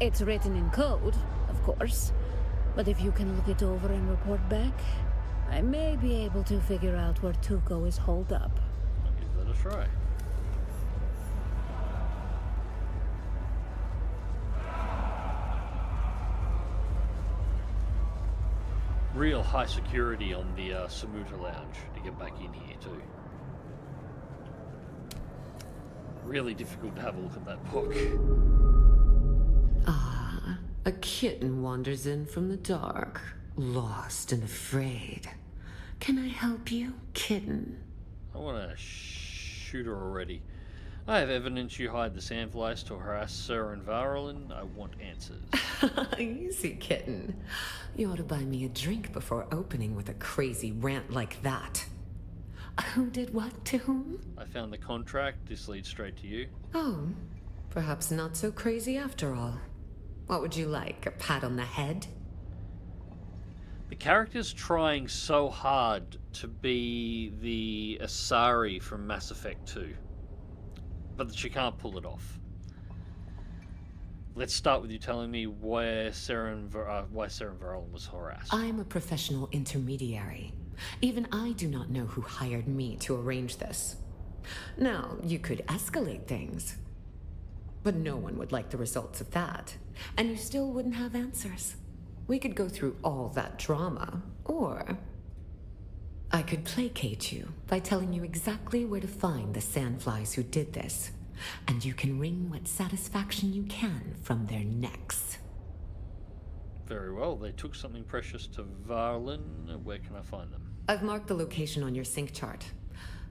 It's written in code, of course, but if you can look it over and report back, I may be able to figure out where Tuco is holed up. I'll give that a try. Real high security on the Samuta lounge to get back in here too. Really difficult to have a look at that book. Ah, a kitten wanders in from the dark, lost and afraid. Can I help you, kitten? I want to shoot her already. I have evidence you hide the sandflies to harass Sir and Varolin. I want answers. Easy, kitten. You ought to buy me a drink before opening with a crazy rant like that. Who did what to whom? I found the contract. This leads straight to you. Oh, perhaps not so crazy after all. What would you like, a pat on the head? The character's trying so hard to be the Asari from Mass Effect 2. But she can't pull it off. Let's start with you telling me why Sarah and Varolin was harassed. I'm a professional intermediary. Even I do not know who hired me to arrange this. Now, you could escalate things, but no one would like the results of that, and you still wouldn't have answers. We could go through all that drama, or I could placate you by telling you exactly where to find the sandflies who did this, and you can wring what satisfaction you can from their necks. Very well. They took something precious to Varlin. Where can I find them? I've marked the location on your sync chart.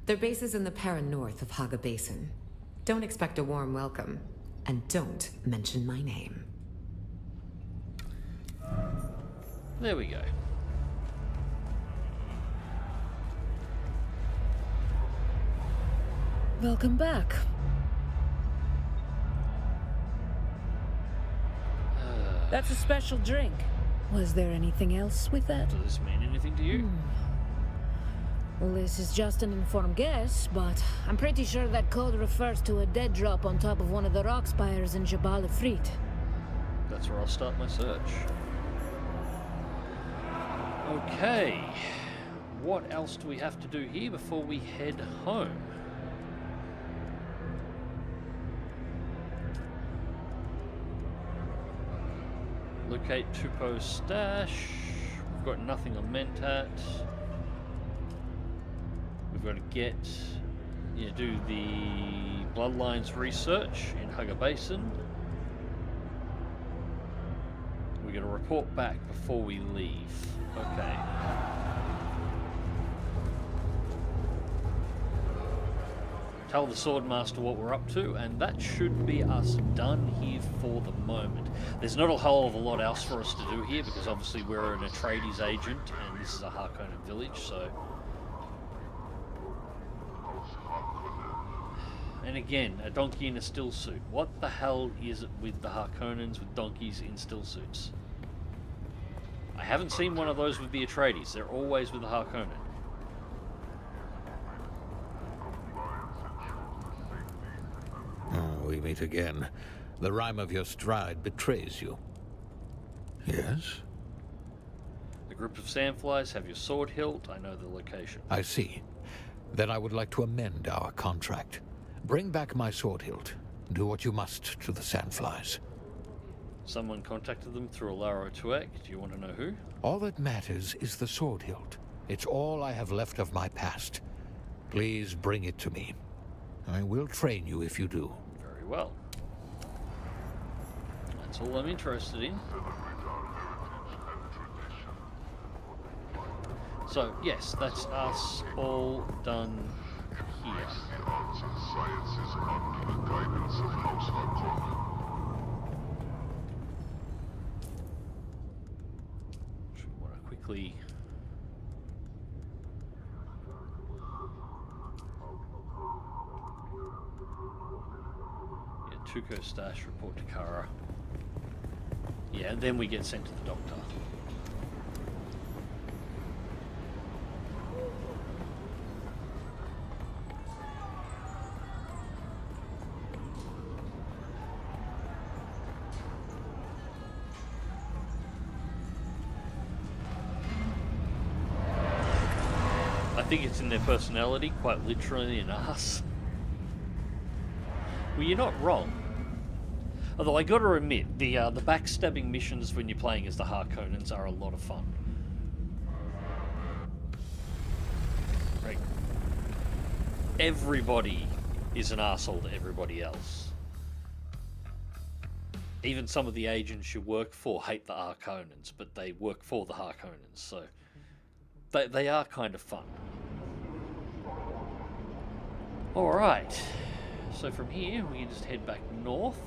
Their base is in the Para north of Haga Basin. Don't expect a warm welcome, and don't mention my name. There we go. Welcome back. That's a special drink. Was there anything else with that? Does this mean anything to you? Well, this is just an informed guess, but I'm pretty sure that code refers to a dead drop on top of one of the rock spires in Jabal Ifrit. That's where I'll start my search. Okay. What else do we have to do here before we head home? Locate Tupo's stash. We've got nothing on Mentat. We've got to do the Bloodlines research in Haga Basin. We've got to report back before we leave. Okay. Tell the Swordmaster what we're up to, and that should be us done here for the moment. There's not a whole of a lot else for us to do here, because obviously we're an Atreides agent, and this is a Harkonnen village, so... And again, a donkey in a still suit. What the hell is it with the Harkonnens with donkeys in still suits? I haven't seen one of those with the Atreides. They're always with the Harkonnen. Oh, we meet again. The rhyme of your stride betrays you. Yes? The group of sandflies have your sword hilt. I know the location. I see. Then I would like to amend our contract. Bring back my sword hilt. Do what you must to the sandflies. Someone contacted them through Alaro Tuek. Do you want to know who? All that matters is the sword hilt. It's all I have left of my past. Please bring it to me. I will train you if you do. Very well. That's all I'm interested in. So, yes, that's us all done here. Arts and sciences under the guidance of House Harkonnen. Should want to quickly... Tuco Stash, report to Kara. Yeah, and then we get sent to the doctor. I think it's in their personality, quite literally in us. Well, you're not wrong. Although I gotta admit, the backstabbing missions when you're playing as the Harkonnens are a lot of fun. Right. Everybody is an arsehole to everybody else. Even some of the agents you work for hate the Harkonnens, but they work for the Harkonnens, so they are kind of fun. Alright. So from here, we can just head back north.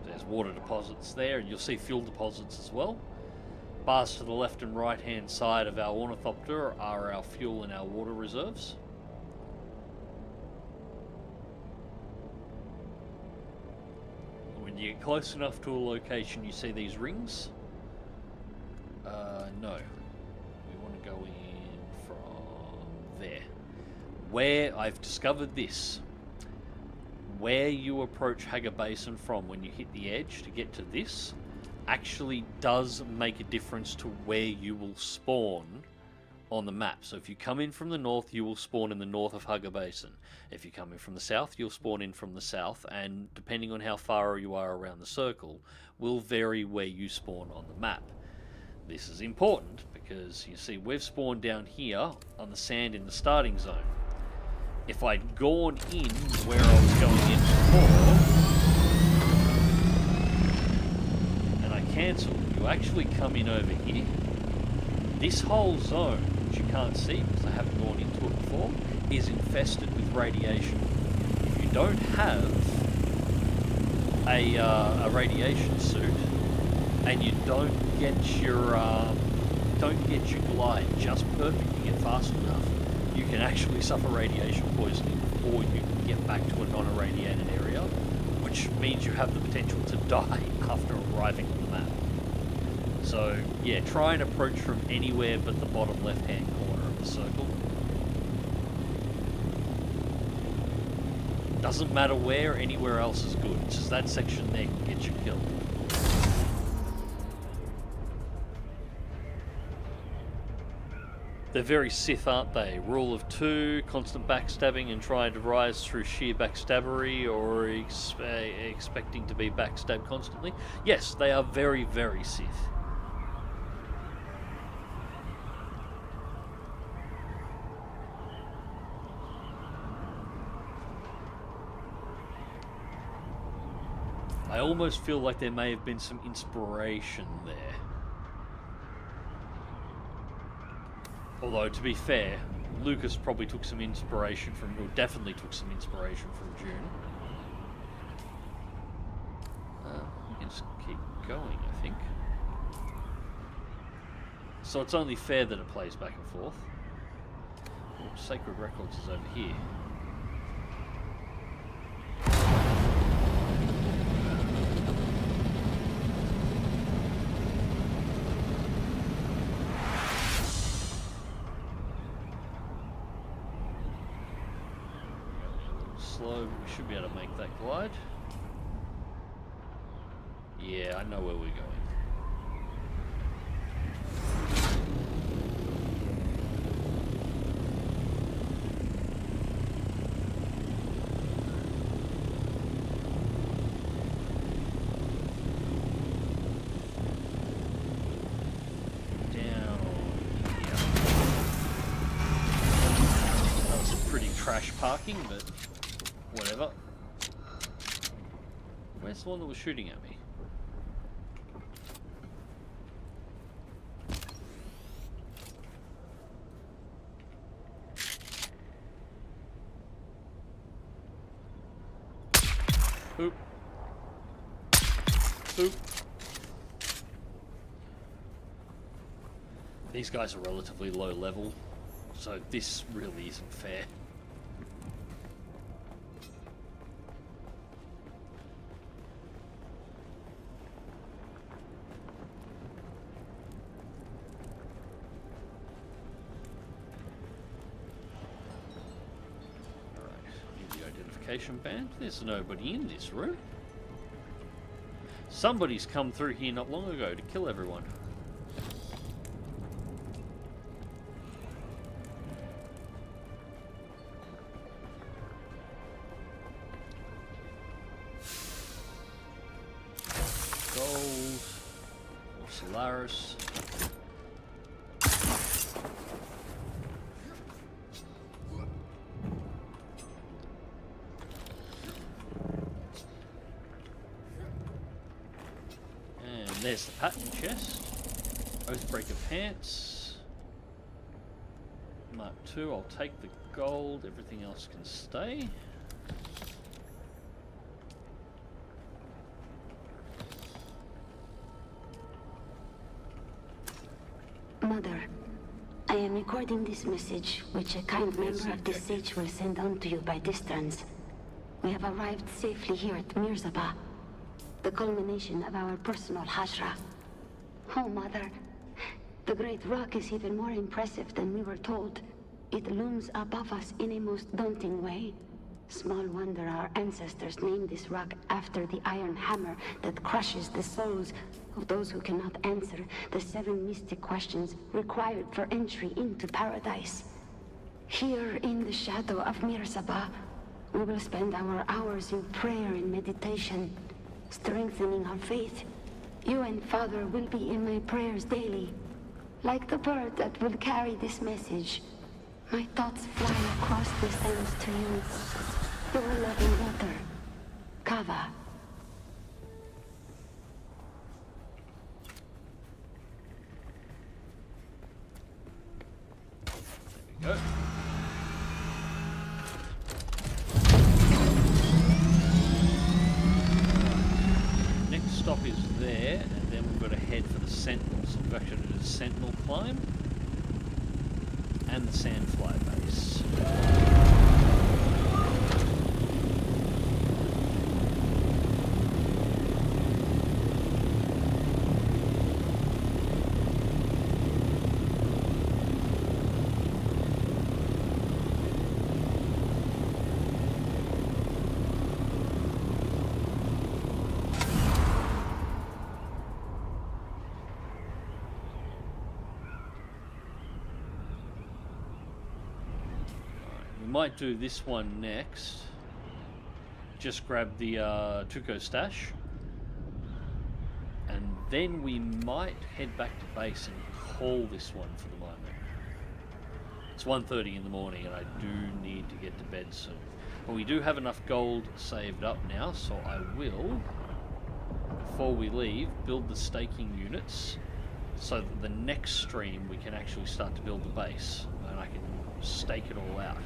There's water deposits there, and you'll see fuel deposits as well. Bars to the left and right hand side of our ornithopter are our fuel and our water reserves. When you get close enough to a location, you see these rings. No. We want to go in from there. Where I've discovered this, where you approach Haga Basin from when you hit the edge to get to this actually does make a difference to where you will spawn on the map. So if you come in from the north, you will spawn in the north of Haga Basin. If you come in from the south, you'll spawn in from the south, and depending on how far you are around the circle will vary where you spawn on the map. This is important because you see we've spawned down here on the sand in the starting zone. If I'd gone in where I was going in before, and I cancelled, you actually come in over here. This whole zone, which you can't see because I haven't gone into it before, is infested with radiation. If you don't have a radiation suit, and you don't get your glide just perfect to get fast enough, you can actually suffer radiation poisoning before you can get back to a non-irradiated area, which means you have the potential to die after arriving on the map. So yeah, try and approach from anywhere but the bottom left-hand corner of the circle. Doesn't matter where, anywhere else is good. It's just that section there can get you killed. They're very Sith, aren't they? Rule of two, constant backstabbing and trying to rise through sheer backstabbery or expecting to be backstabbed constantly. Yes, they are very, very Sith. I almost feel like there may have been some inspiration there. Although, to be fair, Lucas probably took some inspiration from, or definitely took some inspiration from Dune. We can just keep going, I think. So it's only fair that it plays back and forth. Oh, Sacred Records is over here. Slow, we should be able to make that glide. Yeah, I know where we're going. Parking, but whatever. Where's the one that was shooting at me? Oop. Oop. These guys are relatively low level, so this really isn't fair. Band. There's nobody in this room. Somebody's come through here not long ago to kill everyone. Gold. Or Solaris. There's the pattern chest. Oathbreaker pants. Mark II, I'll take the gold, everything else can stay. Mother, I am recording this message, which a kind member of the Sage will send on to you by distance. We have arrived safely here at Mirzabah, the culmination of our personal hajra. Oh, Mother, the great rock is even more impressive than we were told. It looms above us in a most daunting way. Small wonder our ancestors named this rock after the iron hammer that crushes the souls of those who cannot answer the 7 mystic questions required for entry into paradise. Here in the shadow of Mirzabah, we will spend our hours in prayer and meditation, strengthening our faith. You and Father will be in my prayers daily. Like the bird that will carry this message, my thoughts fly across the sands to you. Your loving daughter, Kava. There we go. Next stop is there, and then we've got to head for the Sentinel. So we've actually did a Sentinel climb and the Sandfly base. Might do this one next. Just grab the Tuco stash, and then we might head back to base and call this one for the moment. It's 1:30 in the morning, and I do need to get to bed soon. But we do have enough gold saved up now, so I will before we leave, build the staking units so that the next stream we can actually start to build the base and I can stake it all out.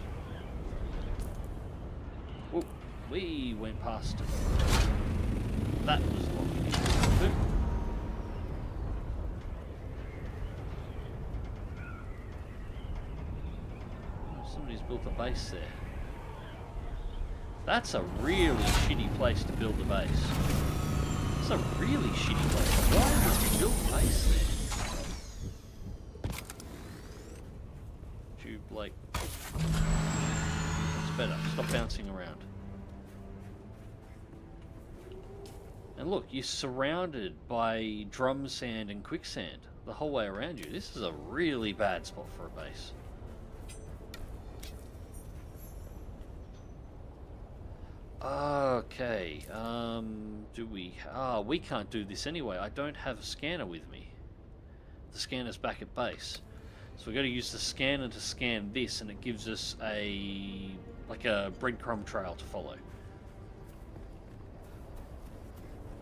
Whoop, we went past it. That was what we needed to do. Oh, somebody's built a base there. That's a really shitty place to build a base. It's a really shitty place. Why would you build a base there? Tube, like... It's better. Stop bouncing around. And look, you're surrounded by drum sand and quicksand the whole way around you. This is a really bad spot for a base. Okay, do we... we can't do this anyway. I don't have a scanner with me. The scanner's back at base. So we've got to use the scanner to scan this, and it gives us a... like a breadcrumb trail to follow.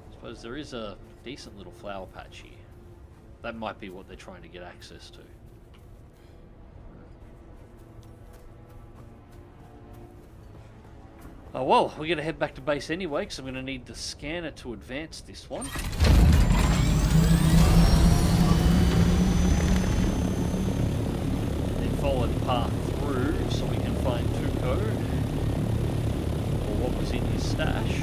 I suppose there is a decent little flower patch here. That might be what they're trying to get access to. Oh well, we're going to head back to base anyway, because I'm going to need the scanner to advance this one. Then follow the path through so we can find Tuco, or what was in his stash.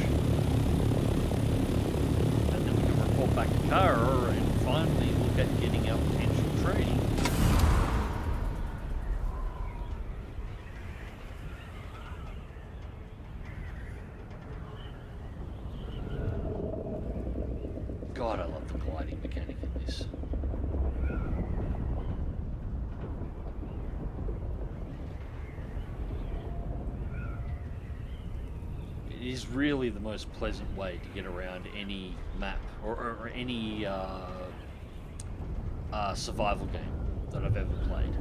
And then we can report back to Kara and finally look at getting our potential trading. God, I love the gliding mechanic in this. It is really the most pleasant way to get around any map or any survival game that I've ever played.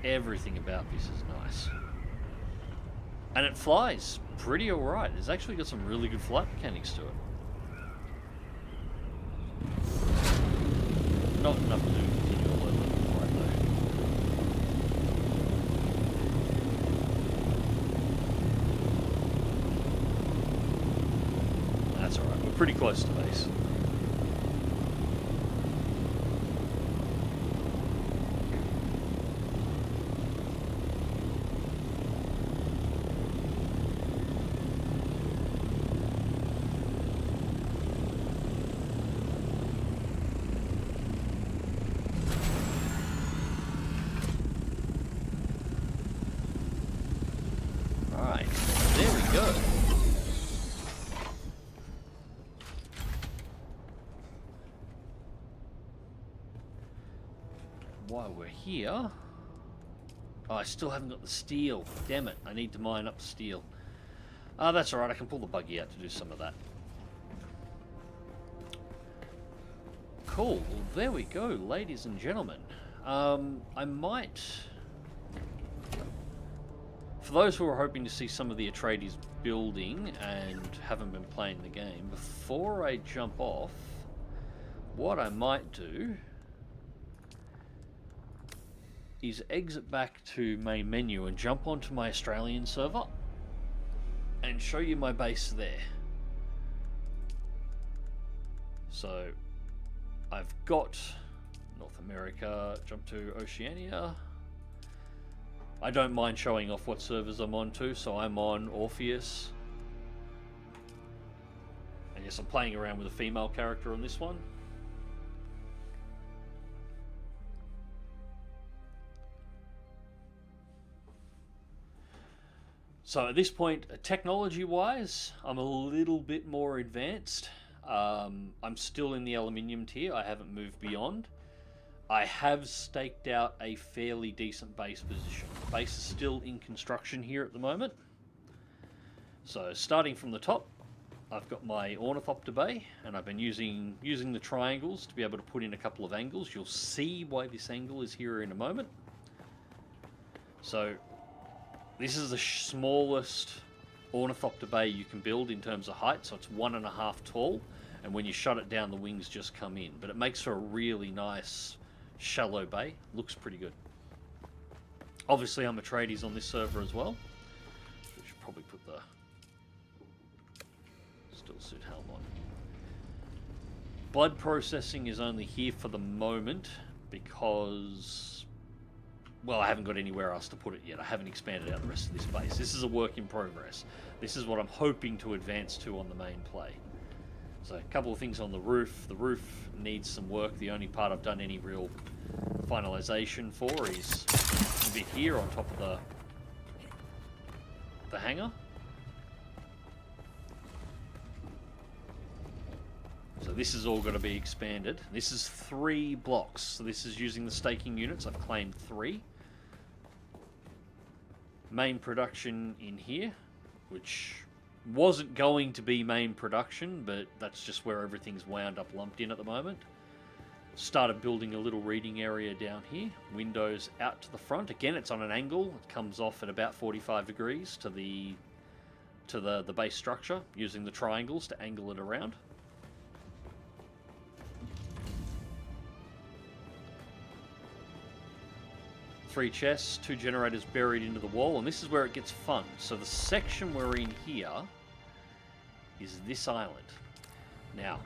Everything about this is nice. And it flies pretty alright. It's actually got some really good flight mechanics to it. Not enough to do continual level flight though. That's alright, we're pretty close to base. While we're here... Oh, I still haven't got the steel. Damn it, I need to mine up the steel. That's alright, I can pull the buggy out to do some of that. Cool, well there we go, ladies and gentlemen. I might... For those who are hoping to see some of the Atreides building and haven't been playing the game, before I jump off, what I might do is exit back to main menu and jump onto my Australian server and show you my base there. So I've got North America, jump to Oceania. I don't mind showing off what servers I'm on to, so I'm on Orpheus. And yes, I'm playing around with a female character on this one. So at this point, technology-wise, I'm a little bit more advanced. I'm still in the aluminium tier. I haven't moved beyond. I have staked out a fairly decent base position. The base is still in construction here at the moment. So starting from the top, I've got my ornithopter bay, and I've been using the triangles to be able to put in a couple of angles. You'll see why this angle is here in a moment. So this is the smallest ornithopter bay you can build in terms of height, so it's 1.5 tall, and when you shut it down the wings just come in, but it makes for a really nice shallow bay. Looks pretty good. Obviously I'm a tradies on this server as well. We should probably put the still suit helm on. Blood processing is only here for the moment because, well, I haven't got anywhere else to put it yet. I haven't expanded out the rest of this base. This is a work in progress. This is what I'm hoping to advance to on the main play. So a couple of things on the roof. The roof needs some work. The only part I've done any real finalization for is a bit here on top of the hangar. So this is all going to be expanded. This is 3 blocks. So this is using the staking units. I've claimed 3. Main production in here, which wasn't going to be main production, but that's just where everything's wound up lumped in at the moment. Started building a little reading area down here. Windows out to the front. Again, it's on an angle. It comes off at about 45 degrees to the base structure, using the triangles to angle it around. Three chests, 2 generators buried into the wall, and this is where it gets fun. So the section we're in here is this island. Now,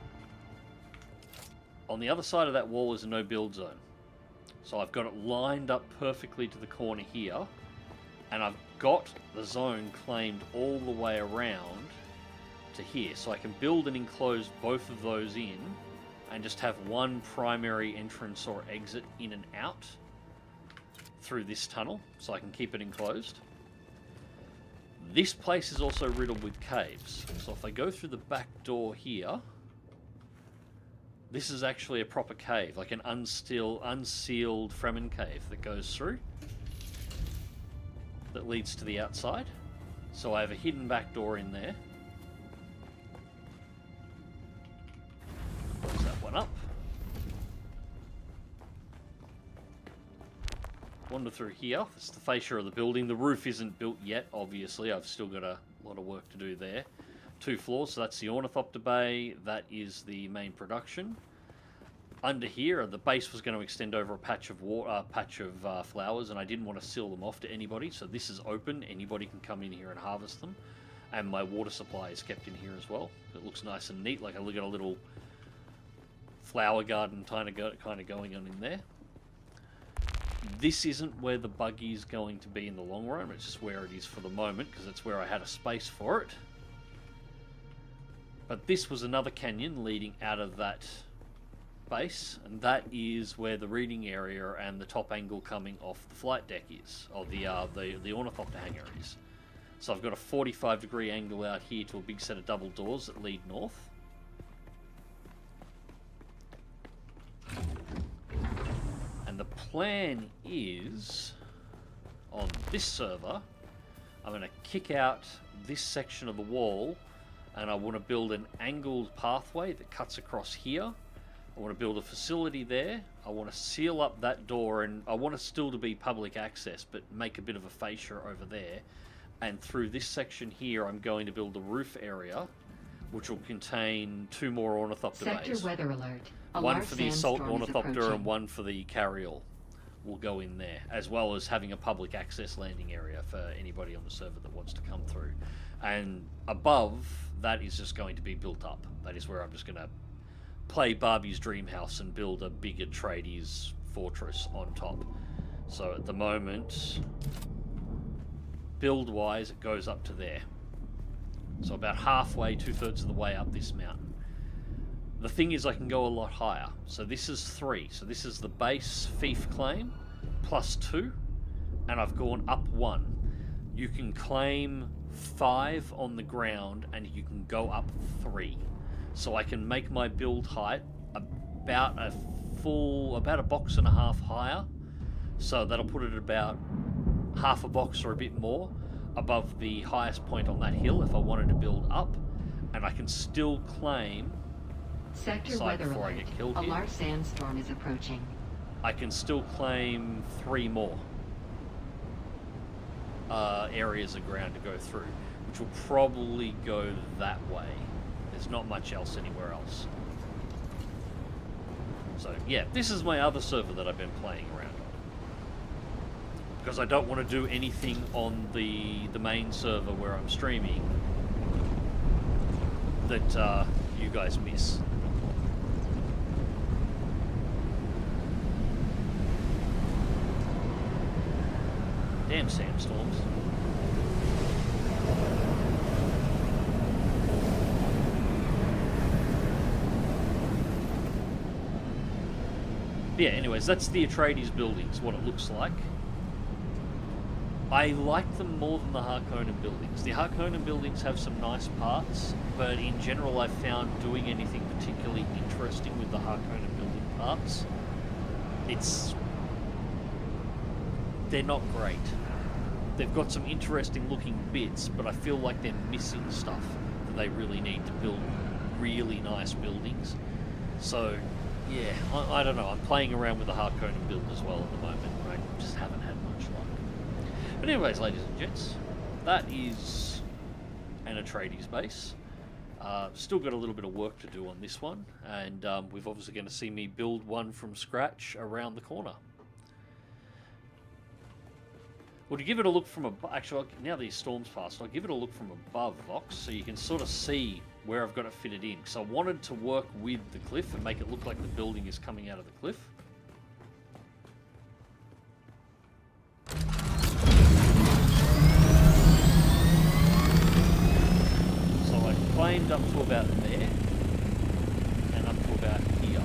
on the other side of that wall is a no build zone. So I've got it lined up perfectly to the corner here, and I've got the zone claimed all the way around to here. So I can build and enclose both of those in and just have one primary entrance or exit in and out through this tunnel, so I can keep it enclosed. This place is also riddled with caves, so if I go through the back door here, this is actually a proper cave, like an unsealed Fremen cave that goes through, that leads to the outside. So I have a hidden back door in there. Close that one up. Wander through here. It's the fascia of the building. The roof isn't built yet, obviously. I've still got a lot of work to do there. 2 floors, so that's the ornithopter bay. That is the main production. Under here, the base was going to extend over a patch of flowers, and I didn't want to seal them off to anybody, so this is open. Anybody can come in here and harvest them. And my water supply is kept in here as well. It looks nice and neat, like I look at a little flower garden kind of going on in there. This isn't where the buggy is going to be in the long run, it's just where it is for the moment, because it's where I had a space for it. But this was another canyon leading out of that base, and that is where the reading area and the top angle coming off the flight deck is, or the ornithopter hangar is. So I've got a 45-degree angle out here to a big set of double doors that lead north. And the plan is, on this server, I'm going to kick out this section of the wall, and I want to build an angled pathway that cuts across here. I want to build a facility there. I want to seal up that door, and I want it still to be public access, but make a bit of a fascia over there. And through this section here, I'm going to build a roof area, which will contain 2 more ornithopter bays. Sector weather alert. One for the assault ornithopter and one for the carryall will go in there, as well as having a public access landing area for anybody on the server that wants to come through. And above, that is just going to be built up. That is where I'm just going to play Barbie's dream house and build a bigger tradies fortress on top. So at the moment, build-wise, it goes up to there. So about halfway, 2/3 of the way up this mountain. The thing is, I can go a lot higher. So this is 3. So this is the base fief claim, plus 2, and I've gone up 1. You can claim 5 on the ground, and you can go up 3. So I can make my build height about a box and a half higher. So that'll put it at about half a box or a bit more above the highest point on that hill if I wanted to build up. And I can still claim... Sector weather before I alert. get killed A here. large sandstorm is approaching. I can still claim 3 more areas of ground to go through, which will probably go that way. There's not much else anywhere else. So yeah, this is my other server that I've been playing around on. Because I don't want to do anything on the main server where I'm streaming that you guys miss. Damn sandstorms. Yeah, anyways, that's the Atreides buildings, what it looks like. I like them more than the Harkonnen buildings. The Harkonnen buildings have some nice parts, but in general I've found doing anything particularly interesting with the Harkonnen building parts, they're not great. They've got some interesting looking bits, but I feel like they're missing stuff that they really need to build really nice buildings. So, yeah, I don't know. I'm playing around with the Harkonnen build as well at the moment. I just haven't had much luck. But anyways, ladies and gents, that is an Atreides base. Still got a little bit of work to do on this one, and we've obviously going to see me build one from scratch around the corner. Well, to give it a look from above, actually, now these storms passed, I'll give it a look from above, Vox, so you can sort of see where I've got it fitted in. So I wanted to work with the cliff and make it look like the building is coming out of the cliff. So I claimed up to about there, and up to about here.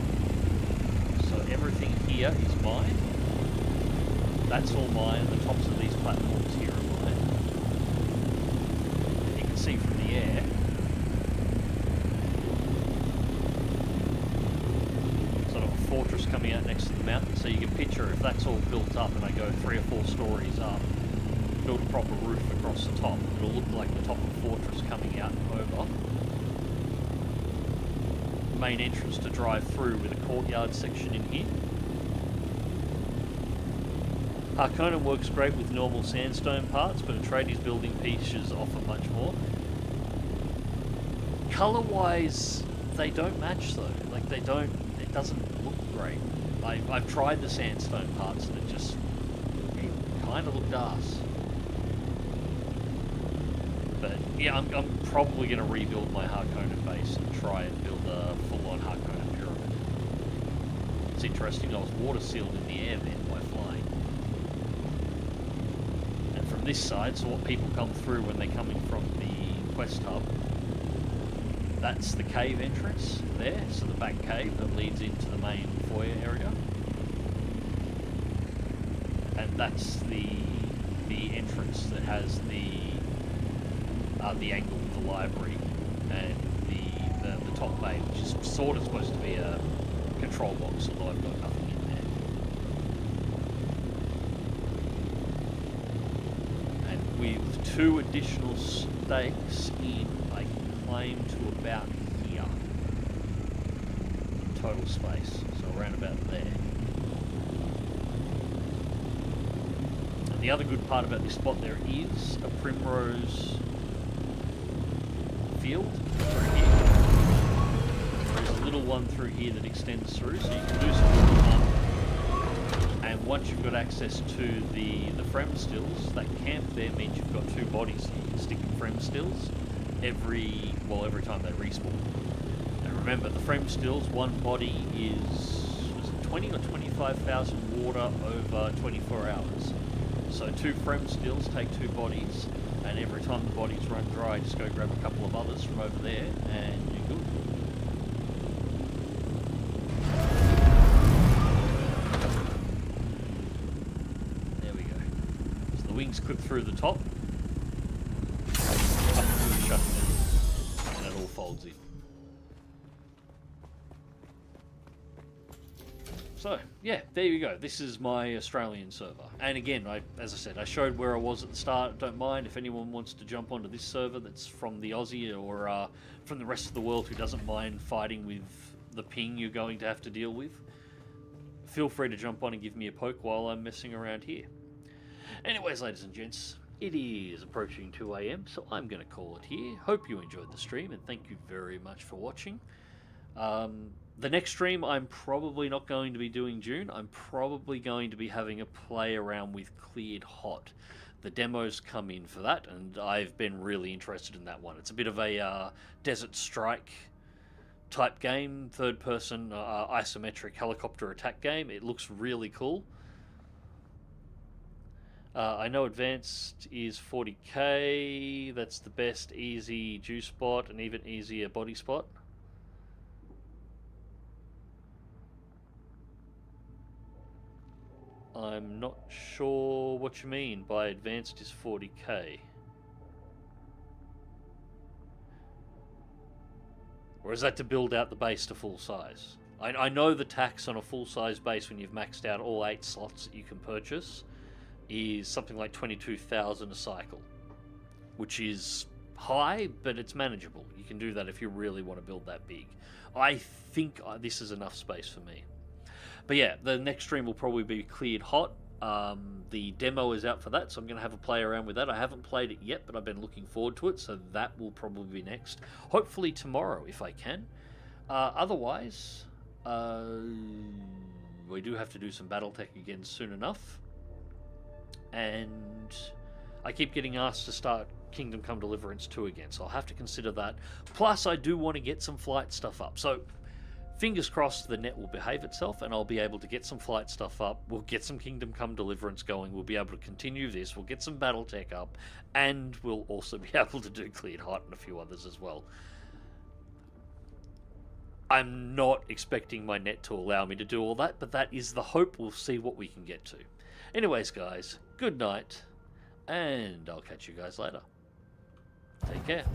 So everything here is mine. That's all mine. The tops of these platforms here are mine. You can see from the air. Sort of a fortress coming out next to the mountain. So you can picture if that's all built up and I go 3 or 4 stories up, build a proper roof across the top, it'll look like the top of a fortress coming out over. Main entrance to drive through with a courtyard section in here. Harkonnen works great with normal sandstone parts, but Atreides building pieces offer much more. Colour-wise, they don't match though. Like they don't, it doesn't look great. I've tried the sandstone parts and it kind of looked arse. But yeah, I'm probably going to rebuild my Harkonnen base and try and build a full-on Harkonnen pyramid. It's interesting, I was water sealed in the air then by flying. This side, so what people come through when they're coming from the quest hub, that's the cave entrance there, so the back cave that leads into the main foyer area, and that's the entrance that has the angle of the library and the top bay, which is sort of supposed to be a control box, although I've got nothing in there. With 2 additional stakes in, I can claim to about here in total space, so around about there. And the other good part about this spot, there is a primrose field through here. There's a little one through here that extends through, so you can do some good fun. And once you've got access to the frem stills, that camp there means you've got 2 bodies that you can stick in frem stills every time they respawn. And remember, the frem stills, one body was it 20 or 25,000 water over 24 hours. So 2 frem stills take 2 bodies, and every time the bodies run dry, just go grab a couple of others from over there, and you're good. Wings clip through the top, up to the shut, and it all folds in. So, yeah, there you go. This is my Australian server. And again, as I said, I showed where I was at the start. Don't mind if anyone wants to jump onto this server that's from the Aussie or from the rest of the world who doesn't mind fighting with the ping you're going to have to deal with. Feel free to jump on and give me a poke while I'm messing around here. Anyways, ladies and gents, it is approaching 2 AM, so I'm going to call it here. Hope you enjoyed the stream, and thank you very much for watching. The next stream, I'm probably not going to be doing Dune. I'm probably going to be having a play around with Cleared Hot. The demos come in for that, and I've been really interested in that one. It's a bit of a Desert Strike type game, third-person isometric helicopter attack game. It looks really cool. I know Advanced is 40k. That's the best easy juice spot and even easier body spot. I'm not sure what you mean by Advanced is 40k. Or is that to build out the base to full size? I know the tax on a full size base when you've maxed out all 8 slots that you can purchase is something like 22,000 a cycle, which is high, but it's manageable. You can do that if you really want to build that big. I think this is enough space for me. But yeah, the next stream will probably be Cleared Hot. The demo is out for that, so I'm going to have a play around with that. I haven't played it yet, but I've been looking forward to it, so that will probably be next. Hopefully tomorrow, if I can. Otherwise, we do have to do some Battletech again soon enough. And I keep getting asked to start Kingdom Come Deliverance 2 again, so I'll have to consider that. Plus, I do want to get some flight stuff up. So, fingers crossed the net will behave itself and I'll be able to get some flight stuff up. We'll get some Kingdom Come Deliverance going. We'll be able to continue this. We'll get some Battletech up. And we'll also be able to do Cleared Hot and a few others as well. I'm not expecting my net to allow me to do all that, but that is the hope. We'll see what we can get to. Anyways, guys, good night, and I'll catch you guys later. Take care.